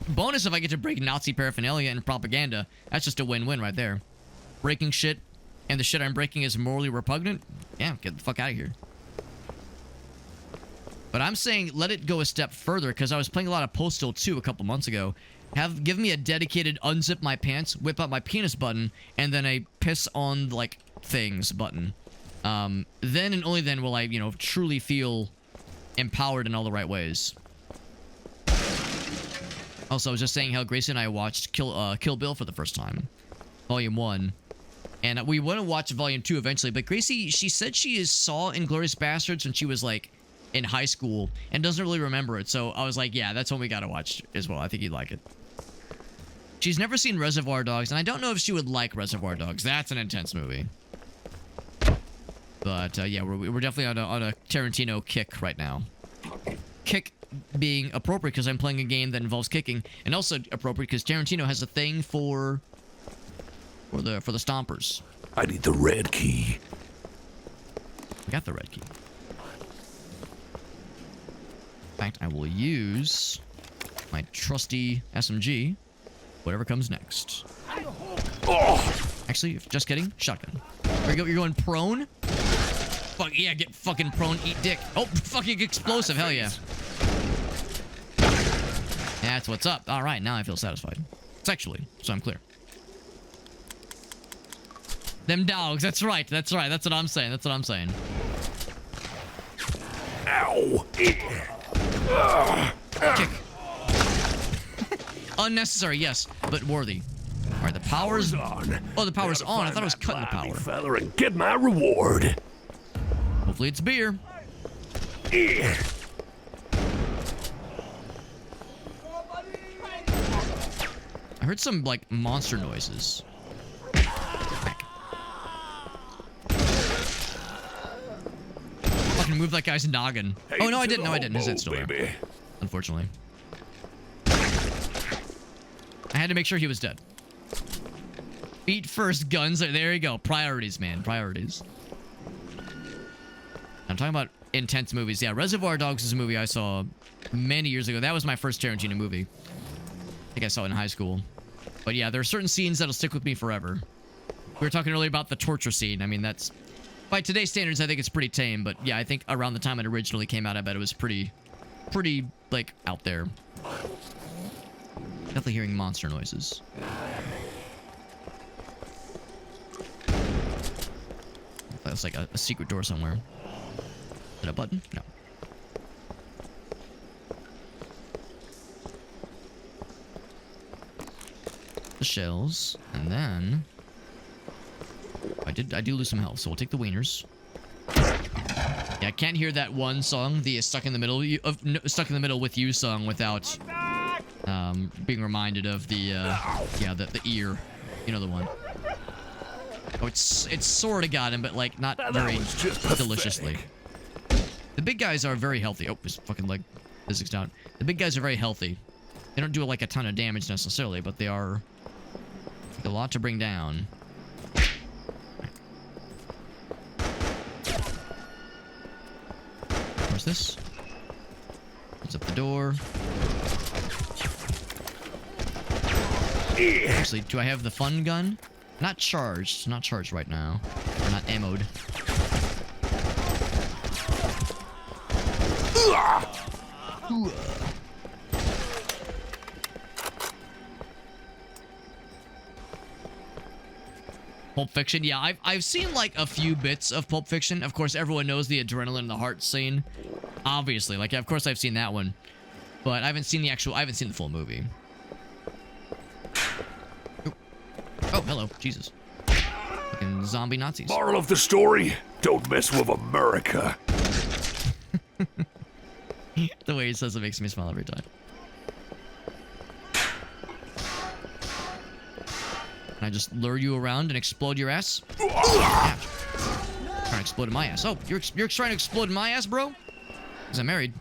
Bonus if I get to break Nazi paraphernalia and propaganda. That's just a win-win right there. Breaking shit and the shit I'm breaking is morally repugnant. Yeah, get the fuck out of here. But I'm saying let it go a step further because I was playing a lot of Postal 2 a couple months ago. Give me a dedicated unzip my pants, whip out my penis button, and then a piss on like things button. Then and only then will I, you know, truly feel empowered in all the right ways. Also, I was just saying how Gracie and I watched Kill Bill for the first time, Volume 1. And we want to watch Volume 2 eventually, but Gracie, she said she saw Inglourious Bastards when she was like in high school and doesn't really remember it. So I was like, yeah, that's one we gotta watch as well. I think you'd like it. She's never seen Reservoir Dogs, and I don't know if she would like Reservoir Dogs. That's an intense movie. But yeah, we're definitely on a Tarantino kick right now. Kick being appropriate because I'm playing a game that involves kicking, and also appropriate because Tarantino has a thing for the stompers. I need the red key. I got the red key. In fact, I will use my trusty SMG, whatever comes next. Oh! Actually, just kidding. Shotgun. There you go. You're going prone? Fuck, yeah, get fucking prone, eat dick. Oh, fucking explosive. Hell yeah. That's what's up. All right, now I feel satisfied. Sexually, so I'm clear. Them dogs. That's right. That's right. That's what I'm saying. That's what I'm saying. Ow! Kick. Unnecessary, yes, but worthy. All right, the power's on. Oh, the power's on. I thought it was cutting the power. Fella and get my reward. Hopefully it's beer. Yeah. I heard some like monster noises. Fucking move that guy's noggin. Oh no, I didn't. No, I didn't. His head's still there. Unfortunately. I had to make sure he was dead. Feet first, guns. There you go. Priorities, man. Priorities. I'm talking about intense movies. Yeah, Reservoir Dogs is a movie I saw many years ago. That was my first Tarantino movie. I think I saw it in high school. But yeah, there are certain scenes that'll stick with me forever. We were talking earlier about the torture scene. I mean, that's... By today's standards, I think it's pretty tame. But yeah, I think around the time it originally came out, I bet it was pretty, like, out there. Definitely hearing monster noises. That's like a secret door somewhere. Is it a button? No. The shells, and then I do lose some health, so we'll take the wieners. Yeah, I can't hear that one song, the "Stuck in the Middle" "Stuck in the Middle with You" song without being reminded of the the ear, you know, the one. Oh, it's sort of got him, but like not very deliciously. The big guys are very healthy. Oh, his fucking leg physics down. The big guys are very healthy. They don't do like a ton of damage necessarily, but they are a lot to bring down. Where's this? Opens up the door. Actually, do I have the fun gun? Not charged. Not charged right now. Or not ammoed. Pulp Fiction, yeah, I've seen like a few bits of Pulp Fiction. Of course, everyone knows the adrenaline in the heart scene. Obviously, like, of course I've seen that one. But I haven't seen the full movie. Oh, hello, Jesus. Fucking zombie Nazis. Moral of the story, don't mess with America. The way he says it makes me smile every time. Can I just lure you around and explode your ass? Trying to explode my ass. Oh, you're trying to explode my ass, bro? Because I'm married.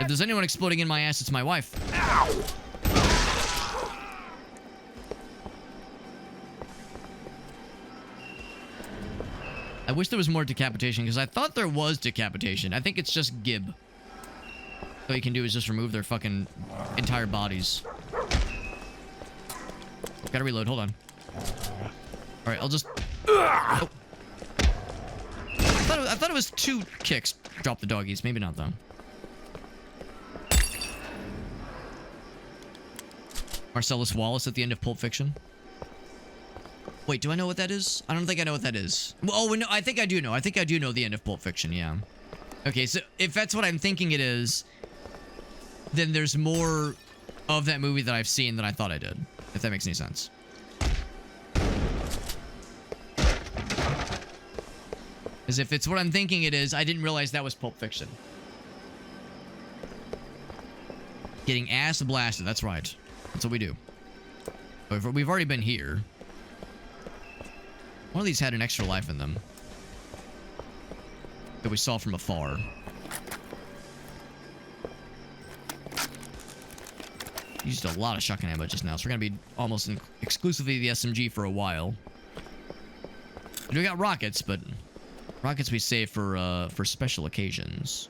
If there's anyone exploding in my ass, it's my wife. Ow! I wish there was more decapitation, because I thought there was decapitation. I think it's just gib. All you can do is just remove their fucking entire bodies. Gotta reload, hold on. Alright, I'll just... Oh. I thought it was 2 kicks. Drop the doggies. Maybe not, though. Marcellus Wallace at the end of Pulp Fiction. Wait, do I know what that is? I don't think I know what that is. Oh, no, I think I do know. I think I do know the end of Pulp Fiction, yeah. Okay, so if that's what I'm thinking it is, then there's more of that movie that I've seen than I thought I did, if that makes any sense. As if it's what I'm thinking it is, I didn't realize that was Pulp Fiction. Getting ass blasted, that's right. That's what we do. We've already been here. One of these had an extra life in them that we saw from afar. Used a lot of shotgun ammo just now, so we're gonna be almost exclusively the SMG for a while. We got rockets, but rockets we save for special occasions.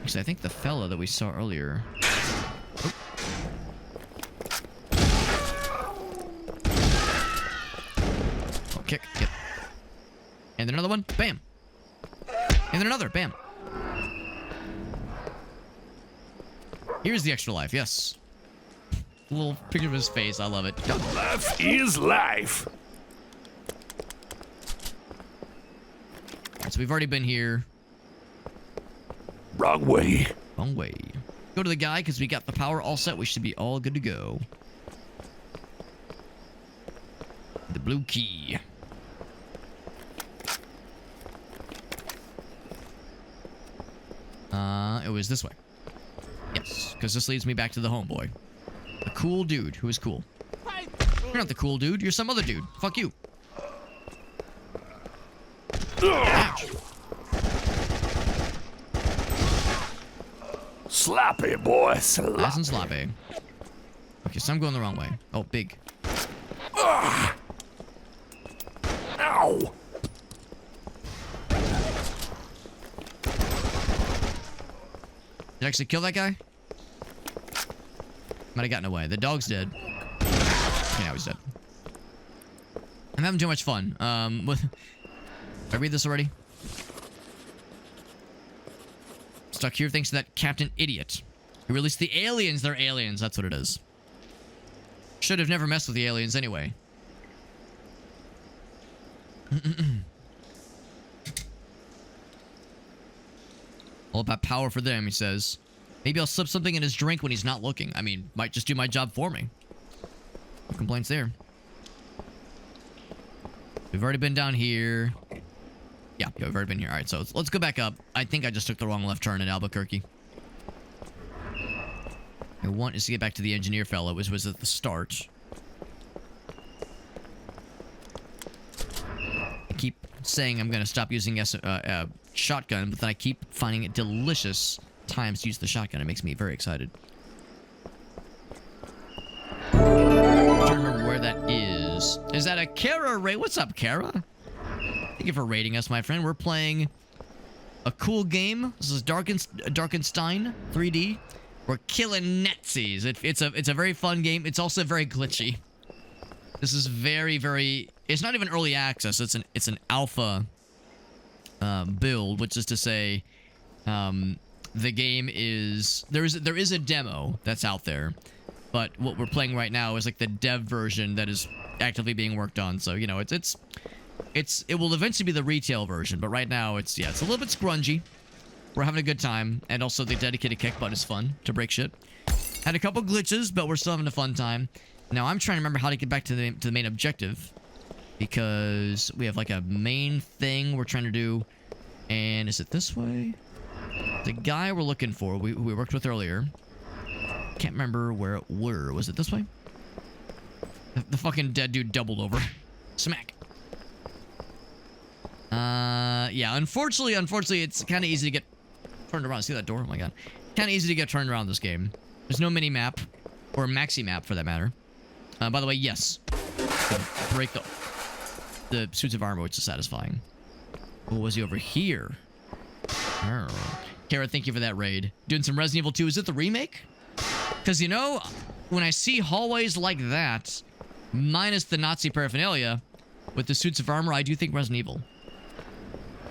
Actually, I think the fella that we saw earlier. Oh, kick. Yep. And then another one. Bam. And then another. Bam. Here's the extra life. Yes. Little picture of his face. I love it. Life is life. Alright, so we've already been here. Wrong way. Wrong way. Go to the guy, because we got the power all set. We should be all good to go. The blue key. It was this way. Yes, because this leads me back to the homeboy. The cool dude who is cool. You're not the cool dude. You're some other dude. Fuck you. Ouch. Sloppy, boy. Sloppy. Nice and sloppy. Okay, so I'm going the wrong way. Oh, big. Ow! Did I actually kill that guy? Might have gotten away. The dog's dead. Okay, now he's dead. I'm having too much fun. Did I read this already? Stuck here thanks to that Captain Idiot. He released the aliens. They're aliens. That's what it is. Should have never messed with the aliens anyway. All about power for them, he says. Maybe I'll slip something in his drink when he's not looking. I mean, might just do my job for me. No complaints there. We've already been down here. Yeah, we've already been here. All right, so let's go back up. I think I just took the wrong left turn in Albuquerque. I want is to get back to the engineer fellow, which was at the start. I keep saying I'm going to stop using shotgun, but then I keep finding it delicious times to use the shotgun. It makes me very excited. I'm trying to remember where that is. Is that a Kara Ray? What's up, Kara? Thank you for rating us, my friend. We're playing a cool game. This is Darkenstein 3D. We're killing Nazis. It's a very fun game. It's also very glitchy. This is very. It's not even early access. It's an alpha build, which is to say, the game is there is a demo that's out there, but what we're playing right now is like the dev version that is actively being worked on. So you know, it will eventually be the retail version, but right now it's a little bit scrungy. We're having a good time, and also the dedicated kick button is fun to break shit. Had a couple glitches, but we're still having a fun time. Now I'm trying to remember how to get back to the main objective, because we have like a main thing we're trying to do. And is it this way? The guy we're looking for, we worked with earlier. Can't remember where it were. Was it this way? The fucking dead dude doubled over. Smack. Yeah, unfortunately, it's kind of easy to get turned around. See that door? Oh my god. Kind of easy to get turned around this game. There's no mini map, or maxi map for that matter. By the way, yes. Break the suits of armor, which is satisfying. Oh, was he over here? Oh. Kara, thank you for that raid. Doing some Resident Evil 2. Is it the remake? Because, you know, when I see hallways like that, minus the Nazi paraphernalia, with the suits of armor, I do think Resident Evil.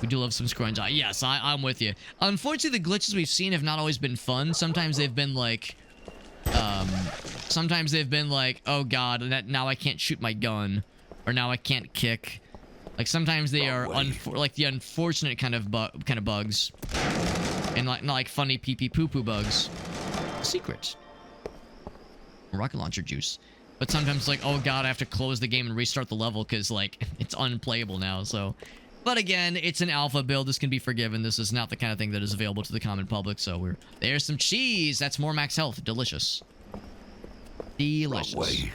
We do love some scrunch. Yes, I'm with you. Unfortunately, the glitches we've seen have not always been fun. Sometimes they've been like... oh god, now I can't shoot my gun. Or now I can't kick. Like, sometimes they are like the unfortunate kind of bugs. And not like funny pee-pee poo-poo bugs. Secret. Rocket launcher juice. But sometimes like, oh god, I have to close the game and restart the level because like, it's unplayable now, so... But again, it's an alpha build. This can be forgiven. This is not the kind of thing that is available to the common public, so There's some cheese! That's more max health. Delicious. Delicious.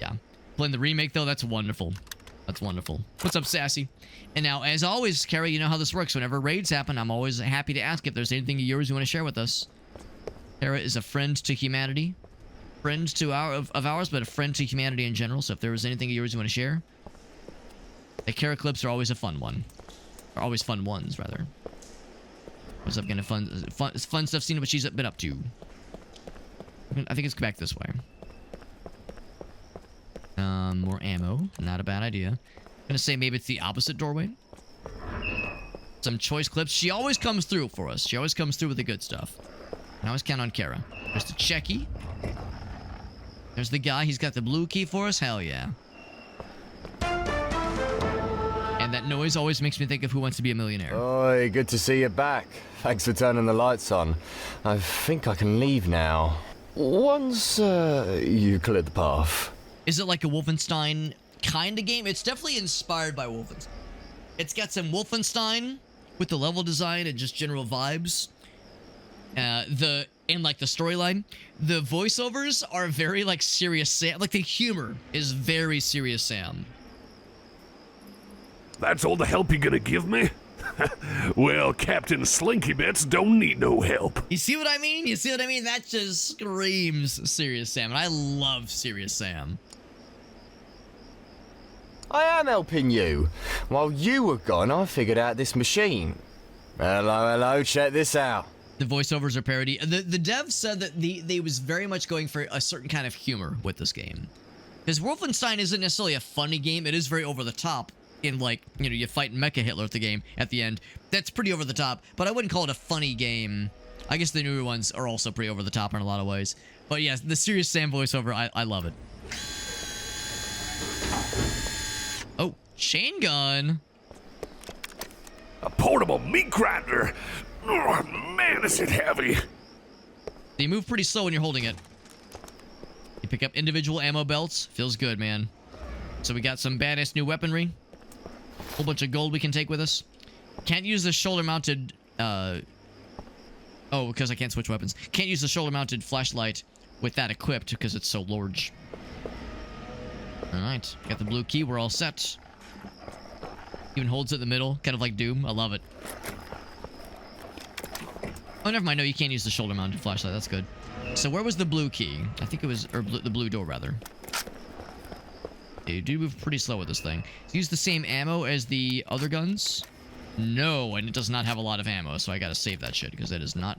Yeah. Playing the remake, though, that's wonderful. That's wonderful. What's up, Sassy? And now, as always, Carrie, you know how this works. Whenever raids happen, I'm always happy to ask if there's anything of yours you want to share with us. Kara is a friend to humanity. Friend to of ours, but a friend to humanity in general. So if there was anything of yours you want to share... The Kara clips are always a fun one. Or always fun ones, rather. What's up, gonna fun stuff seen what she's been up to. I think it's back this way. More ammo. Not a bad idea. I'm gonna say maybe it's the opposite doorway. Some choice clips. She always comes through for us. She always comes through with the good stuff. I always count on Kara. There's the Checky. There's the guy. He's got the blue key for us. Hell yeah. And that noise always makes me think of Who Wants to Be a Millionaire. Oi, good to see you back. Thanks for turning the lights on. I think I can leave now. Once, you cleared the path. Is it like a Wolfenstein kind of game? It's definitely inspired by Wolfenstein. It's got some Wolfenstein with the level design and just general vibes. And like the storyline, the voiceovers are very like Serious Sam. Like the humor is very Serious Sam. That's all the help you gonna give me? Well, Captain Slinky Bits don't need no help. You see what I mean? You see what I mean? That just screams Serious Sam, and I love Serious Sam. I am helping you. While you were gone, I figured out this machine. Hello, check this out. The voiceovers are parody. The dev said that they was very much going for a certain kind of humor with this game. Because Wolfenstein isn't necessarily a funny game. It is very over the top. In like, you know, you fight Mecha Hitler at the end. That's pretty over the top, but I wouldn't call it a funny game. I guess the newer ones are also pretty over the top in a lot of ways. But yes, the Serious Sam voiceover, I love it. Oh, chain gun. A portable meat grinder. Oh, man, is it heavy. They move pretty slow when you're holding it. You pick up individual ammo belts. Feels good, man. So we got some badass new weaponry. Whole bunch of gold we can take with us. Can't use the shoulder-mounted, oh, because I can't switch weapons. Can't use the shoulder-mounted flashlight with that equipped because it's so large. Alright, got the blue key. We're all set. Even holds it in the middle, kind of like Doom. I love it. Oh, never mind. No, you can't use the shoulder-mounted flashlight. That's good. So where was the blue key? I think it was, or the blue door, rather. You do move pretty slow with this thing. Use the same ammo as the other guns? No, and it does not have a lot of ammo, so I gotta save that shit, because it is not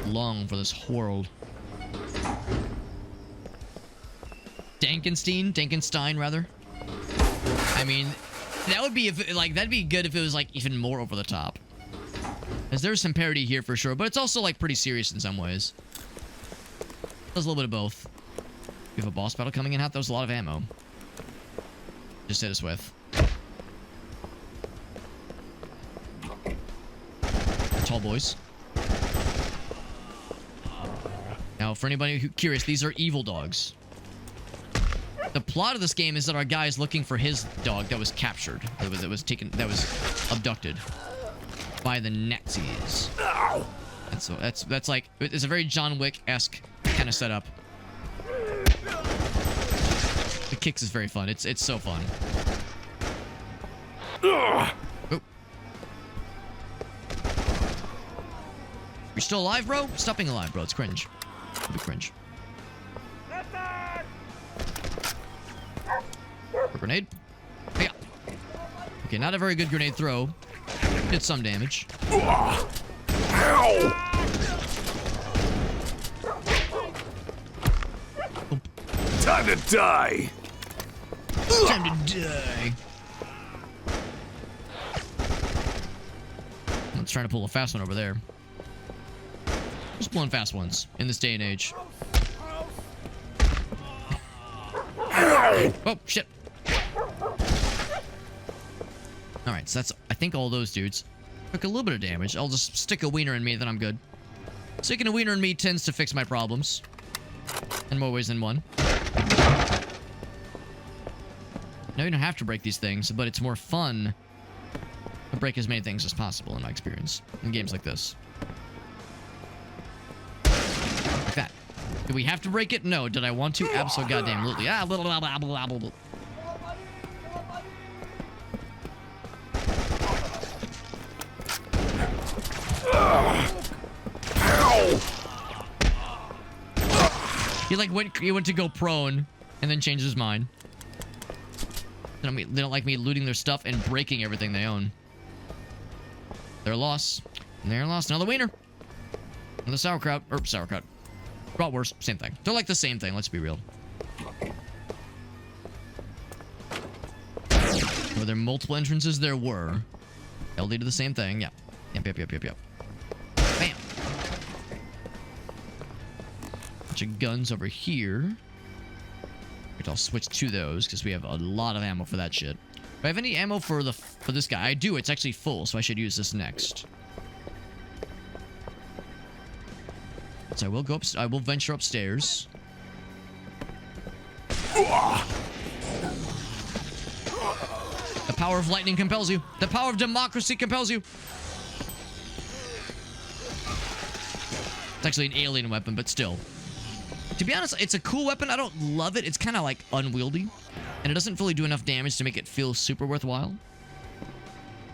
long for this world. Darkenstein, rather. I mean, that would be, that'd be good if it was, like, even more over the top. Because there's some parody here for sure, but it's also, like, pretty serious in some ways. Does a little bit of both. We have a boss battle coming in hot. That was a lot of ammo. Just hit us with. Tall boys. Now, for anybody who's curious, these are evil dogs. The plot of this game is that our guy is looking for his dog that was captured, that was abducted by the Nazis. And so that's like, it's a very John Wick-esque kind of setup. The kicks is very fun. It's so fun. Oh. You still alive, bro? Stop being alive, bro. It's cringe. It'll be cringe. Grenade. Yeah. Okay, not a very good grenade throw. Did some damage. Ow! Time to die! Time to die. Let's try to pull a fast one over there. Just pulling fast ones in this day and age. Oh, shit. Alright, so that's, I think, all those dudes. Took a little bit of damage. I'll just stick a wiener in me, then I'm good. Sticking a wiener in me tends to fix my problems. In more ways than one. Now, you don't have to break these things, but it's more fun to break as many things as possible, in my experience, in games like this. Like that. Do we have to break it? No. Did I want to? Absolutely goddamn. Ah, blah, blah, blah, blah, blah, blah. He went to go prone and then changed his mind. They don't like me looting their stuff and breaking everything they own. Their loss. Their loss. Another wiener. Another sauerkraut. Or sauerkraut. Bratwurst. Same thing. They're like the same thing. Let's be real. Were there multiple entrances? There were. They'll lead to the same thing. Yeah. Yep. Bam. Bunch of guns over here. I'll switch to those because we have a lot of ammo for that shit. Do I have any ammo for this guy? I do. It's actually full, so I should use this next. So I will go up. I will venture upstairs. The power of lightning compels you. The power of democracy compels you. It's actually an alien weapon, but still. To be honest, it's a cool weapon. I don't love it. It's kind of like unwieldy. And it doesn't really do enough damage to make it feel super worthwhile.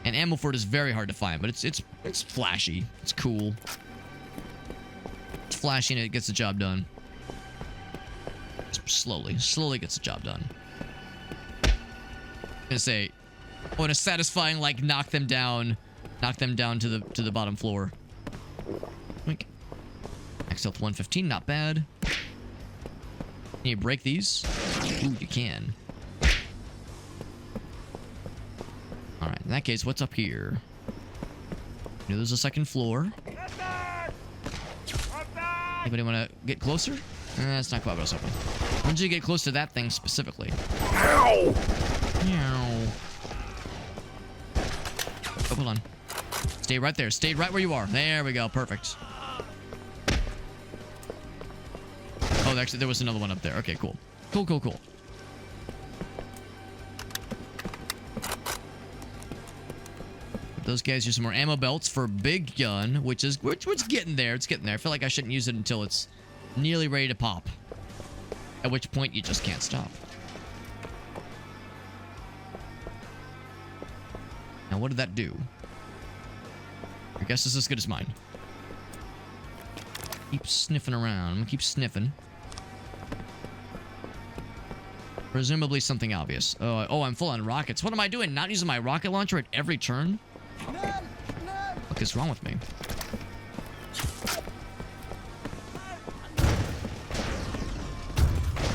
And ammo for it is very hard to find, but it's flashy. It's cool. It's flashy and it gets the job done. Slowly gets the job done. I'm gonna say, oh, and a satisfying, like, knock them down to the bottom floor. Wink. Max health 115, not bad. Can you break these? Ooh, you can. Alright, in that case, what's up here? There's a second floor. Anybody want to get closer? That's not quite what I was hoping. When did you get close to that thing specifically? Ow! Oh, hold on. Stay right there. Stay right where you are. There we go. Perfect. Oh, actually, there was another one up there. Okay, cool. Cool. Those guys use some more ammo belts for big gun, which is getting there. It's getting there. I feel like I shouldn't use it until it's nearly ready to pop. At which point, you just can't stop. Now, what did that do? I guess it's as good as mine. Keep sniffing around. I'm gonna keep sniffing. Presumably something obvious. Oh, I'm full on rockets. What am I doing? Not using my rocket launcher at every turn? What is wrong with me?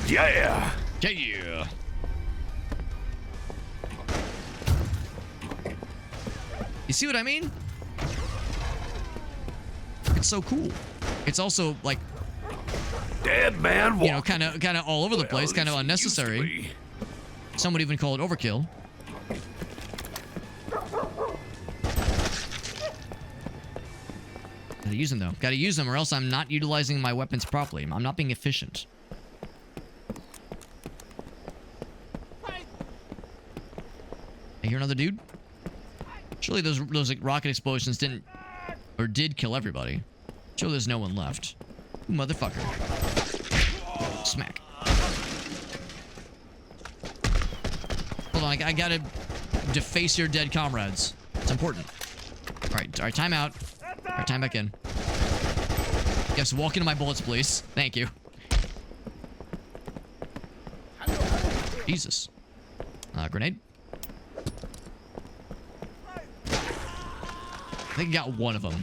Yeah! Yeah! You see what I mean? It's so cool. It's also, like, Dead man walking. you know, kind of all over the place, kind of unnecessary. Some would even call it overkill. Gotta use them, though. Gotta use them, or else I'm not utilizing my weapons properly. I'm not being efficient. I hear another dude. Surely those like, rocket explosions did kill everybody. Surely there's no one left. Ooh, motherfucker. Smack. Hold on, I gotta deface your dead comrades. It's important. All right, time out. All right, time back in. Yes, walk into my bullets, please. Thank you. Jesus. Grenade. I think I got one of them.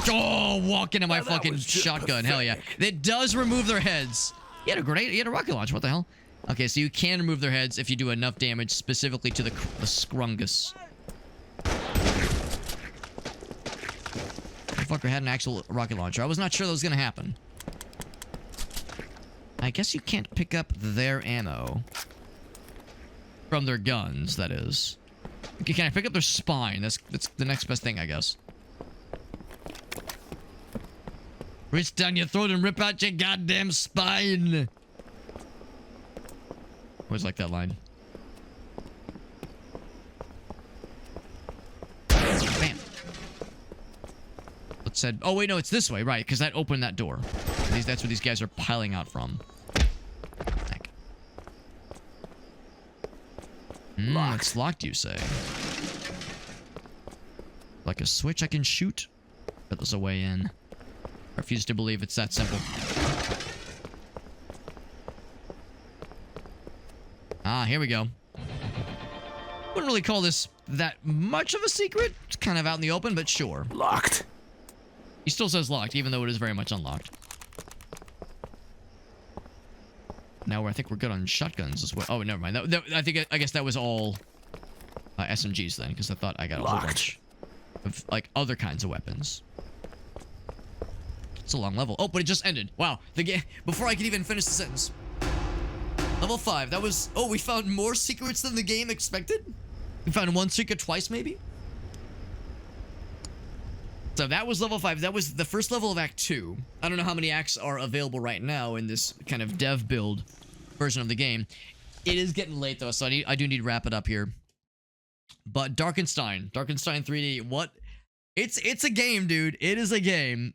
Oh, walk into my fucking shotgun. Hell yeah. It does remove their heads. He had a grenade. He had a rocket launch. What the hell? Okay, so you can remove their heads if you do enough damage specifically to the scrungus. The fucker had an actual rocket launcher. I was not sure that was going to happen. I guess you can't pick up their ammo. From their guns, that is. Can I pick up their spine? That's the next best thing, I guess. Reach down your throat and rip out your goddamn spine. Always like that line. Bam. Let's head. Oh wait, no, it's this way, right? Because that opened that door. That's where these guys are piling out from. Heck. It's locked, you say? Like a switch I can shoot? But there's a way in. I refuse to believe it's that simple. Ah, here we go. Wouldn't really call this that much of a secret. It's kind of out in the open, but sure. Locked. He still says locked, even though it is very much unlocked. Now I think we're good on shotguns as well. Oh, never mind. I guess that was all SMGs then, because I thought I got a whole bunch of like other kinds of weapons. It's a long level. Oh, but it just ended. Wow. The game. Before I could even finish the sentence. Level 5. That was... Oh, we found more secrets than the game expected? We found one secret twice, maybe? So that was level 5. That was the first level of Act 2. I don't know how many acts are available right now in this kind of dev build version of the game. It is getting late, though, so I do need to wrap it up here. But Darkenstein 3D, what? It's a game, dude. It is a game.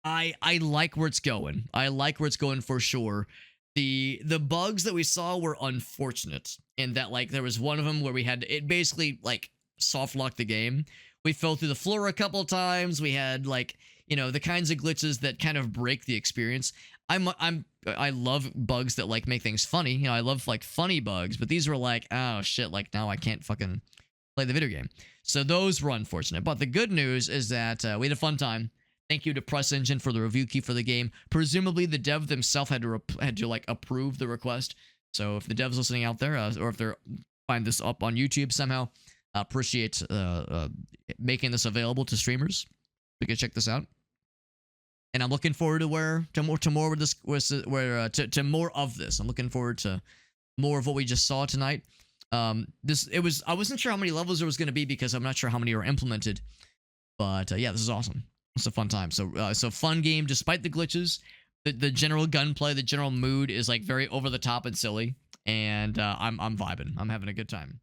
I like where it's going. I like where it's going for sure. The bugs that we saw were unfortunate in that, like, there was one of them where we had it basically like soft locked the game. We fell through the floor a couple times. We had, like, you know, the kinds of glitches that kind of break the experience. I love bugs that like make things funny. You know, I love like funny bugs, but these were like, oh shit, like now I can't fucking play the video game. So those were unfortunate. But the good news is that we had a fun time. Thank you to Press Engine for the review key for the game. Presumably, the dev themselves had to like approve the request. So if the devs listening out there, or if they're find this up on YouTube somehow, appreciate making this available to streamers. We can check this out. And I'm looking forward to more of this. I'm looking forward to more of what we just saw tonight. I wasn't sure how many levels there was going to be because I'm not sure how many are implemented. But yeah, this is awesome. It's a fun time. So fun game despite the glitches. The general gunplay, the general mood is like very over the top and silly, and I'm vibing. I'm having a good time.